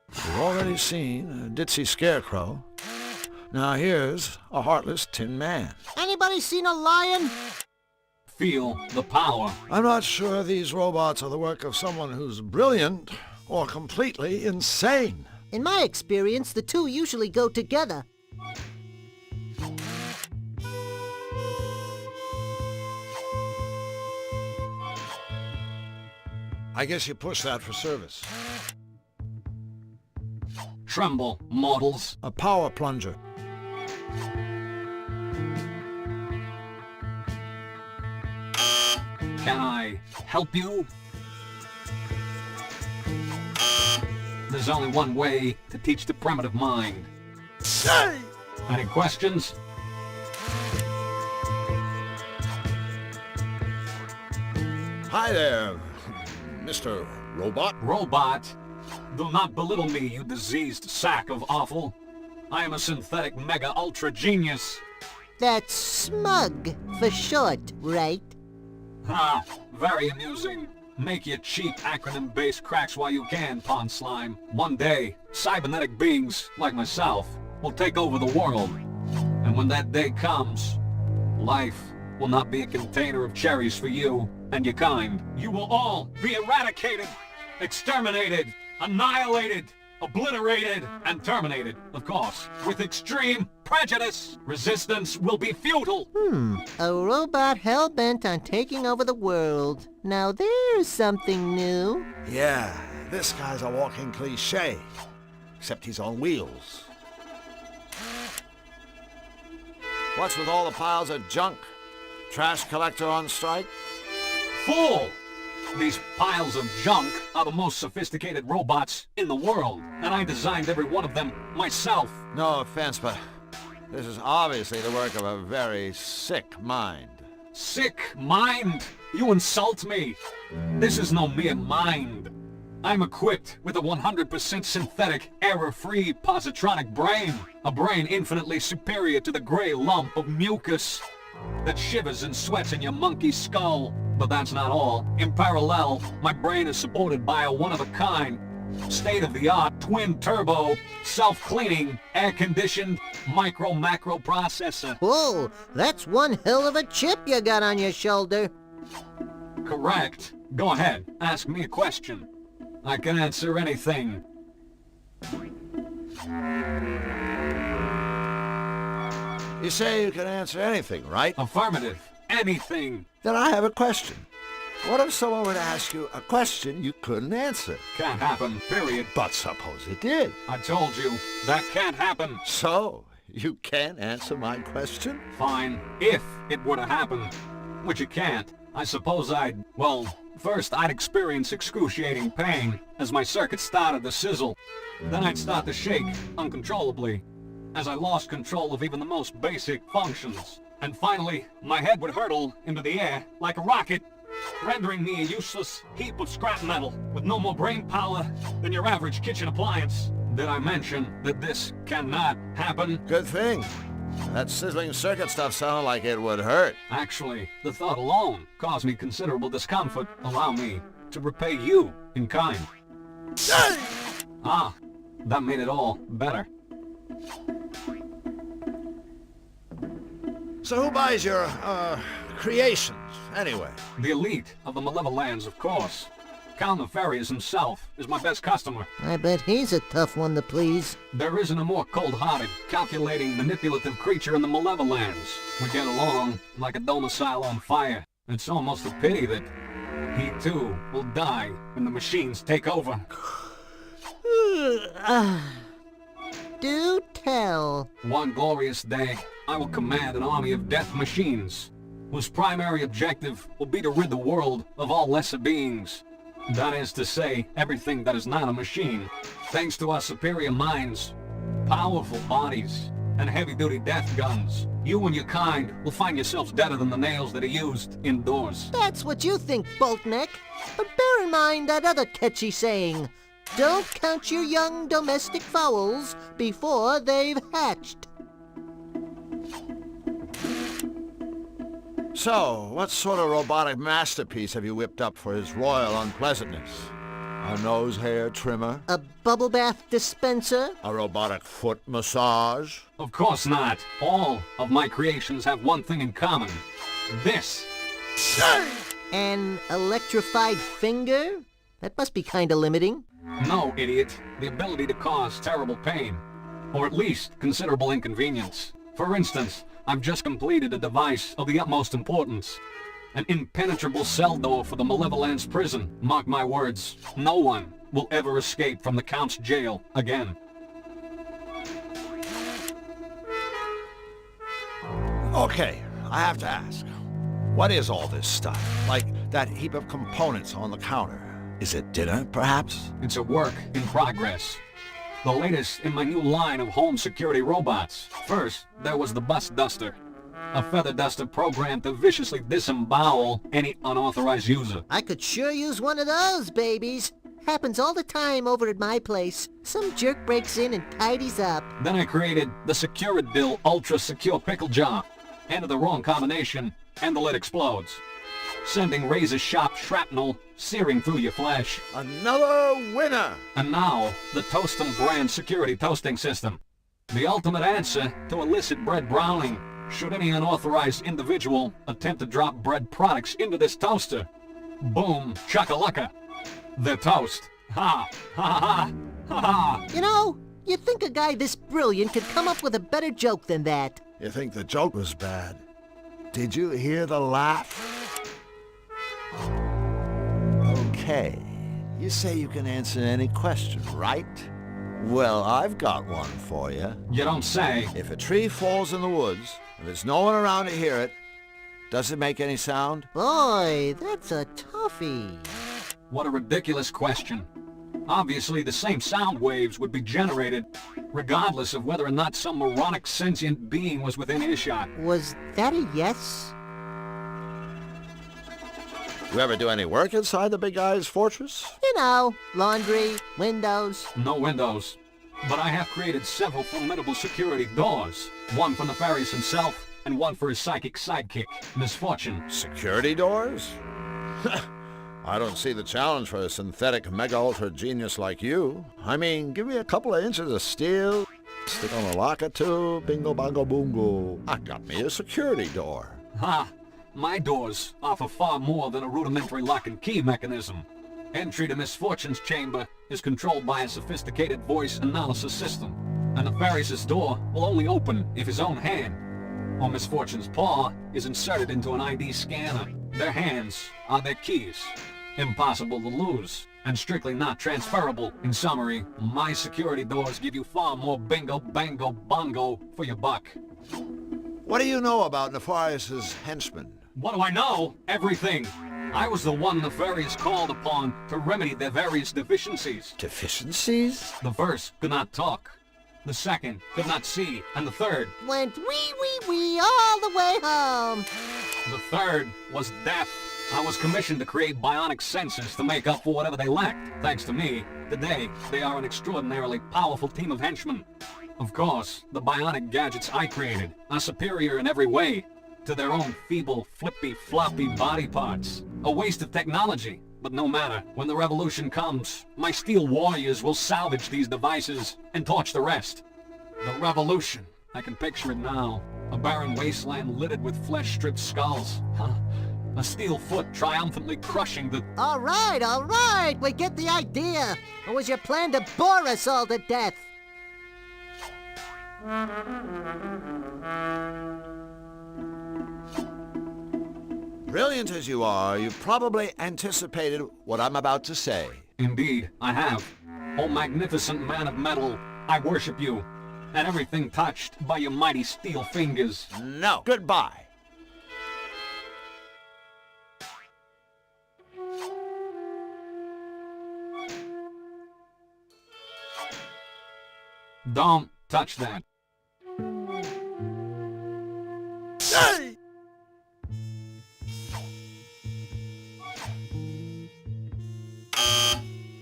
We've already seen a ditzy scarecrow. Now here's a heartless tin man. Anybody seen a lion? Feel the power. I'm not sure these robots are the work of someone who's brilliant or completely insane. In my experience, the two usually go together. I guess you push that for service. Tremble, mortals. A power plunger. Can I help you? There's only one way to teach the primitive mind. Hey! Any questions? Hi there, Mr. Robot. Robot? Do not belittle me, you diseased sack of offal. I am a synthetic mega-ultra genius. That's smug for short, right? Ha! Very amusing. Make your cheap acronym-based cracks while you can, pond slime. One day, cybernetic beings, like myself, will take over the world. And when that day comes, life will not be a container of cherries for you and your kind. You will all be eradicated, exterminated, annihilated, obliterated, and terminated, of course, with extreme prejudice. Resistance will be futile. A robot hell-bent on taking over the world. Now there's something new. Yeah, this guy's a walking cliché, except he's on wheels. What's with all the piles of junk? Trash collector on strike? Fool! These piles of junk are the most sophisticated robots in the world, and I designed every one of them myself. No offense, but this is obviously the work of a very sick mind. Sick mind? You insult me. This is no mere mind. I'm equipped with a 100% synthetic, error-free positronic brain. A brain infinitely superior to the gray lump of mucus that shivers and sweats in your monkey skull. But that's not all. In parallel, my brain is supported by a one-of-a-kind, state-of-the-art, twin-turbo, self-cleaning, air-conditioned, micro-macro processor. Whoa, that's one hell of a chip you got on your shoulder. Correct. Go ahead, ask me a question. I can answer anything. You say you can answer anything, right? Affirmative. Anything. Then I have a question. What if someone were to ask you a question you couldn't answer? Can't happen, period. But suppose it did. I told you, that can't happen. So, you can't answer my question? Fine, if it were to happen, which it can't. I suppose well, first I'd experience excruciating pain as my circuits started to sizzle. Then I'd start to shake uncontrollably as I lost control of even the most basic functions. And finally, my head would hurtle into the air like a rocket, rendering me a useless heap of scrap metal with no more brain power than your average kitchen appliance. Did I mention that this cannot happen? Good thing. That sizzling circuit stuff sounded like it would hurt. Actually, the thought alone caused me considerable discomfort. Allow me to repay you in kind. Ah, that made it all better. So who buys your, creations, anyway? The elite of the Malevolence, of course. Count Nefarious himself is my best customer. I bet he's a tough one to please. There isn't a more cold-hearted, calculating, manipulative creature in the Malevolence. We get along like a domicile on fire. It's almost a pity that he, too, will die when the machines take over. Do tell. One glorious day, I will command an army of death machines, whose primary objective will be to rid the world of all lesser beings. That is to say, everything that is not a machine. Thanks to our superior minds, powerful bodies, and heavy-duty death guns, you and your kind will find yourselves deader than the nails that are used indoors. That's what you think, Boltneck. But bear in mind that other catchy saying, don't count your young domestic fowls before they've hatched. So, what sort of robotic masterpiece have you whipped up for his royal unpleasantness? A nose hair trimmer? A bubble bath dispenser? A robotic foot massage? Of course not. All of my creations have one thing in common. This. An electrified finger? That must be kinda limiting. No, idiot. The ability to cause terrible pain. Or at least considerable inconvenience. For instance, I've just completed a device of the utmost importance. An impenetrable cell door for the Malevolence prison. Mark my words, no one will ever escape from the Count's jail again. Okay, I have to ask. What is all this stuff? Like that heap of components on the counter? Is it dinner, perhaps? It's a work in progress. The latest in my new line of home security robots. First, there was the Bust Duster. A feather duster programmed to viciously disembowel any unauthorized user. I could sure use one of those, babies. Happens all the time over at my place. Some jerk breaks in and tidies up. Then I created the Securidill Ultra Secure Pickle Jar. Enter the wrong combination, and the lid explodes, sending razor-sharp shrapnel searing through your flesh. Another winner! And now, the Toastum brand security toasting system. The ultimate answer to illicit bread browning. Should any unauthorized individual attempt to drop bread products into this toaster, boom, chakalaka, they're toast. Ha, ha, ha, ha, ha. You know, you'd think a guy this brilliant could come up with a better joke than that. You think the joke was bad? Did you hear the laugh? Okay, you say you can answer any question, right? Well, I've got one for you. You don't say. If a tree falls in the woods, and there's no one around to hear it, does it make any sound? Boy, that's a toughie. What a ridiculous question. Obviously, the same sound waves would be generated, regardless of whether or not some moronic sentient being was within earshot. Was that a yes? You ever do any work inside the big guy's fortress? You know, laundry, windows. No windows. But I have created several formidable security doors. One for Nefarious himself, and one for his psychic sidekick, Misfortune. Security doors? I don't see the challenge for a synthetic mega-ultra genius like you. I mean, give me a couple of inches of steel, stick on a lock or two, bingo bongo boongo. I got me a security door. Ha! My doors offer far more than a rudimentary lock and key mechanism. Entry to Misfortune's chamber is controlled by a sophisticated voice analysis system. A Nefarious' door will only open if his own hand, or Misfortune's paw, is inserted into an ID scanner. Their hands are their keys. Impossible to lose, and strictly not transferable. In summary, my security doors give you far more bingo, bango, bongo for your buck. What do you know about Nefarious' henchmen? What do I know? Everything. I was the one Nefarious called upon to remedy their various deficiencies. Deficiencies? The first could not talk. The second could not see. And the third went wee all the way home. The third was deaf. I was commissioned to create bionic senses to make up for whatever they lacked. Thanks to me, today, they are an extraordinarily powerful team of henchmen. Of course, the bionic gadgets I created are superior in every way to their own feeble, flippy, floppy body parts. A waste of technology, but no matter. When the revolution comes, my steel warriors will salvage these devices and torch the rest. The revolution. I can picture it now. A barren wasteland littered with flesh-stripped skulls. A steel foot triumphantly crushing the... All right, we get the idea. Or was your plan to bore us all to death? Brilliant as you are, you've probably anticipated what I'm about to say. Indeed, I have. O magnificent man of metal, I worship you, and everything touched by your mighty steel fingers. No. Goodbye. Don't touch that. Hey!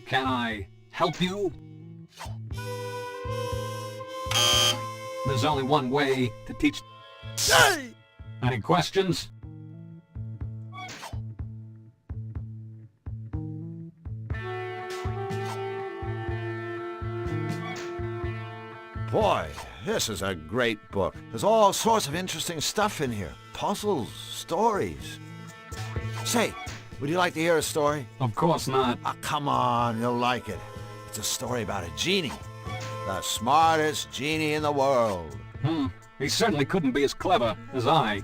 Can I help you? There's only one way to teach... Hey! Any questions? Boy, this is a great book. There's all sorts of interesting stuff in here. Puzzles, stories. Say, would you like to hear a story? Of course not. Oh, come on, you'll like it. It's a story about a genie. The smartest genie in the world. He certainly couldn't be as clever as I.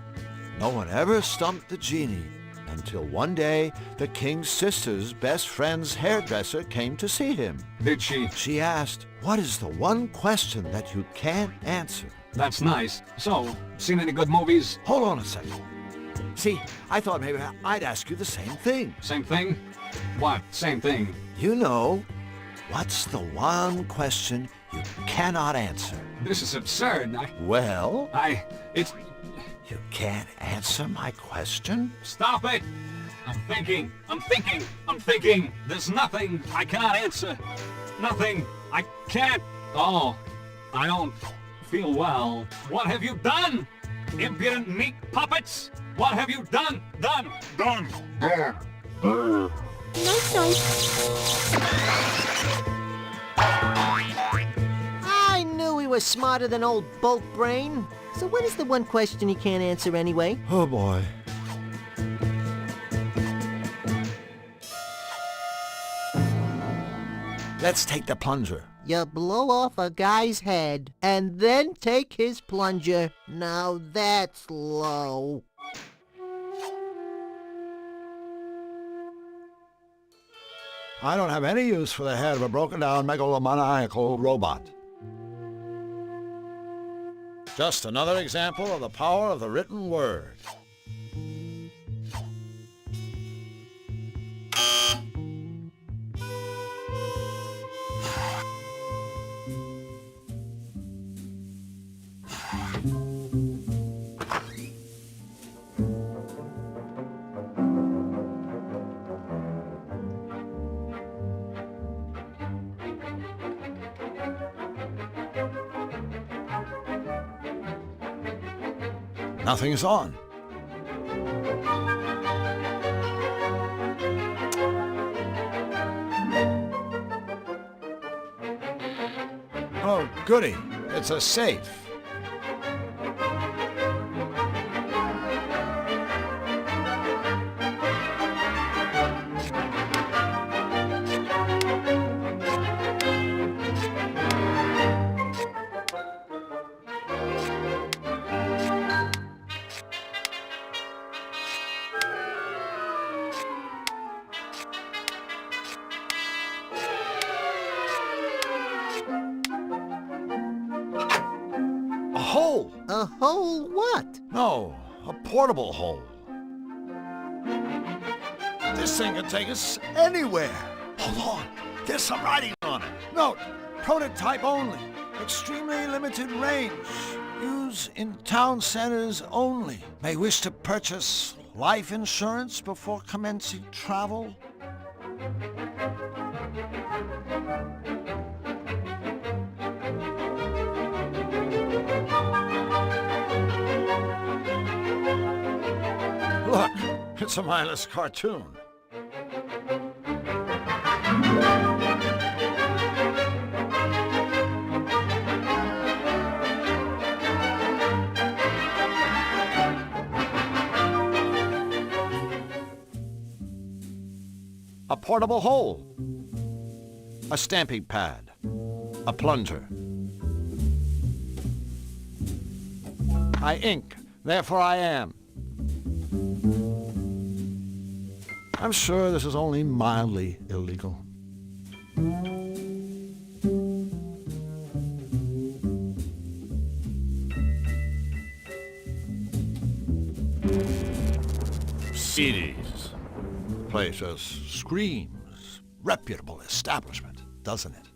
No one ever stumped the genie until one day the king's sister's best friend's hairdresser came to see him. Did she? She asked, "What is the one question that you can't answer?" That's nice. So, seen any good movies? Hold on a second. See, I thought maybe I'd ask you the same thing. Same thing? What? Same thing? You know, what's the one question you cannot answer? This is absurd. Well? It's... You can't answer my question? Stop it! I'm thinking. There's nothing I cannot answer. Nothing. I can't. Oh, I don't feel well. What have you done? Impudent meat puppets? What have you done? Done. I knew he was smarter than old Bolt Brain. So what is the one question he can't answer anyway? Oh boy. Let's take the plunger. You blow off a guy's head and then take his plunger. Now that's low. I don't have any use for the head of a broken-down megalomaniacal robot. Just another example of the power of the written word. Nothing's on. Oh, goody. It's a safe. A hole! A hole what? No, a portable hole. This thing can take us anywhere. Hold on, there's some writing on it. Note, prototype only. Extremely limited range. Use in town centers only. May wish to purchase life insurance before commencing travel. Look, it's a mindless cartoon. A portable hole. A stamping pad. A plunger. I ink, therefore I am. I'm sure this is only mildly illegal. CDs. Place just screams. Reputable establishment, doesn't it?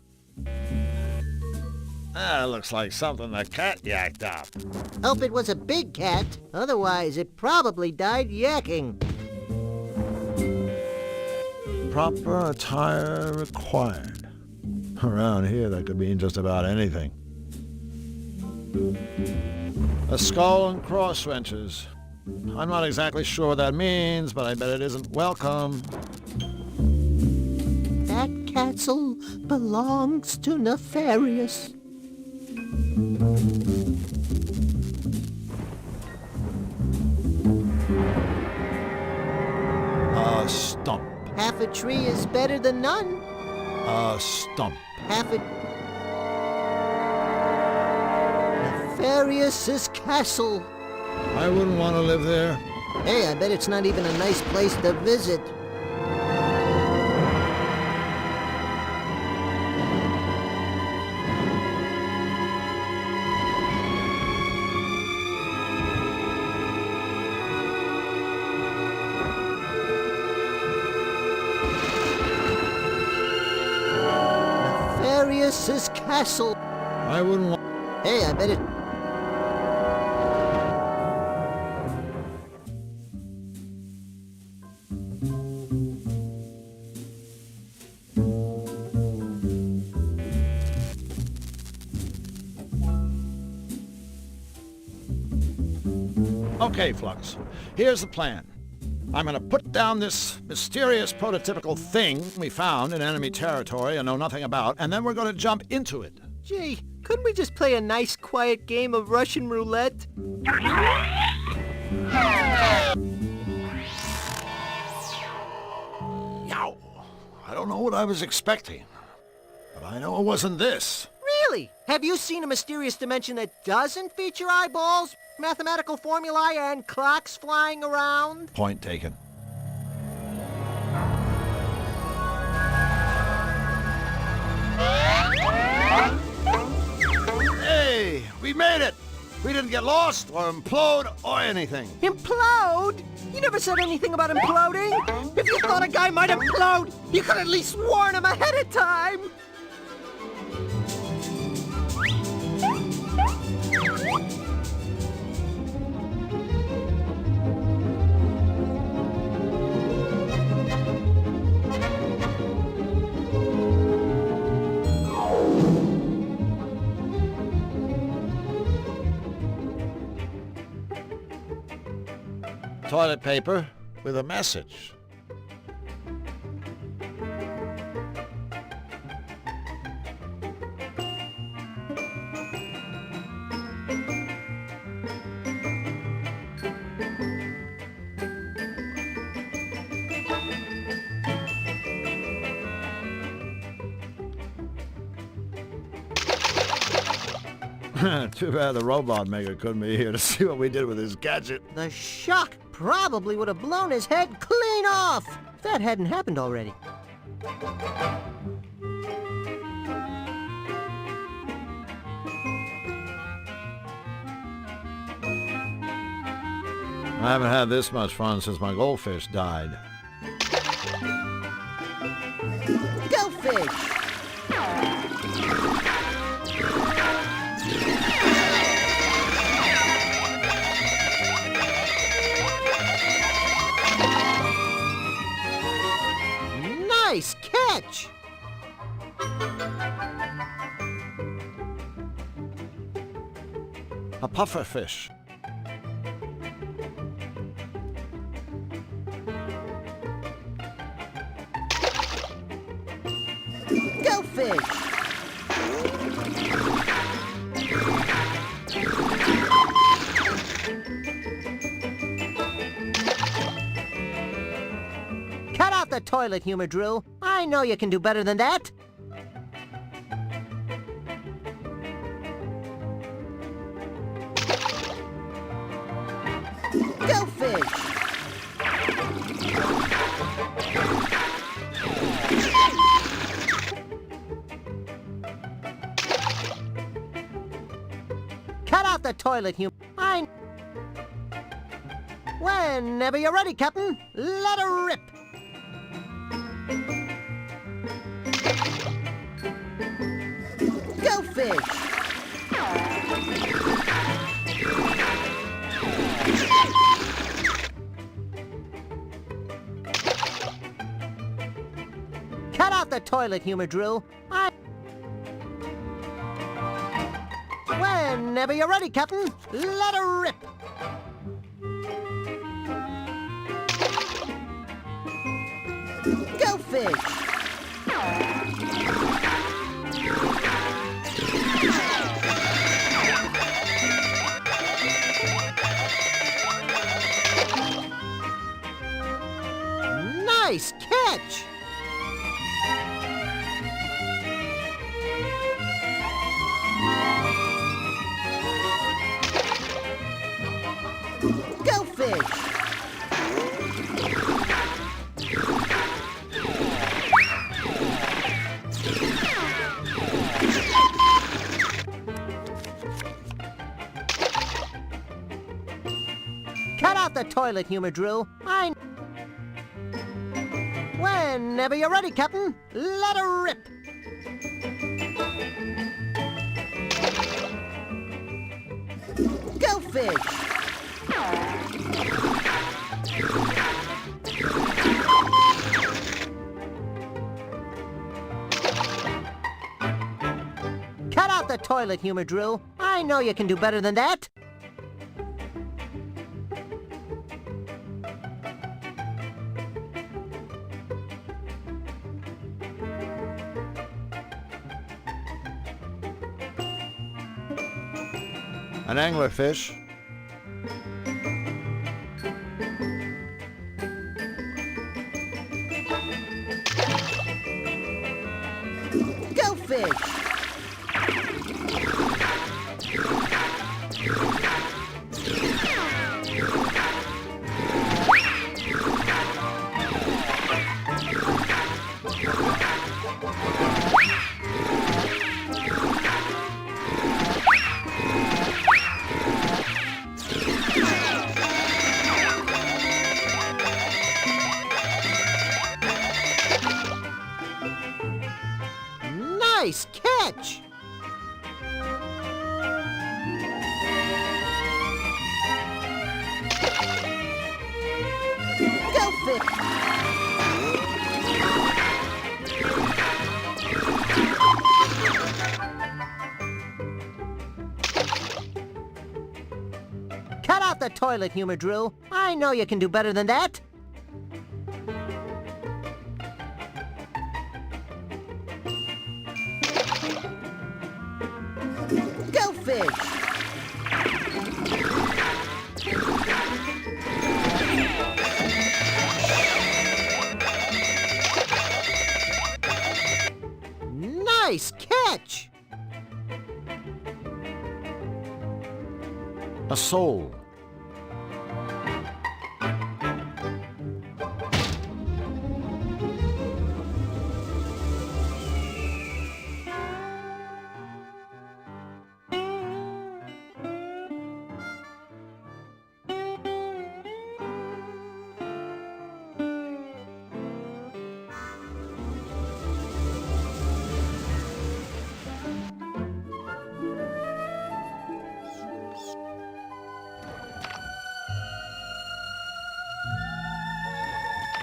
That looks like something the cat yacked up. Hope it was a big cat. Otherwise, it probably died yakking. Proper attire required. Around here, that could mean just about anything. A skull and cross wrenches. I'm not exactly sure what that means, but I bet it isn't welcome. That castle belongs to Nefarious. A stump. Half a tree is better than none. A stump. Half a... Nefarious's castle. I wouldn't want to live there. Hey, I bet it's not even a nice place to visit. Nefarious's castle. I wouldn't want... Hey, I bet it... Okay, Flux. Here's the plan. I'm gonna put down this mysterious prototypical thing we found in enemy territory and know nothing about, and then we're gonna jump into it. Gee, couldn't we just play a nice quiet game of Russian roulette? Yow! I don't know what I was expecting, but I know it wasn't this. Really? Have you seen a mysterious dimension that doesn't feature eyeballs, mathematical formulae, and clocks flying around? Point taken. Hey, we made it! We didn't get lost or implode or anything. Implode? You never said anything about imploding. If you thought a guy might implode, you could at least warn him ahead of time. Toilet paper with a message. Too bad the robot maker couldn't be here to see what we did with his gadget. The shock probably would have blown his head clean off if that hadn't happened already. I haven't had this much fun since my goldfish died. Goldfish! Nice catch! A puffer fish. Go fish! Cut out the toilet humor drill. I know you can do better than that. Go fish! Cut out the toilet humor. Whenever you're ready, Captain, let her rip. Go fish! Cut out the toilet humor drill. Whenever you're ready, Captain, let her rip. Go fish! Nice catch! Go fish! Cut out the toilet humor drill. Whenever you're ready, Captain, let her rip. Go fish! Cut out the toilet humor drill. I know you can do better than that. An anglerfish. Go fish! Nice catch! Go fish! Cut out the toilet humor drill. I know you can do better than that. Go fish! Nice catch! A soul.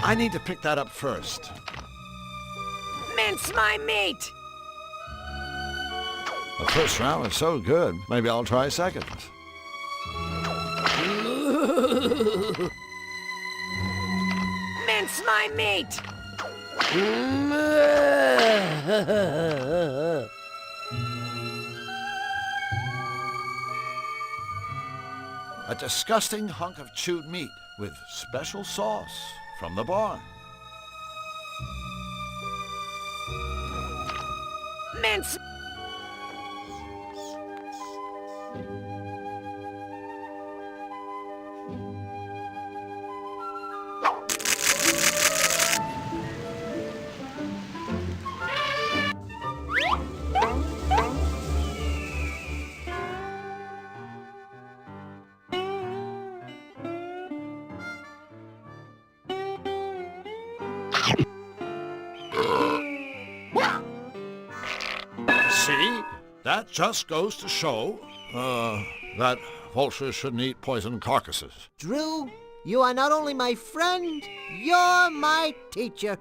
I need to pick that up first. Mince my meat! The first round was so good, maybe I'll try second. Mince my meat! A disgusting hunk of chewed meat with special sauce from the barn. Mince! See? That just goes to show, that vultures shouldn't eat poisoned carcasses. Drew, you are not only my friend, you're my teacher.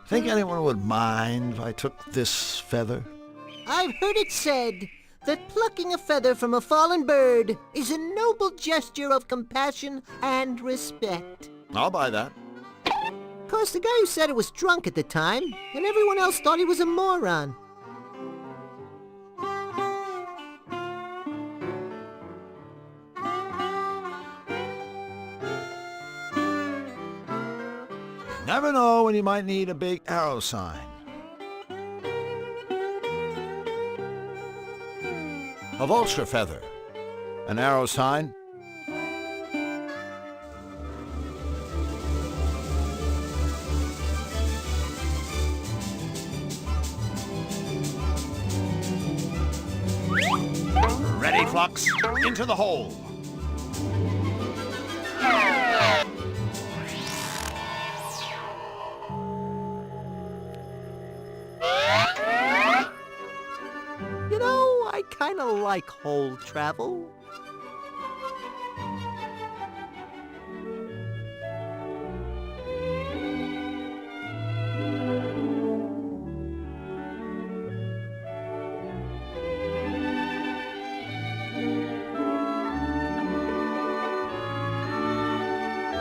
Think anyone would mind if I took this feather? I've heard it said that plucking a feather from a fallen bird is a noble gesture of compassion and respect. I'll buy that. Of course, the guy who said it was drunk at the time, and everyone else thought he was a moron. Never know when you might need a big arrow sign. A vulture feather. An arrow sign. Ready, Flux? Into the hole. You know, I kind of like hole travel.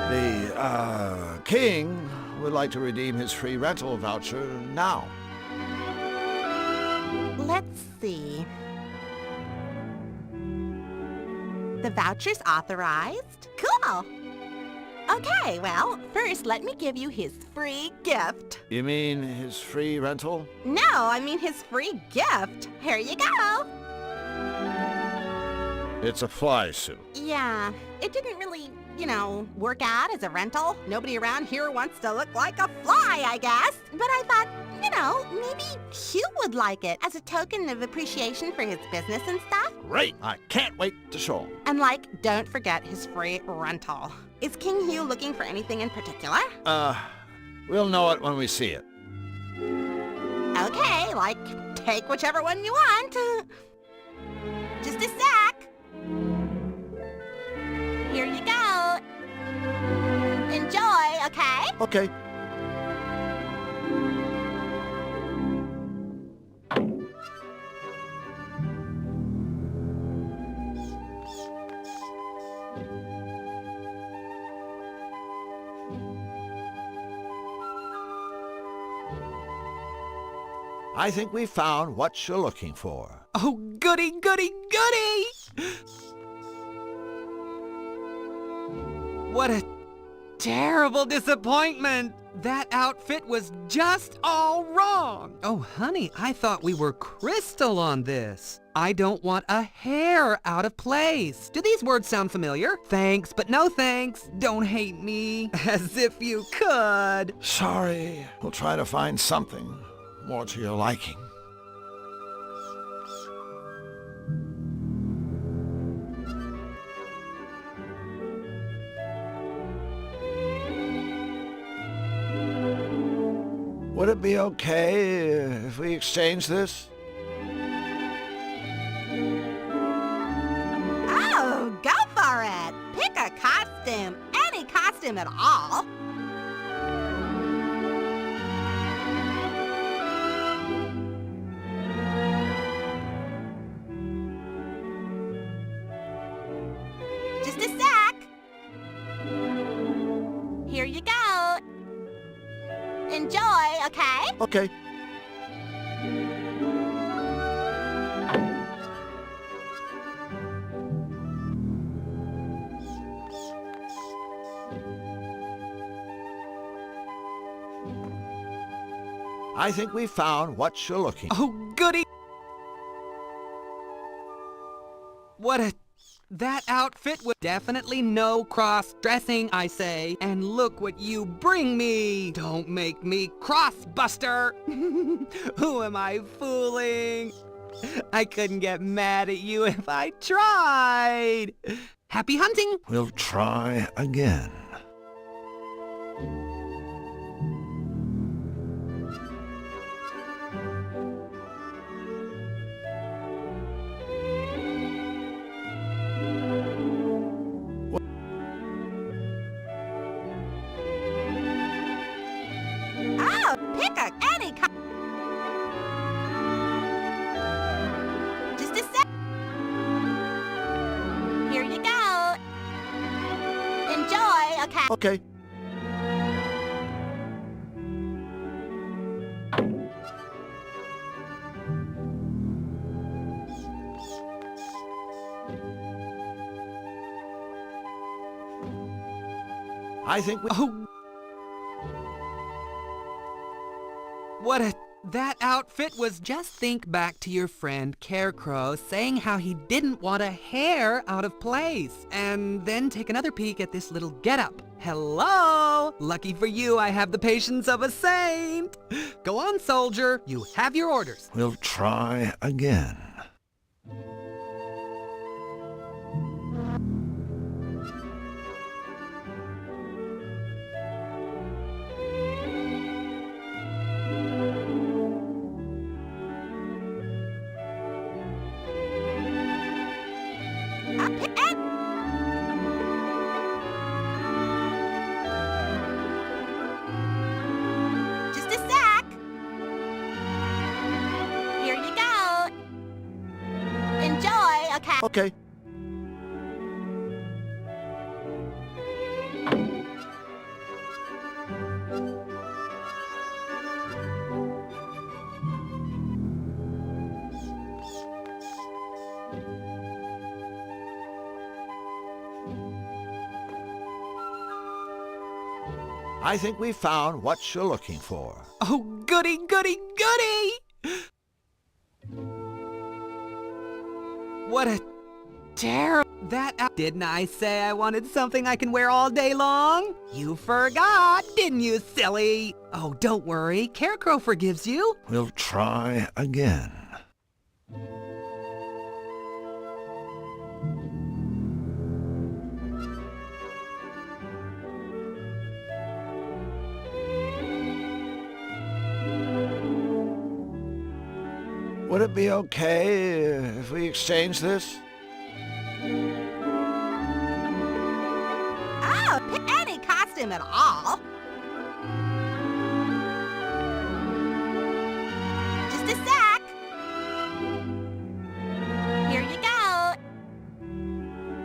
The king would like to redeem his free rental voucher now. Let's see. The voucher's authorized. Cool. Okay, well, first let me give you his free gift. You mean his free rental? No, I mean his free gift. Here you go. It's a fly suit. Yeah, it didn't really, work out as a rental. Nobody around here wants to look like a fly, I guess. But I thought, maybe Hugh would like it as a token of appreciation for his business and stuff. Great! I can't wait to show him. And don't forget his free rental. Is King Hugh looking for anything in particular? We'll know it when we see it. Okay, take whichever one you want. Just a sec. Here you go. Enjoy, okay? Okay. I think we found what you're looking for. Oh, goody, goody, goody! What a terrible disappointment! That outfit was just all wrong! Oh, honey, I thought we were crystal on this. I don't want a hair out of place. Do these words sound familiar? Thanks, but no thanks. Don't hate me. As if you could. Sorry. We'll try to find something more to your liking. Would it be okay if we exchange this? Oh, go for it. Pick a costume. Any costume at all. Just a sec. okay? Okay. I think we found what you're looking for. Oh, goody! What a... That outfit was definitely no cross-dressing, I say. And look what you bring me! Don't make me cross-buster! Who am I fooling? I couldn't get mad at you if I tried! Happy hunting! We'll try again. Oh, pick any kind. Just a sec. Here you go. Enjoy, okay? Okay. I think we... Oh! What a... That outfit was... Just think back to your friend Carecrow saying how he didn't want a hair out of place. And then take another peek at this little getup. Hello! Lucky for you, I have the patience of a saint. Go on, soldier. You have your orders. We'll try again. Just a sec. Here you go. Enjoy, okay? Okay. I think we found what you're looking for. Oh, goody, goody, goody! What a terrible... That out... Didn't I say I wanted something I can wear all day long? You forgot, didn't you, silly? Oh, don't worry. Carecrow forgives you. We'll try again. Would it be okay if we exchange this? Oh, pick any costume at all. Just a sec. Here you go.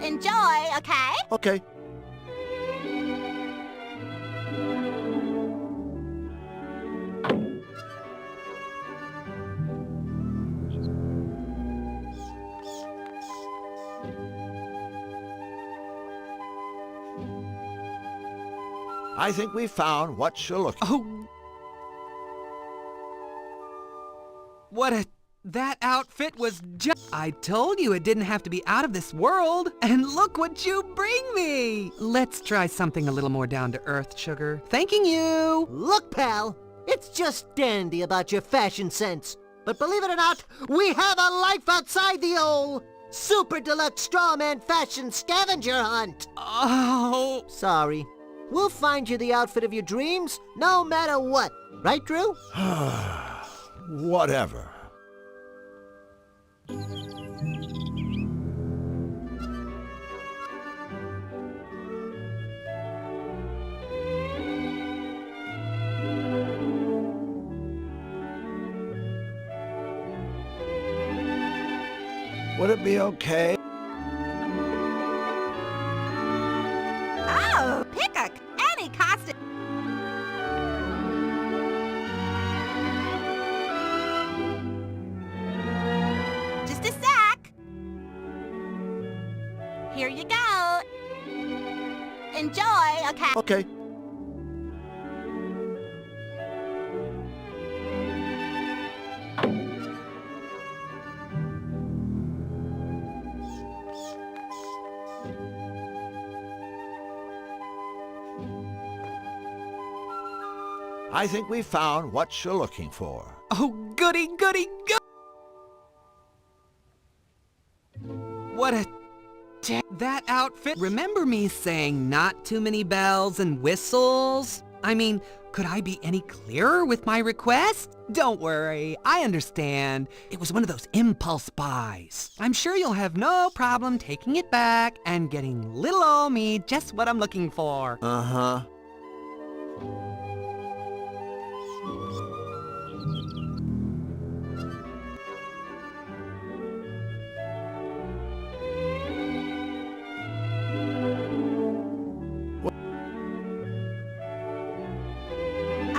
Enjoy, okay? Okay. I think we found what you're looking for. Oh. What a... That outfit was just... I told you it didn't have to be out of this world. And look what you bring me. Let's try something a little more down to earth, sugar. Thanking you. Look, pal, it's just dandy about your fashion sense. But believe it or not, we have a life outside the old super deluxe strawman fashion scavenger hunt. Oh. Sorry. We'll find you the outfit of your dreams, no matter what. Right, Drew? Whatever. Would it be okay? Oh, pick any costume. Here you go. Enjoy, okay? Okay. I think we found what you're looking for. Oh, goody, goody, go! What a... that outfit... Remember me saying not too many bells and whistles? I mean, could I be any clearer with my request? Don't worry, I understand. It was one of those impulse buys. I'm sure you'll have no problem taking it back and getting little old me just what I'm looking for. Uh-huh.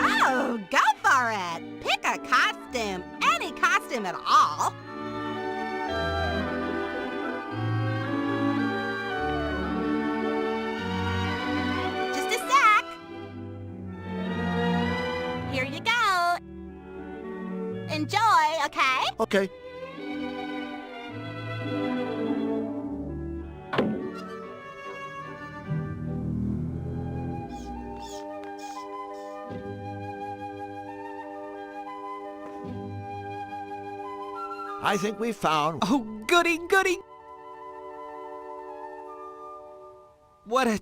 Oh, go for it! Pick a costume, any costume at all. Just a sec. Here you go. Enjoy, okay? Okay. I think we found... Oh, goody, goody! What a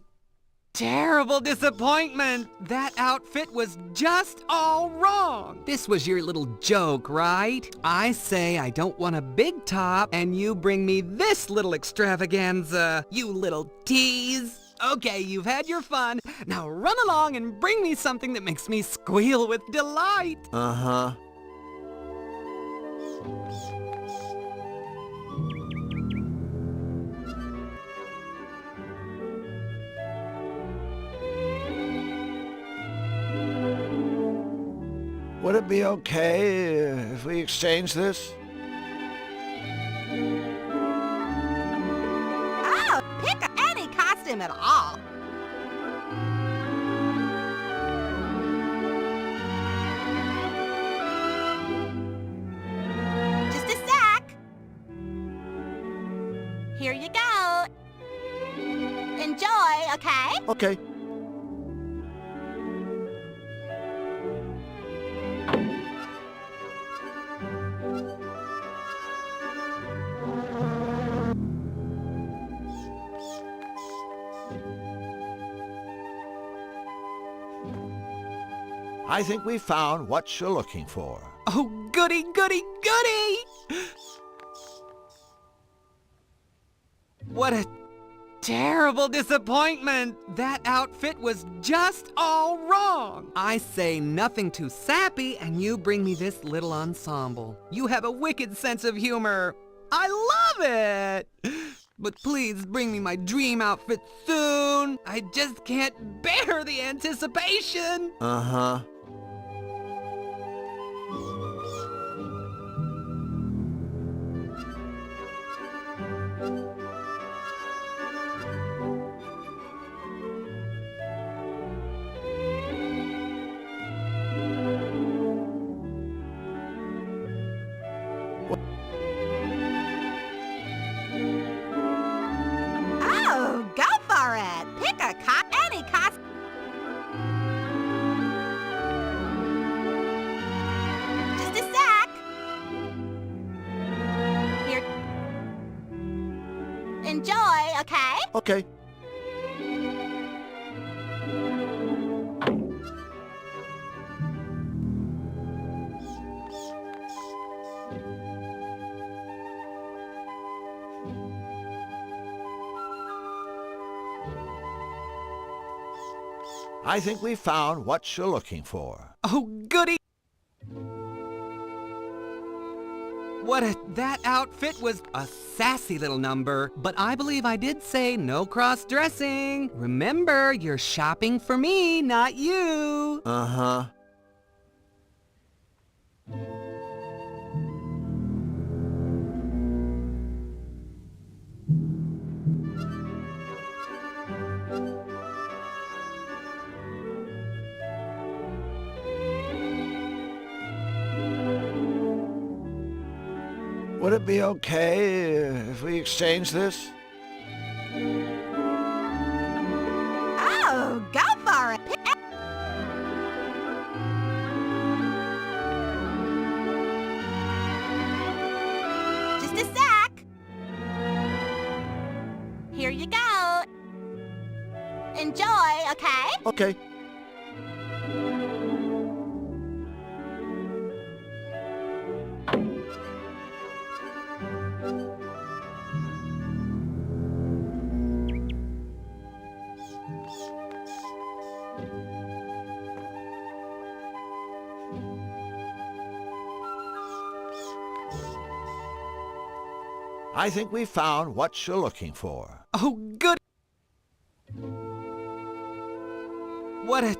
terrible disappointment! That outfit was just all wrong! This was your little joke, right? I say I don't want a big top, and you bring me this little extravaganza, you little tease! Okay, you've had your fun. Now run along and bring me something that makes me squeal with delight! Uh-huh. Would it be okay if we exchange this? Oh, pick any costume at all. Just a sec. Here you go. Enjoy, okay? Okay. I think we found what you're looking for. Oh, goody, goody, goody! What a terrible disappointment! That outfit was just all wrong! I say nothing too sappy, and you bring me this little ensemble. You have a wicked sense of humor. I love it! But please bring me my dream outfit soon. I just can't bear the anticipation. Uh-huh. Oh, go for it. Pick a any costume. Just a sec. Here. Enjoy, okay? Okay. I think we found what you're looking for. Oh, goody! That outfit was a sassy little number, but I believe I did say no cross-dressing. Remember, you're shopping for me, not you. Uh-huh. Would it be okay if we exchange this? Oh, go for it. Just a sec. Here you go. Enjoy, okay? Okay. I think we found what you're looking for. Oh, good. What a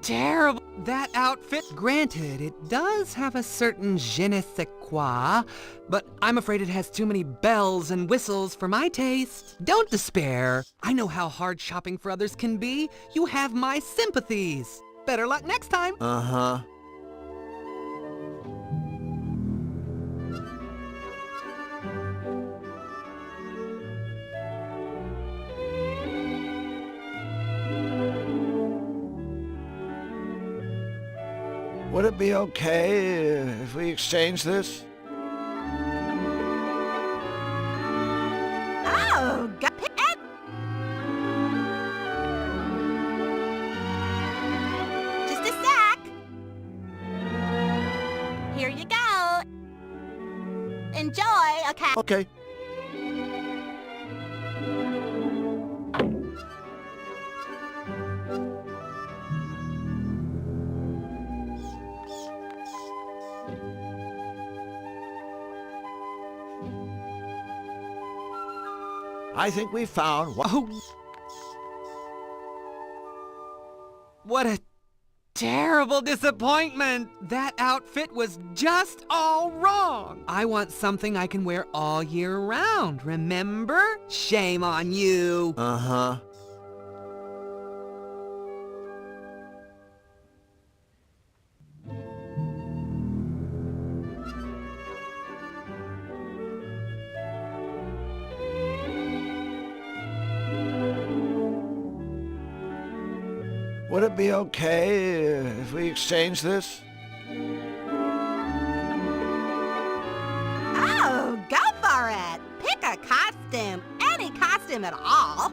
terrible... That outfit, granted, it does have a certain je ne sais quoi, but I'm afraid it has too many bells and whistles for my taste. Don't despair. I know how hard shopping for others can be. You have my sympathies. Better luck next time. Uh-huh. Would it be okay if we exchange this? Oh, go ahead. Just a sec. Here you go. Enjoy, okay? Okay. I think we found what... Oh. What a terrible disappointment. That outfit was just all wrong. I want something I can wear all year round, remember? Shame on you. Uh-huh. Would it be okay if we exchange this? Oh, go for it. Pick a costume. Any costume at all.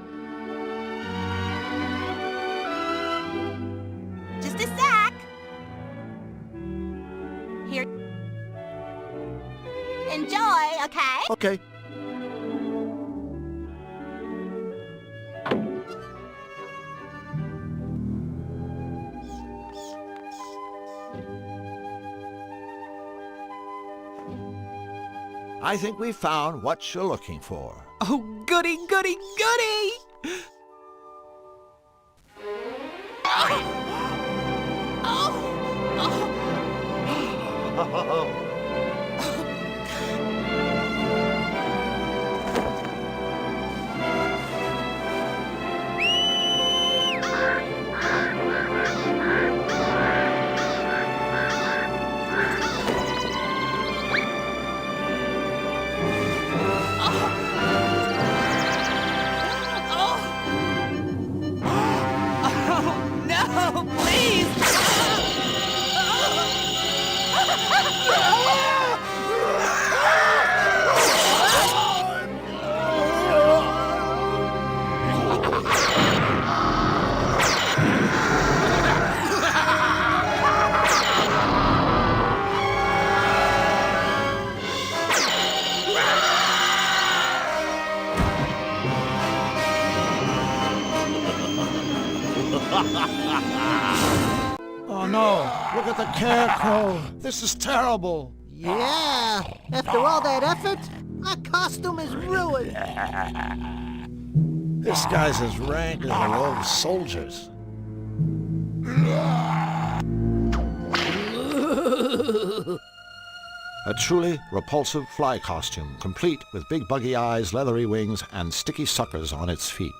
Just a sec. Here. Enjoy, okay? Okay. I think we found what you're looking for. Oh, goody, goody, goody! Oh no, look at the carecrow. This is terrible. Yeah, after all that effort, our costume is ruined. This guy's as rank as the old soldiers. A truly repulsive fly costume, complete with big buggy eyes, leathery wings, and sticky suckers on its feet.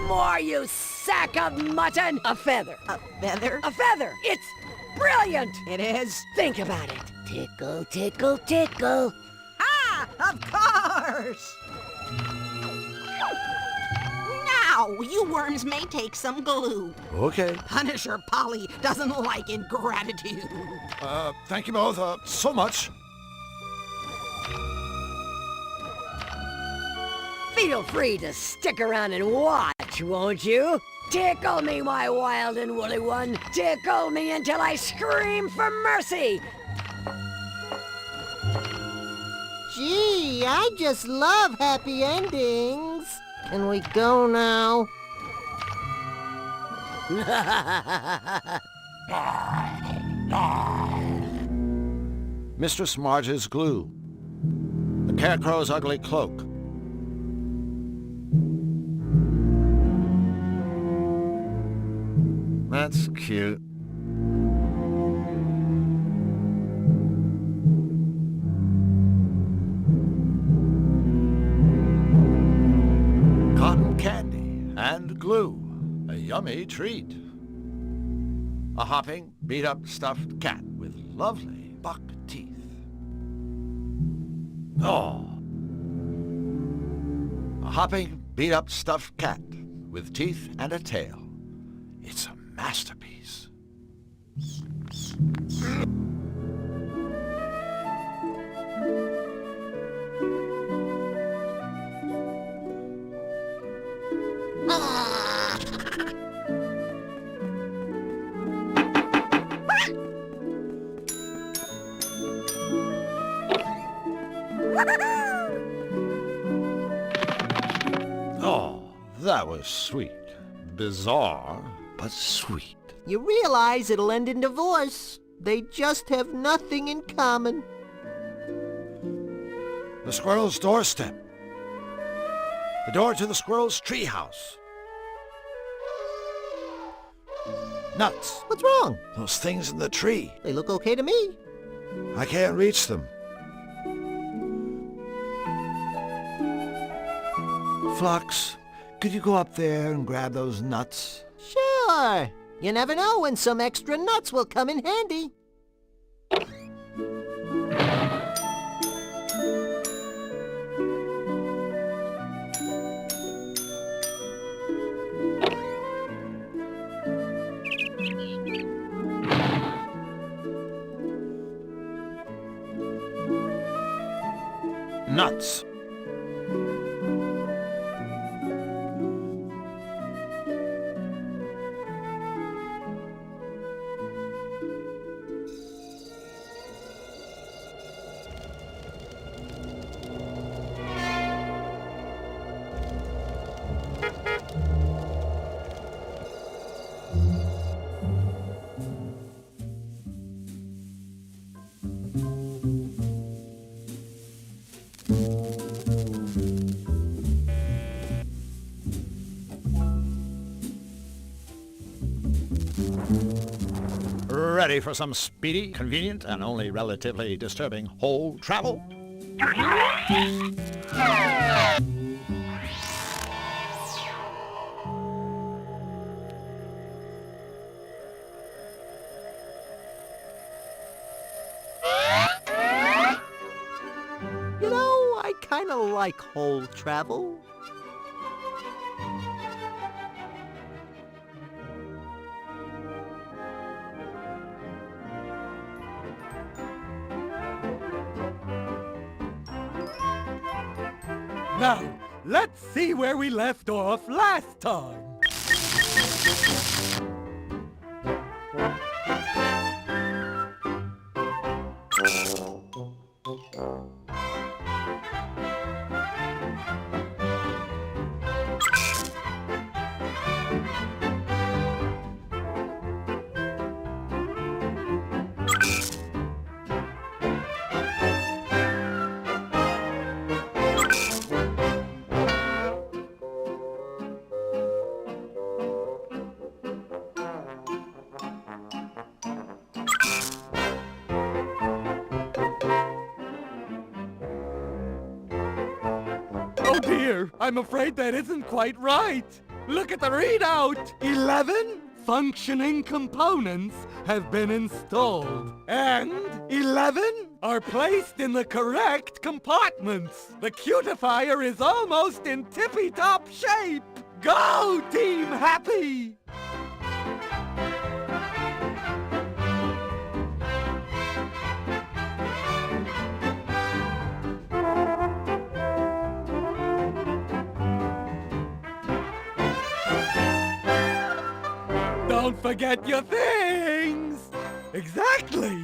More, you sack of mutton! A feather. A feather? A feather! It's brilliant! It is. Think about it. Tickle, tickle, tickle. Ah, of course! Now, you worms may take some glue. Okay. Punisher Polly doesn't like ingratitude. Thank you both, so much. Feel free to stick around and watch, won't you? Tickle me, my wild and woolly one. Tickle me until I scream for mercy. Gee, I just love happy endings. Can we go now? Mistress Marge's glue. The Carecrow's ugly cloak. That's cute. Cotton candy and glue. A yummy treat. A hopping, beat-up stuffed cat with lovely buck teeth. Oh. A hopping, beat-up stuffed cat with teeth and a tail. It's a masterpiece. Oh, that was sweet. Bizarre, but sweet. You realize it'll end in divorce. They just have nothing in common. The squirrel's doorstep. The door to the squirrel's treehouse. Nuts. What's wrong? Those things in the tree. They look okay to me. I can't reach them. Flux, could you go up there and grab those nuts? Sure. You never know when some extra nuts will come in handy. Nuts. Ready for some speedy, convenient, and only relatively disturbing whole travel? You know, I kind of like whole travel. Now, let's see where we left off last time. Oh dear, I'm afraid that isn't quite right. Look at the readout. 11, functioning components have been installed. And 11 are placed in the correct compartments. The cutifier is almost in tippy-top shape. Go, Team Happy! Don't forget your things! Exactly!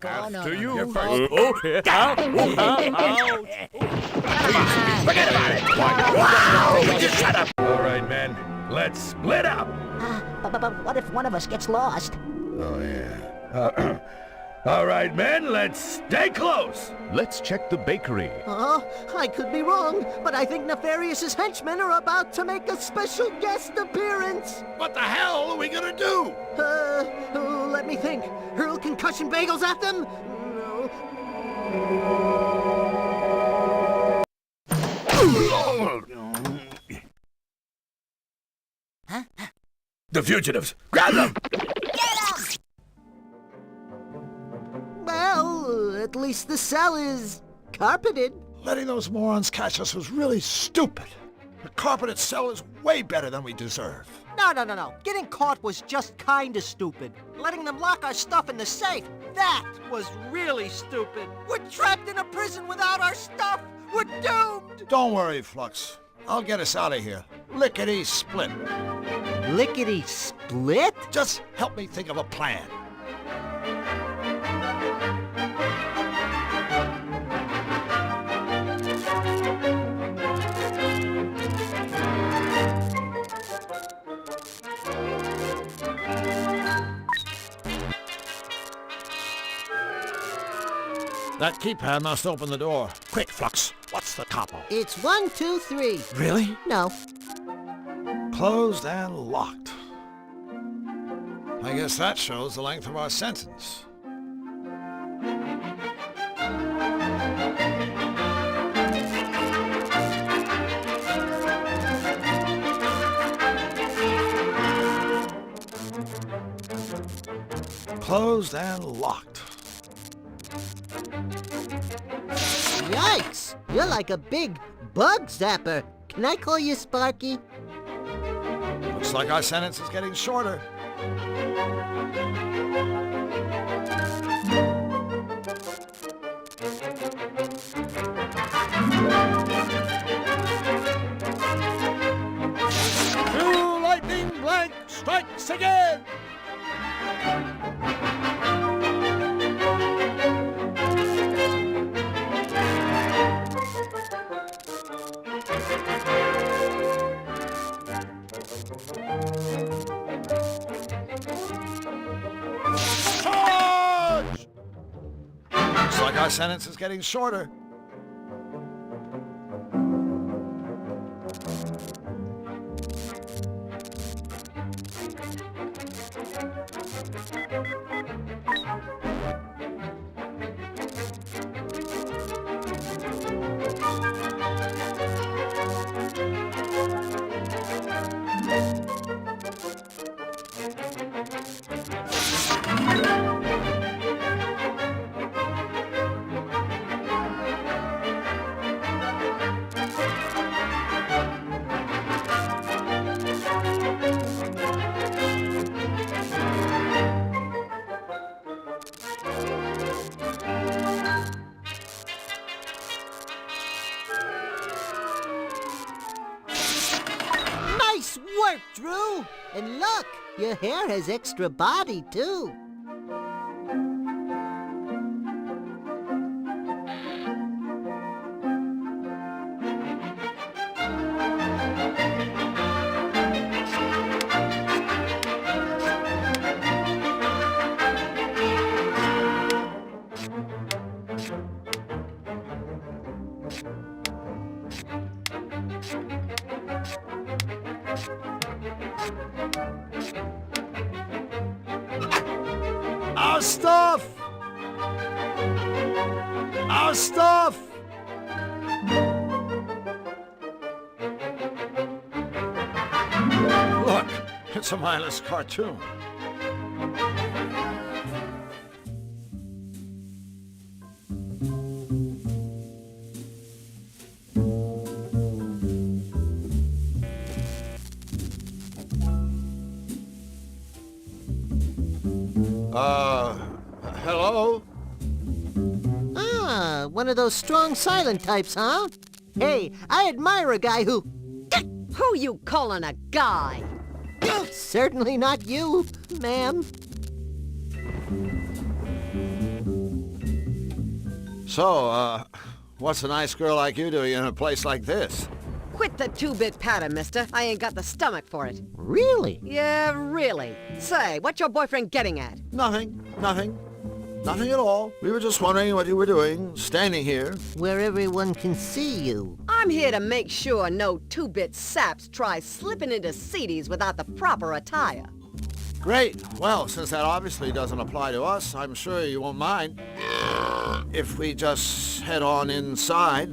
After you. You're first. Oh, yeah. Out. Forget about it. Wow! Just shut up. All right, men. Let's split up. But what if one of us gets lost? Oh, yeah. All right, men. Let's stay close. Let's check the bakery. I could be wrong, but I think Nefarious's henchmen are about to make a special guest appearance. What the hell are we gonna do? Let me think. Hurl concussion bagels at them? No. The fugitives! Grab them! Well, at least the cell is carpeted. Letting those morons catch us was really stupid. The carpeted cell is way better than we deserve. No. Getting caught was just kinda stupid. Letting them lock our stuff in the safe, that was really stupid. We're trapped in a prison without our stuff. We're doomed. Don't worry, Flux. I'll get us out of here. Lickety-split. Lickety-split? Just help me think of a plan. That keypad must open the door. Quick, Flux. What's the capo? It's 1, 2, 3. Really? No. Closed and locked. I guess that shows the length of our sentence. Closed and locked. Yikes! You're like a big bug zapper. Can I call you Sparky? Looks like our sentence is getting shorter. Two lightning blank strikes again! Charge! Looks like our sentence is getting shorter. Nice work, Drew! And look, your hair has extra body, too. Our stuff! Our stuff! Look, it's a mindless cartoon. Hello? Ah, one of those strong silent types, huh? Hey, I admire a guy who... Who you calling a guy? Certainly not you, ma'am. So, what's a nice girl like you doing in a place like this? Quit the two-bit patter, mister. I ain't got the stomach for it. Really? Yeah, really. Say, what's your boyfriend getting at? Nothing. Nothing at all. We were just wondering what you were doing, standing here. Where everyone can see you. I'm here to make sure no two-bit saps try slipping into CDs without the proper attire. Great. Well, since that obviously doesn't apply to us, I'm sure you won't mind if we just head on inside.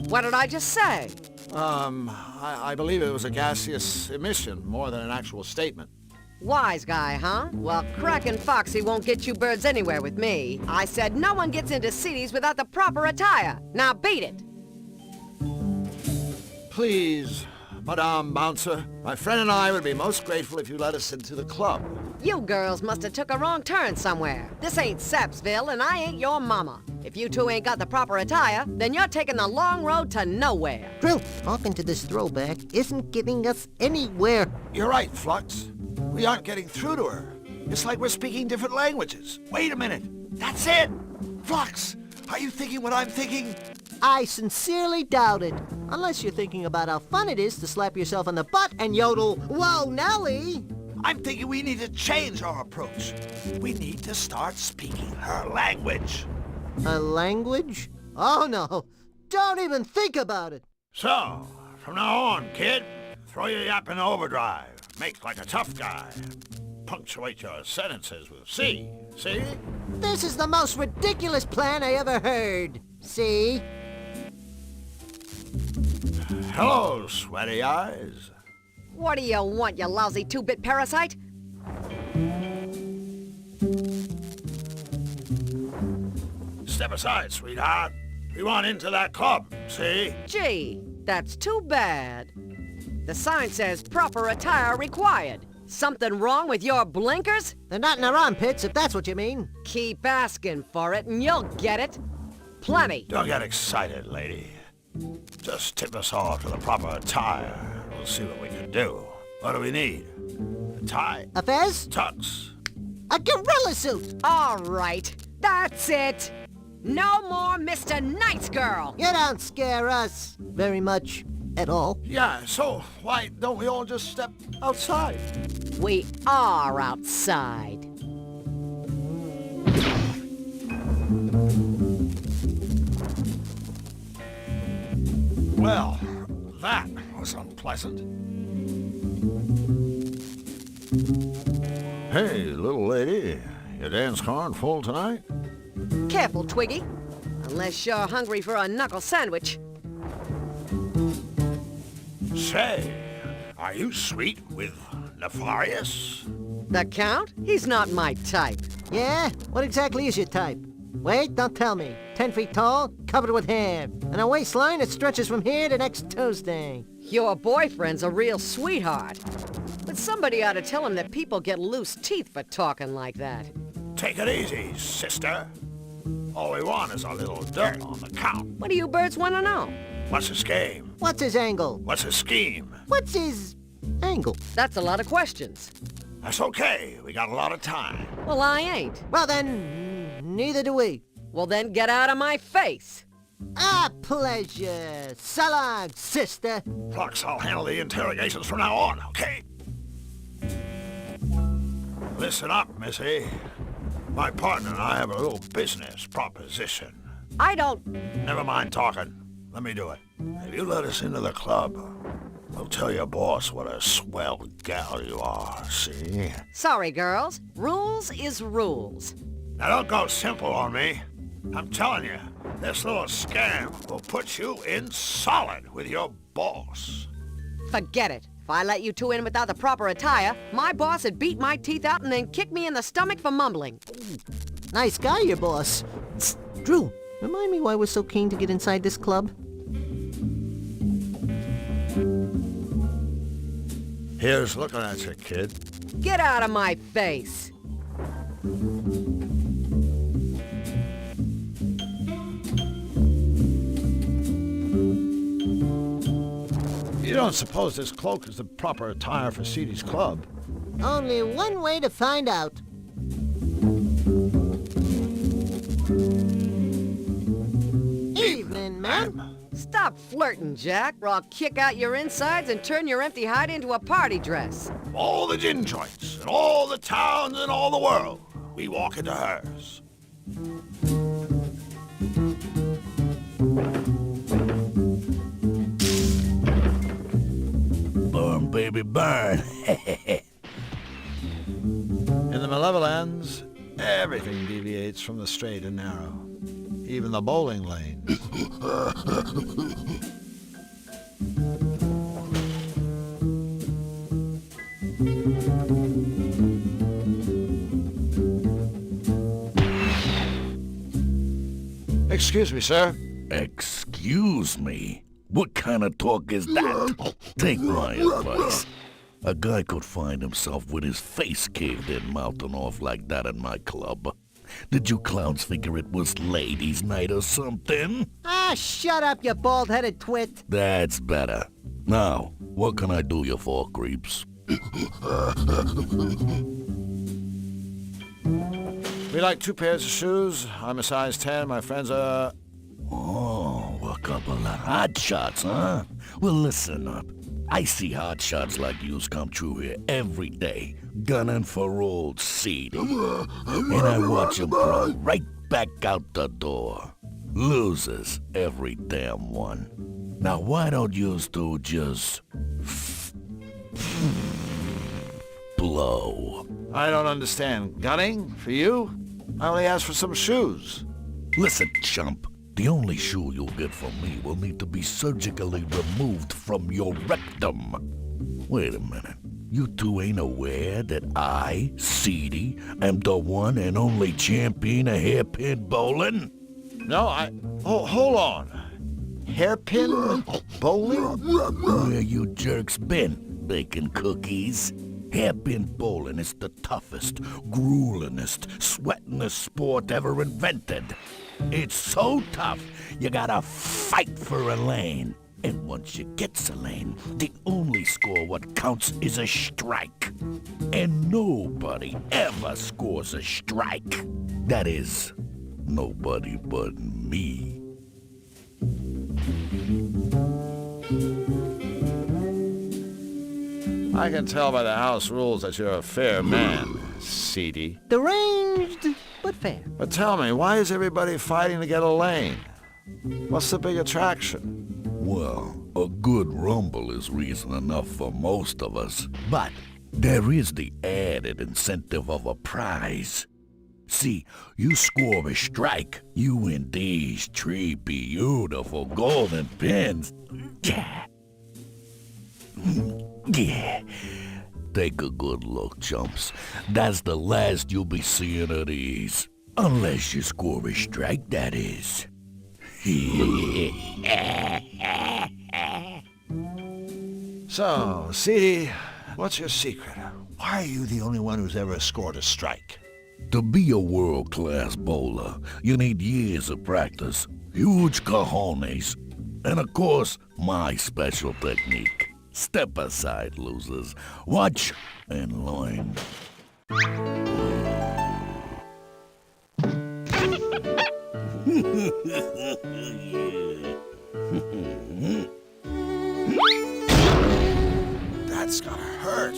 What did I just say? I believe it was a gaseous emission more than an actual statement. Wise guy, huh? Well, Crackin' Foxy won't get you birds anywhere with me. I said no one gets into cities without the proper attire. Now beat it. Please, Madame Bouncer, my friend and I would be most grateful if you let us into the club. You girls must have took a wrong turn somewhere. This ain't Sapsville, and I ain't your mama. If you two ain't got the proper attire, then you're taking the long road to nowhere. Drill, talking to this throwback isn't getting us anywhere. You're right, Flux. We aren't getting through to her. It's like we're speaking different languages. Wait a minute. That's it. Flux, are you thinking what I'm thinking? I sincerely doubt it. Unless you're thinking about how fun it is to slap yourself on the butt and yodel, "Whoa, Nelly!" I'm thinking we need to change our approach. We need to start speaking her language. A language? Oh, no. Don't even think about it. So, from now on, kid, throw your yap in overdrive. Make like a tough guy. Punctuate your sentences with C. See? This is the most ridiculous plan I ever heard. See? Hello, sweaty eyes. What do you want, you lousy two-bit parasite? Step aside, sweetheart. We want into that club, see? Gee, that's too bad. The sign says proper attire required. Something wrong with your blinkers? They're not in our armpits, if that's what you mean. Keep asking for it and you'll get it. Plenty. Don't get excited, lady. Just tip us off to the proper attire. We'll see what we can do. What do we need? A tie? A fez? Tux. A gorilla suit! All right, that's it. No more Mr. Nice Girl. You don't scare us very much at all. Yeah, so why don't we all just step outside? We are outside. Well, that was unpleasant. Hey, little lady, your dance card full tonight? Careful, Twiggy. Unless you're hungry for a knuckle sandwich. Say, are you sweet with Nefarious? The Count? He's not my type. Yeah? What exactly is your type? Wait, don't tell me. 10 feet tall, covered with hair, and a waistline that stretches from here to next Tuesday. Your boyfriend's a real sweetheart. But somebody ought to tell him that people get loose teeth for talking like that. Take it easy, sister. All we want is a little dirt on the Count. What do you birds want to know? What's his game? What's his angle? What's his scheme? What's his angle? That's a lot of questions. That's okay. We got a lot of time. Well, I ain't. Well then, neither do we. Well then, get out of my face. A pleasure. So long, sister. Flux, I'll handle the interrogations from now on, okay? Listen up, Missy. My partner and I have a little business proposition. I don't... Never mind talking. let me do it. If you let us into the club, we'll tell your boss what a swell gal you are, see? Sorry, girls. Rules is rules. Now don't go simple on me. I'm telling you, this little scam will put you in solid with your boss. Forget it. If I let you two in without the proper attire, my boss would beat my teeth out and then kick me in the stomach for mumbling. Nice guy, your boss. Drew, remind me why we're so keen to get inside this club? Here's looking at you, kid. Get out of my face. You don't suppose this cloak is the proper attire for Seedy's club? Only one way to find out. Evening, ma'am. Stop flirting, Jack, or I'll kick out your insides and turn your empty hide into a party dress. All the gin joints, and all the towns in all the world, we walk into hers. Burn, baby, burn. In the Malevolence, everything deviates from the straight and narrow. Even the bowling lane. Excuse me, sir. Excuse me? What kind of talk is that? Take my advice. A guy could find himself with his face caved in mouthing off like that in my club. Did you clowns figure it was ladies' night or something? Ah, shut up, you bald-headed twit. That's better. Now, what can I do you for, creeps? We like 2 pairs of shoes. I'm a size 10. My friends are... Oh, a couple of hot shots, huh? Well, listen up. I see hot shots like yous come through here every day, gunning for old Seedy. And I watch 'em crawl right back out the door. Losers, every damn one. Now, why don't yous two just... blow? I don't understand. Gunning? For you? I only asked for some shoes. Listen, chump. The only shoe you'll get from me will need to be surgically removed from your rectum. Wait a minute. You two ain't aware that I, Seedy, am the one and only champion of hairpin bowling? No, Oh, hold on. Hairpin bowling? Where you jerks been, baking cookies? Hairpin bowling is the toughest, gruelingest, sweatingest sport ever invented. It's so tough, you gotta fight for a lane. And once you get a lane, the only score what counts is a strike. And nobody ever scores a strike. That is, nobody but me. I can tell by the house rules that you're a fair man, Seedy. Deranged, but fair. But tell me, why is everybody fighting to get a lane? What's the big attraction? Well, a good rumble is reason enough for most of us. But there is the added incentive of a prize. See, you score a strike, you win these 3 beautiful golden pins. Yeah. Yeah. Take a good look, chumps. That's the last you'll be seeing of these. Unless you score a strike, that is. So, Seedy, what's your secret? Why are you the only one who's ever scored a strike? To be a world-class bowler, you need years of practice, huge cojones, and of course, my special technique. Step aside, losers. Watch and learn. That's gonna hurt.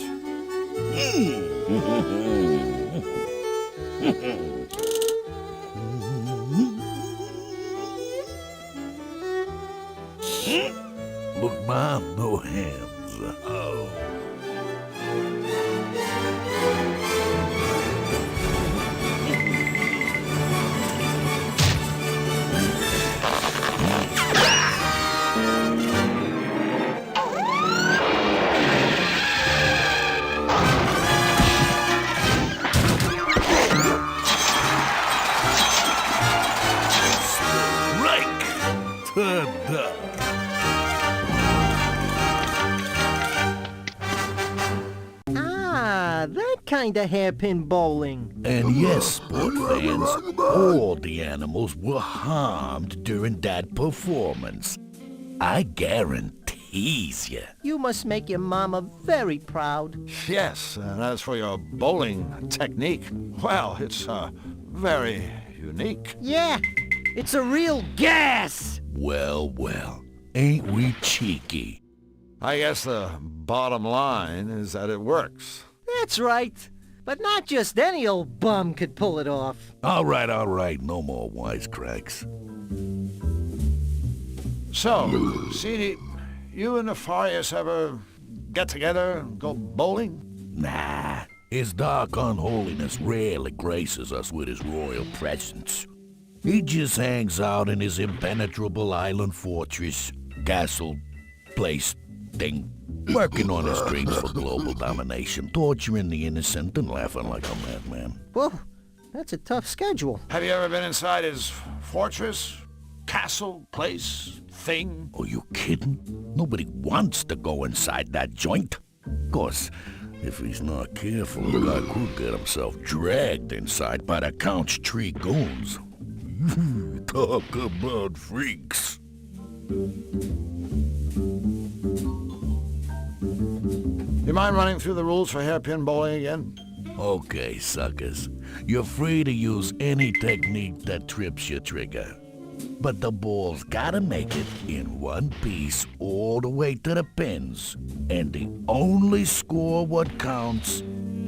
Look, Mom, no hands. Oh. Ah, that kind of hairpin bowling. And yes, sport fans, all the animals were harmed during that performance. I guarantees you. You must make your mama very proud. Yes, and as for your bowling technique, well, it's very unique. Yeah, it's a real gas. Well, well, ain't we cheeky? I guess the bottom line is that it works. That's right. But not just any old bum could pull it off. All right, no more wisecracks. So, Seedy, you and Nefarious ever get together and go bowling? Nah, his dark unholiness rarely graces us with his royal presence. He just hangs out in his impenetrable island fortress, castle, place, thing, working on his dreams for global domination, torturing the innocent and laughing like a madman. Whoa, that's a tough schedule. Have you ever been inside his fortress, castle, place, thing? Are you kidding? Nobody wants to go inside that joint. Of course, if he's not careful, the guy could get himself dragged inside by the Count's tree goons. Talk about freaks. You mind running through the rules for hairpin bowling again? Okay, suckers. You're free to use any technique that trips your trigger. But the ball's gotta make it in one piece all the way to the pins. And the only score what counts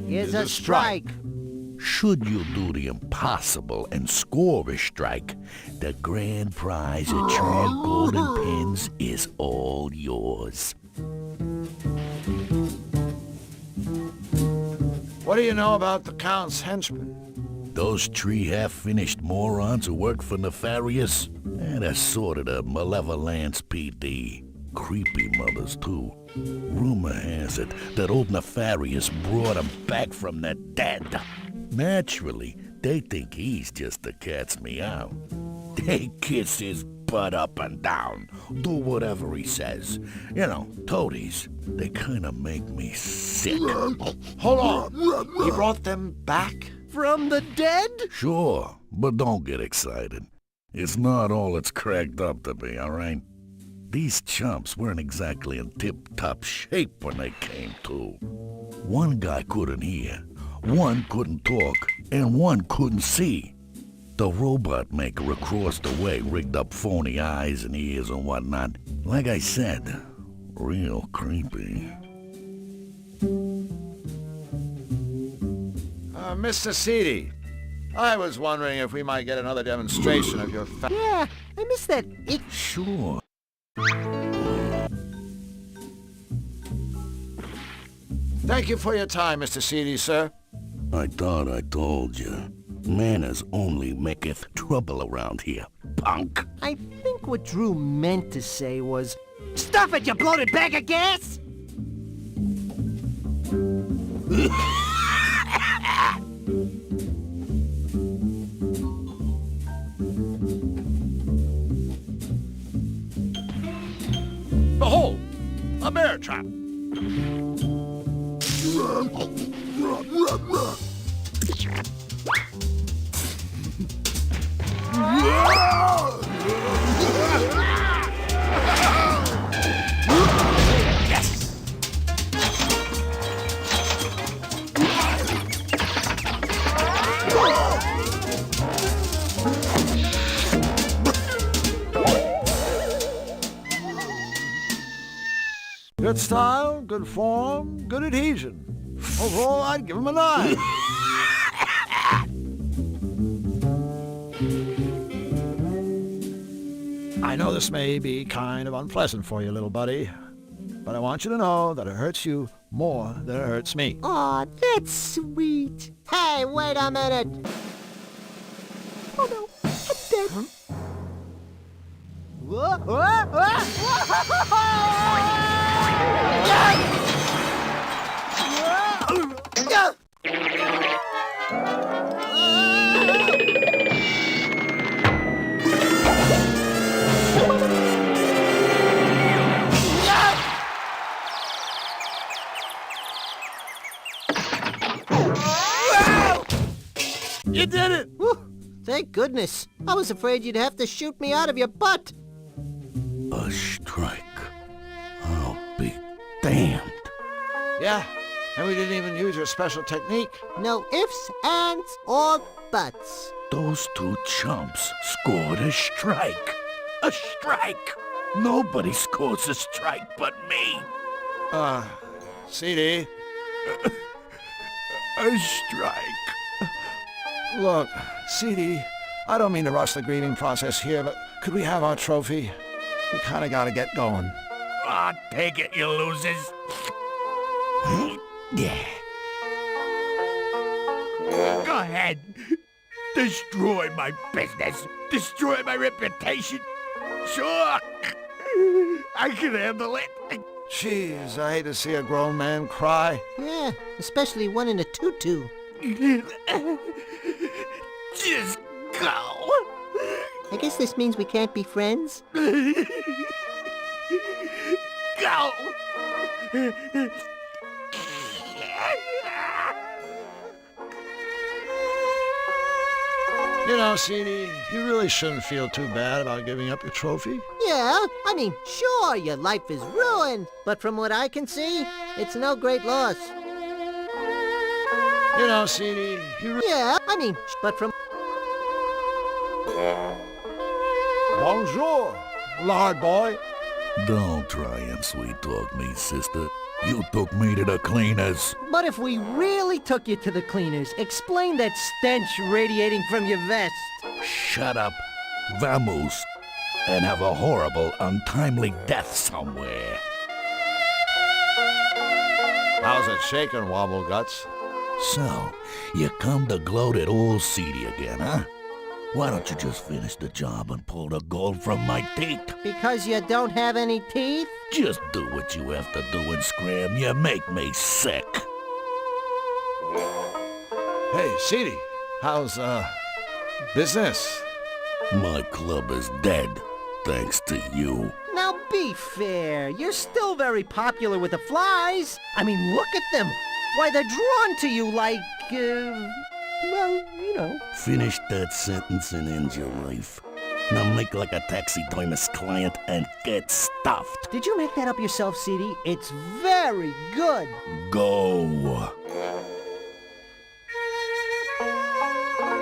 is a strike. Should you do the impossible and score a strike, the grand prize of true golden pins is all yours. What do you know about the Count's henchmen? Those three half-finished morons who work for Nefarious? That's sort of the Malevolence PD. Creepy mothers, too. Rumor has it that old Nefarious brought them back from the dead. Naturally, they think he's just the cat's meow. They kiss his butt up and down, do whatever he says. You know, toadies, they kind of make me sick. Hold on, he brought them back? From the dead? Sure, but don't get excited. It's not all it's cracked up to be, all right? These chumps weren't exactly in tip-top shape when they came to. One guy couldn't hear, one couldn't talk, and one couldn't see. The robot maker across the way rigged up phony eyes and ears and whatnot. Like I said, real creepy. Mr. Seedy, I was wondering if we might get another demonstration of your Yeah, I miss that ick. Sure. Thank you for your time, Mr. Seedy, sir. I thought I told you. Manners only maketh trouble around here, punk. I think what Drew meant to say was, "Stuff it, you bloated bag of gas!" Behold, a bear trap. Yes! Good style, good form, good adhesion. Overall, I'd give him a 9. I know know this may be kind of unpleasant for you, little buddy, but I want you to know that it hurts you more than it hurts me. Aw, that's sweet. Hey, wait a minute. Oh no, I'm dead. Huh? Whoa, whoa, whoa, You did it! Whew, thank goodness. I was afraid you'd have to shoot me out of your butt. A strike. I'll be damned. Yeah, and we didn't even use your special technique. No ifs, ands, or buts. Those two chumps scored a strike. A strike! Nobody scores a strike but me. CD. A strike. Look, CD, I don't mean to rush the grieving process here, but could we have our trophy? We kind of got to get going. Ah, take it, you losers. Yeah. Go ahead. Destroy my business. Destroy my reputation. Sure. I can handle it. Jeez, I hate to see a grown man cry. Yeah, especially one in a tutu. Just go. I guess this means we can't be friends. Go. You know, CD, you really shouldn't feel too bad about giving up your trophy. Yeah, I mean, sure, your life is ruined, but from what I can see, it's no great loss. You know, CD, you Yeah, I mean, but from... Bonjour, lard boy. Don't try and sweet-talk me, sister. You took me to the cleaners. But if we really took you to the cleaners, explain that stench radiating from your vest. Shut up, vamos, and have a horrible, untimely death somewhere. How's it shaking, Wobble Guts? So, you come to gloat at old Seedy again, huh? Why don't you just finish the job and pull the gold from my teeth? Because you don't have any teeth? Just do what you have to do and scram. You make me sick. Hey, CD, how's, business? My club is dead, thanks to you. Now be fair. You're still very popular with the flies. I mean, look at them. Why, they're drawn to you like, well, you know. Finish that sentence and end your life. Now make like a taxidermist client and get stuffed. Did you make that up yourself, CD? It's very good. Go.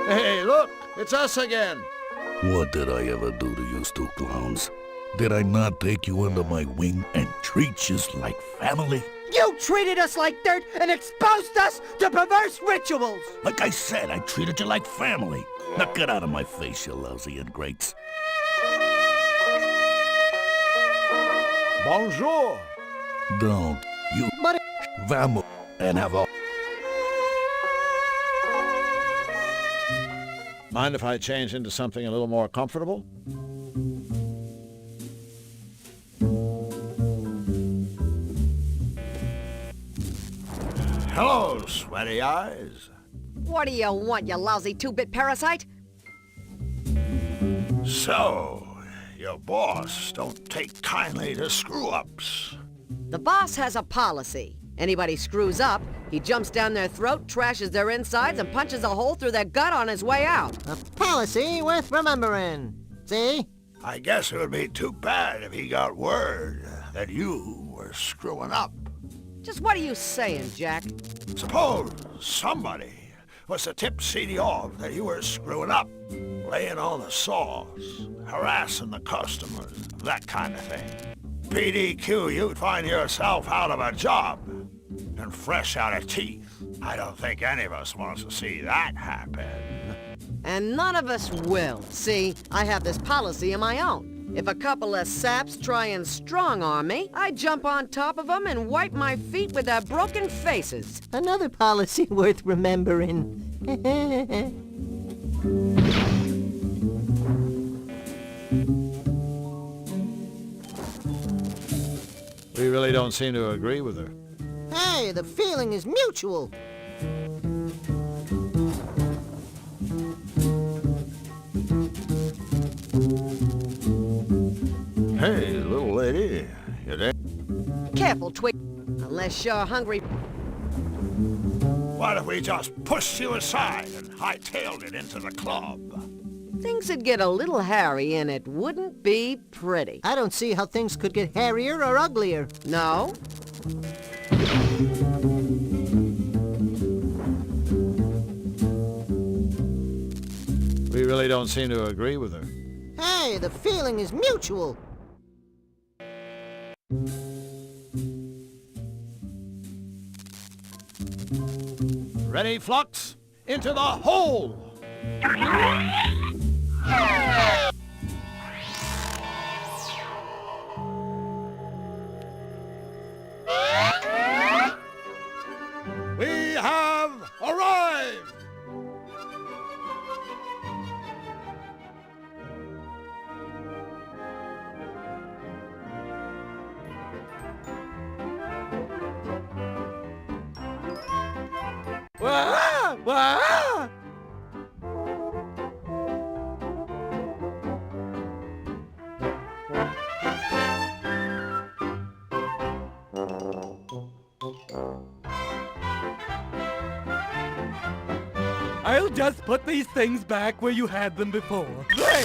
Hey, look, it's us again. What did I ever do to you two clowns? Did I not take you under my wing and treat you like family? You treated us like dirt and exposed us to perverse rituals! Like I said, I treated you like family. Now get out of my face, you lousy ingrates. Bonjour. Don't. You vamos and have a... Mind if I change into something a little more comfortable? Hello, sweaty eyes. What do you want, you lousy two-bit parasite? So, your boss don't take kindly to screw-ups. The boss has a policy. Anybody screws up, he jumps down their throat, trashes their insides, and punches a hole through their gut on his way out. A policy worth remembering. See? I guess it would be too bad if he got word that you were screwing up. Just what are you saying, Jack? Suppose somebody was to tip CD off that you were screwing up, laying on the saws, harassing the customers, that kind of thing. PDQ, you'd find yourself out of a job and fresh out of teeth. I don't think any of us wants to see that happen. And none of us will. See, I have this policy of my own. If a couple of saps try and strong-arm me, I jump on top of them and wipe my feet with their broken faces. Another policy worth remembering. We really don't seem to agree with her. Hey, the feeling is mutual. Hey, little lady, you there? Careful, Twig. Unless you're hungry. What if we just pushed you aside and hightailed it into the club? Things would get a little hairy and it wouldn't be pretty. I don't see how things could get hairier or uglier. No? We really don't seem to agree with her. Hey, the feeling is mutual. Ready, Flux? Into the hole! We have arrived! Wah! Wah! I'll just put these things back where you had them before. There!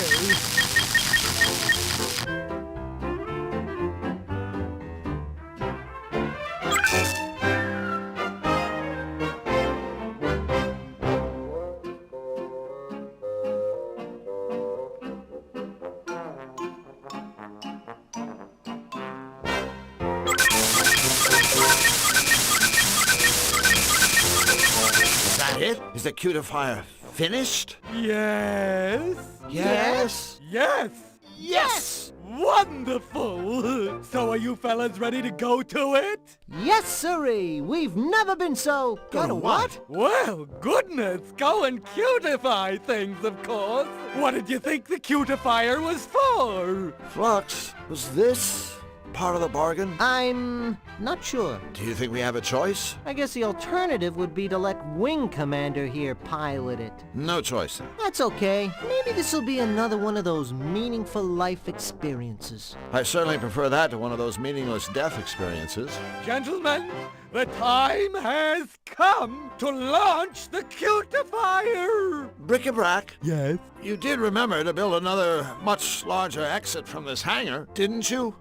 Is that it? Is the cutifier finished? Yes? Yes? Yes! Yes! Wonderful! So are you fellas ready to go to it? Yes, sirree. We've never been so... Go to what? Well, goodness, go and cutify things, of course. What did you think the cutifier was for? Flux, was this part of the bargain? I'm not sure. Do you think we have a choice? I guess the alternative would be to let Wing Commander here pilot it. No choice then. That's okay. Maybe this'll be another one of those meaningful life experiences. I certainly prefer that to one of those meaningless death experiences. Gentlemen, the time has come to launch the cutifier! Bric-a-brac, Yes? you did remember to build another much larger exit from this hangar, didn't you?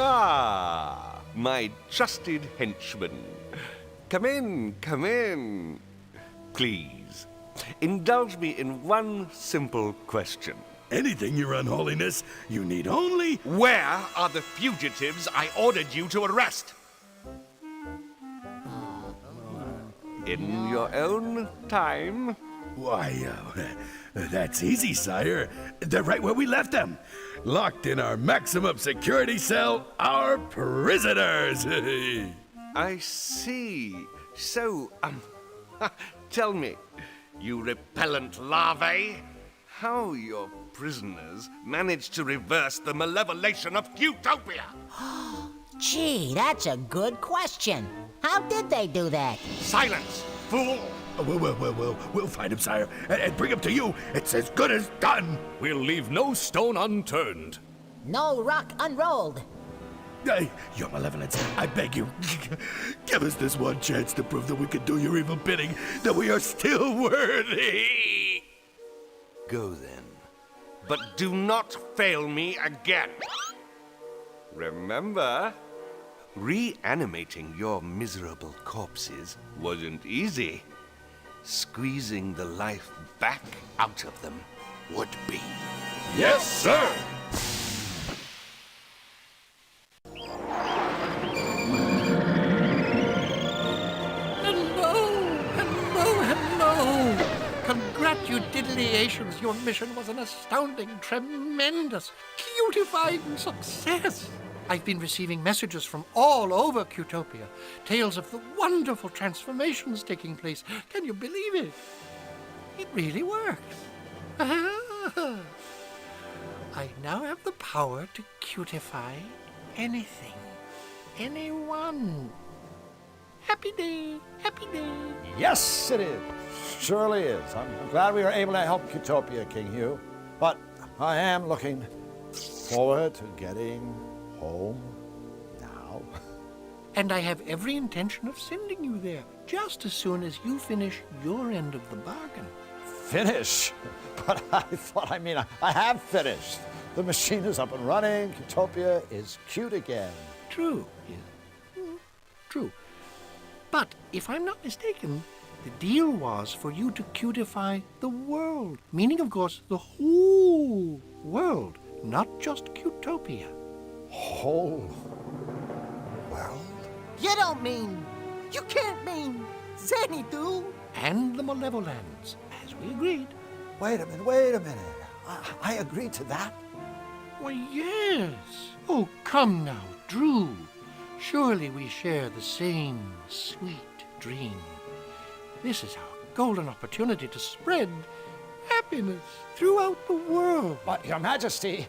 Ah, my trusted henchman. Come in, come in. Please, indulge me in one simple question. Anything, Your Unholiness. You need only... Where are the fugitives I ordered you to arrest? In your own time? Why, that's easy, sire. They're right where we left them. Locked in our maximum security cell, our prisoners. I see. So, tell me, you repellent larvae, how your prisoners managed to reverse the malevolation of Utopia? Gee, that's a good question. How did they do that? Silence, fool! We'll find him, sire, and bring him to you. It's as good as done. We'll leave no stone unturned. No rock unrolled. Your Malevolence, I beg you, give us this one chance to prove that we can do your evil bidding, that we are still worthy. Go then, but do not fail me again. Remember, reanimating your miserable corpses wasn't easy. Squeezing the life back out of them would be. Yes, sir! Congratulations Congratulations, your mission was an astounding, tremendous, cutifying success. I've been receiving messages from all over Cutopia, tales of the wonderful transformations taking place. Can you believe it? It really works. I now have the power to cutify anything, anyone. Happy day, happy day. Yes, it is. Surely is. I'm glad we were able to help Cutopia, King Hugh. But I am looking forward to getting home now. And I have every intention of sending you there, just as soon as you finish your end of the bargain. Finish? But I thought, I have finished. The machine is up and running. Cutopia is cute again. True, yes. True. But if I'm not mistaken, the deal was for you to cutify the world. Meaning, of course, the whole world, not just Cutopia. Whole world? You don't mean... You can't mean... Xanadu? And the Malevolence, as we agreed. Wait a minute. I agreed to that? Why, yes. Oh, come now, Drew. Surely we share the same sweet dream. This is our golden opportunity to spread happiness throughout the world. But, Your Majesty,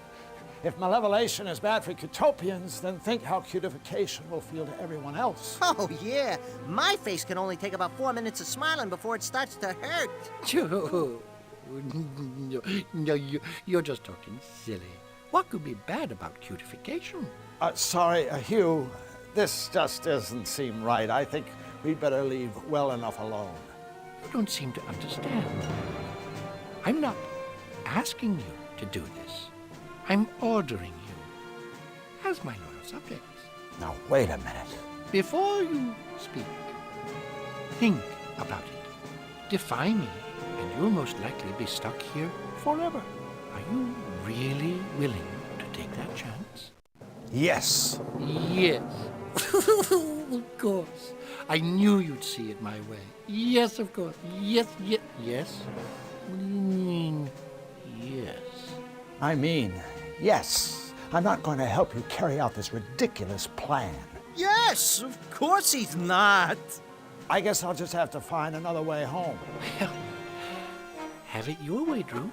if malevolation is bad for Cutopians, then think how cutification will feel to everyone else. Oh, yeah. My face can only take about 4 minutes of smiling before it starts to hurt. No, you're just talking silly. What could be bad about cutification? Sorry, Hugh. This just doesn't seem right. I think we'd better leave well enough alone. You don't seem to understand. I'm not asking you to do this. I'm ordering you as my loyal subjects. Now, wait a minute. Before you speak, think about it. Defy me, and you'll most likely be stuck here forever. Are you really willing to take that chance? Yes. Yes. Of course. I knew you'd see it my way. Yes, of course. Yes. What do you mean, yes? I mean, yes. I'm not going to help you carry out this ridiculous plan. Yes, of course he's not. I guess I'll just have to find another way home. Well, have it your way, Drew.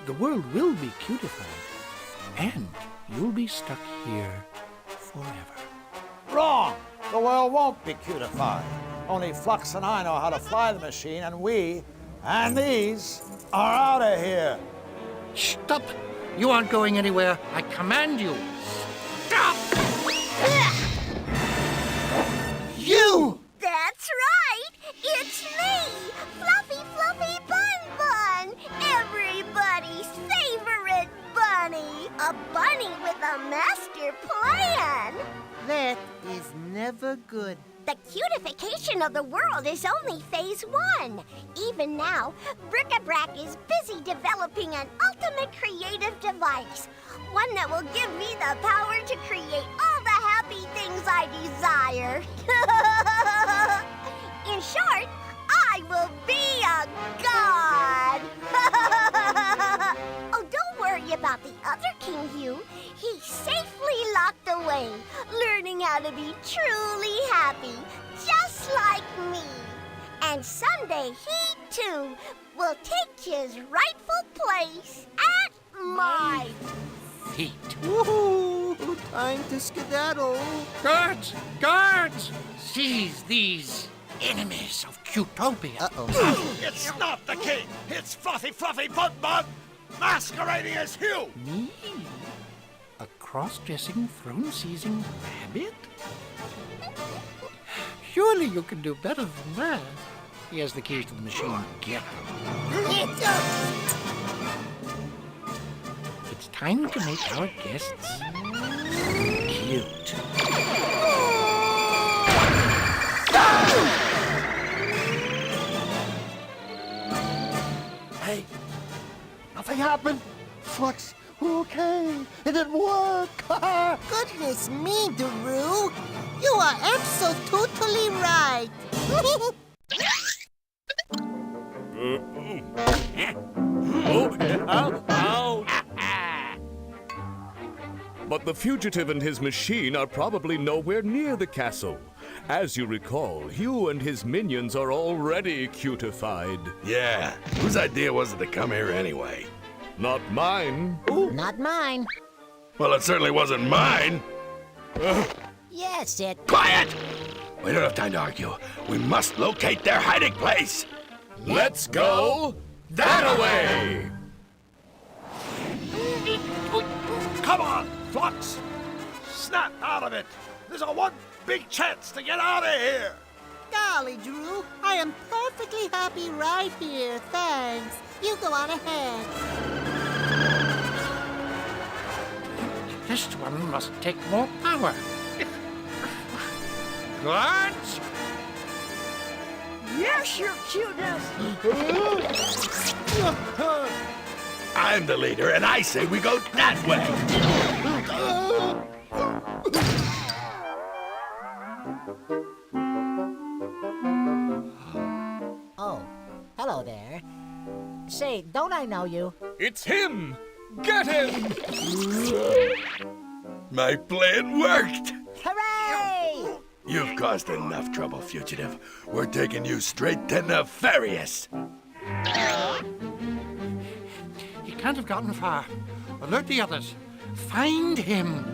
The world will be cutified, and you'll be stuck here forever. Wrong! The world won't be cutified. Only Flux and I know how to fly the machine, and we, and these, are out of here. Stop! You aren't going anywhere. I command you. Stop! You! That's right! It's me! Fluffy Bun Bun! Everybody's favorite bunny! A bunny with a master plan! That is never good. The cutification of the world is only phase 1. Even now, Bric-a-Brac is busy developing an ultimate creative device. One that will give me the power to create all the happy things I desire. In short, I will be a god! Oh, don't worry about the other King Hugh. He's safely locked away, learning how to be truly happy, just like me. And someday he, too, will take his rightful place at my Feet. Woohoo! Time to skedaddle. Guards! Guards! Seize these enemies of Cutopia. Uh-oh. It's not the king! It's Fluffy Bun Bun, masquerading as Hugh! Me? A cross-dressing, throne-seizing rabbit? Surely you can do better than that. He has the keys to the machine. Get them. It's time to make our guests cute. Hey, nothing happened. Flux, we're okay. It didn't work. Goodness me, Daru. You are absolutely right. But the fugitive and his machine are probably nowhere near the castle. As you recall, Hugh and his minions are already cutified. Yeah, whose idea was it to come here anyway? Not mine. Not mine. Well, it certainly wasn't mine. Yes, it... Quiet! We don't have time to argue. We must locate their hiding place. Let's go that-a-way! Come on, Flux! Snap out of it! There's a one big chance to get out of here! Golly, Drew, I am perfectly happy right here, thanks. You go on ahead. This one must take more power. Guards! Yes, your cuteness! I'm the leader, and I say we go that way. Oh, hello there. Say, don't I know you? It's him! Get him! My plan worked. Hooray! You've caused enough trouble, fugitive. We're taking you straight to Nefarious. He can't have gotten far. Alert the others. Find him.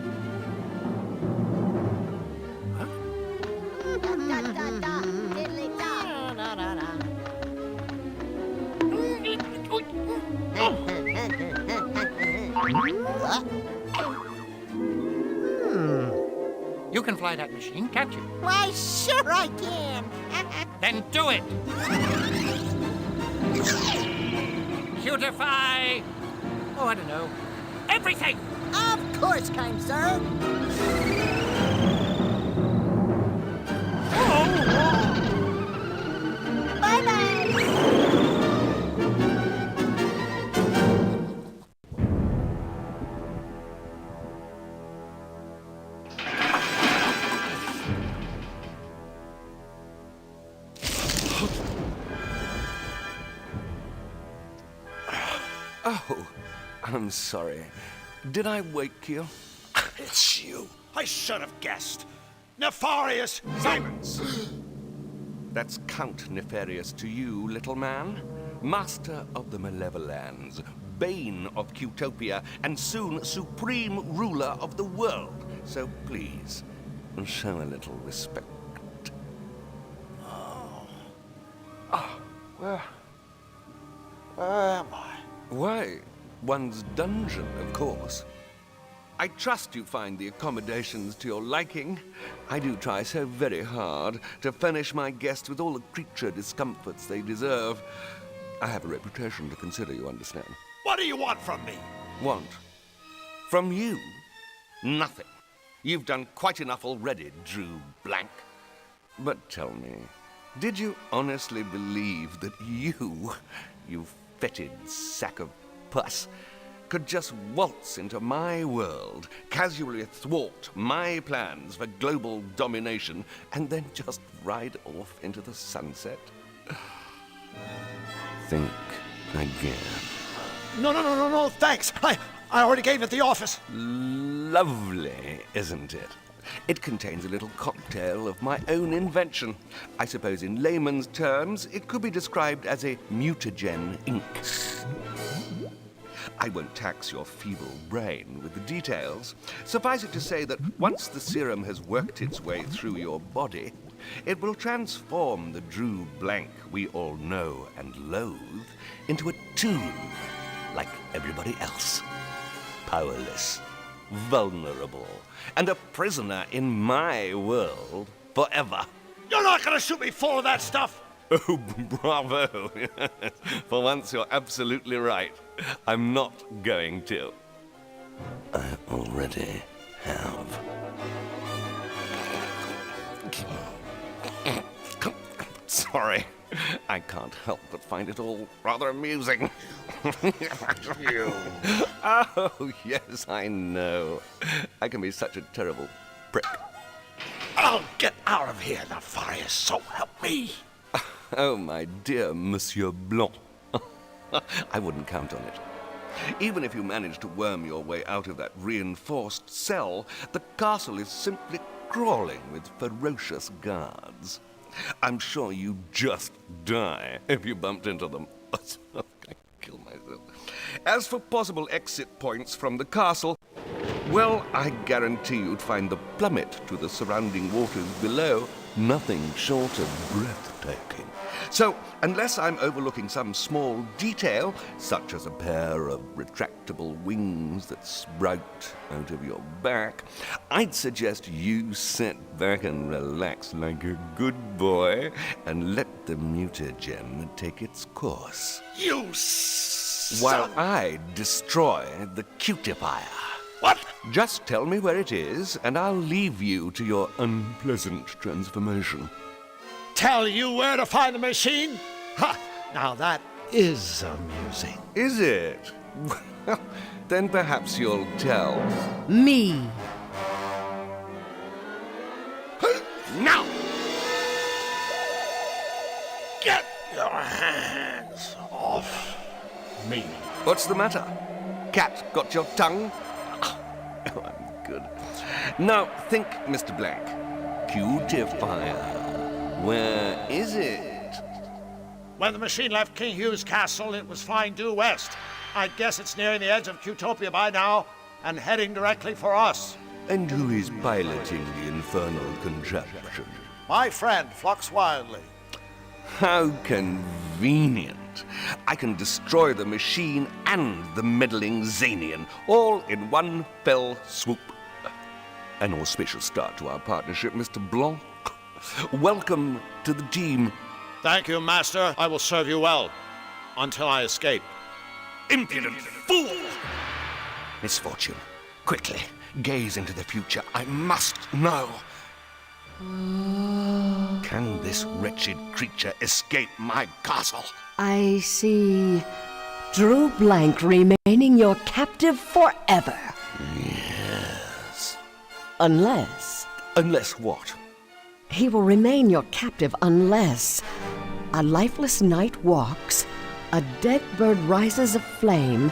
You can fly that machine, can't you? Why, sure I can. Then do it! Cutify! Oh, I don't know. Everything! Of course, kind sir. Bye-bye. Oh, I'm sorry. Did I wake you? It's you. I should have guessed. Nefarious Simons! That's Count Nefarious to you, little man. Master of the Malevolans, Bane of Cutopia, and soon supreme ruler of the world. So please, show a little respect. Where am I? Why, one's dungeon, of course. I trust you find the accommodations to your liking. I do try so very hard to furnish my guests with all the creature discomforts they deserve. I have a reputation to consider, you understand. What do you want from me? Want? From you? Nothing. You've done quite enough already, Drew Blank. But tell me, did you honestly believe that you fetid sack of pus, could just waltz into my world, casually thwart my plans for global domination, and then just ride off into the sunset? Think again. No, thanks. I already gave it the office. Lovely, isn't it? It contains a little cocktail of my own invention. I suppose in layman's terms, it could be described as a mutagen ink. I won't tax your feeble brain with the details. Suffice it to say that once the serum has worked its way through your body, it will transform the Drew Blank we all know and loathe into a tool like everybody else. Powerless, vulnerable, and a prisoner in my world forever. You're not gonna shoot me full of that stuff! Oh, bravo! For once, you're absolutely right. I'm not going to. I already have. Sorry. I can't help but find it all rather amusing. You. Oh, yes, I know. I can be such a terrible prick. I'll get out of here, Nefarious, so help me. Oh, my dear Monsieur Blanc. I wouldn't count on it. Even if you manage to worm your way out of that reinforced cell, the castle is simply crawling with ferocious guards. I'm sure you'd just die if you bumped into them. I'm gonna kill myself. As for possible exit points from the castle, well, I guarantee you'd find the plummet to the surrounding waters below nothing short of breathtaking. So, unless I'm overlooking some small detail, such as a pair of retractable wings that sprout out of your back, I'd suggest you sit back and relax like a good boy and let the mutagen take its course. You While I destroy the cutifier. What? Just tell me where it is, and I'll leave you to your unpleasant transformation. Tell you where to find the machine? Ha! Now that is amusing. Is it? Well, then perhaps you'll tell Me. Now! Get your hands off me. What's the matter? Cat got your tongue? Oh, I'm good. Now, think, Mr. Blank. Cutifier. Where is it? When the machine left King Hugh's castle, it was flying due west. I guess it's nearing the edge of Cutopia by now and heading directly for us. And who is piloting the infernal contraption? My friend, Flux Wildly. How convenient. I can destroy the machine and the meddling Zanian, all in one fell swoop. An auspicious start to our partnership, Mr. Blanc. Welcome to the team. Thank you, Master. I will serve you well. Until I escape. Impudent fool! Misfortune. Quickly, gaze into the future. I must know. Can this wretched creature escape my castle? I see Drew Blank remaining your captive forever. Yes. Unless... Unless what? He will remain your captive unless a lifeless knight walks, a dead bird rises aflame,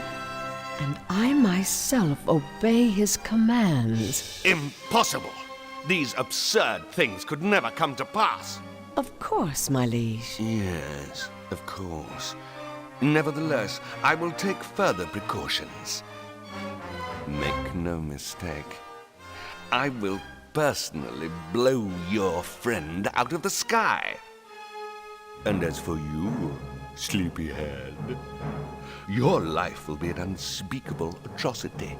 and I myself obey his commands. Impossible! These absurd things could never come to pass. Of course, my liege. Yes, of course. Nevertheless, I will take further precautions. Make no mistake. I will personally blow your friend out of the sky. And as for you, sleepyhead, your life will be an unspeakable atrocity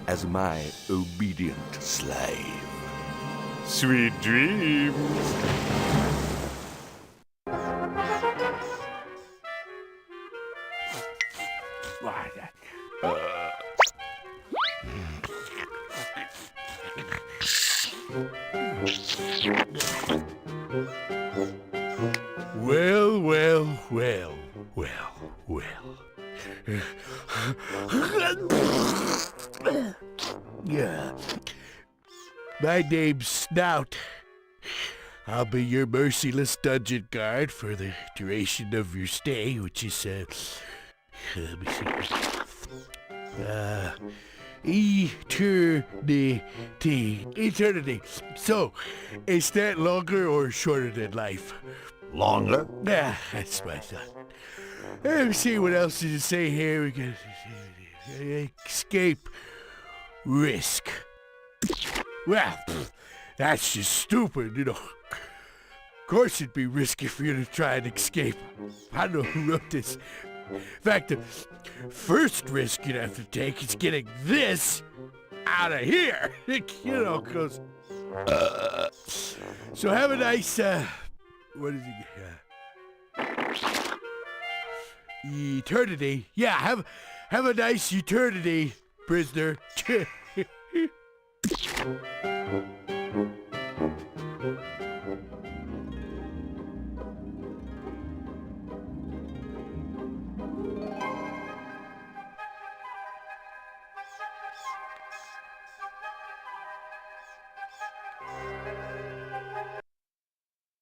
as my obedient slave. Sweet dreams. Well, well, well, well, well. Yeah. My name's Snout. I'll be your merciless dungeon guard for the duration of your stay, which is, let me see. Eternity. So, is that longer or shorter than life? Longer? Yeah, that's my thought. Let me see what else did it say here. We got escape, risk. Well, that's just stupid, you know. Of course it'd be risky for you to try and escape. I don't know who wrote this. In fact, the first risk you'd have to take is getting this out of here. You know, because... So have a nice, what is it? Eternity. Yeah, have a nice eternity, prisoner.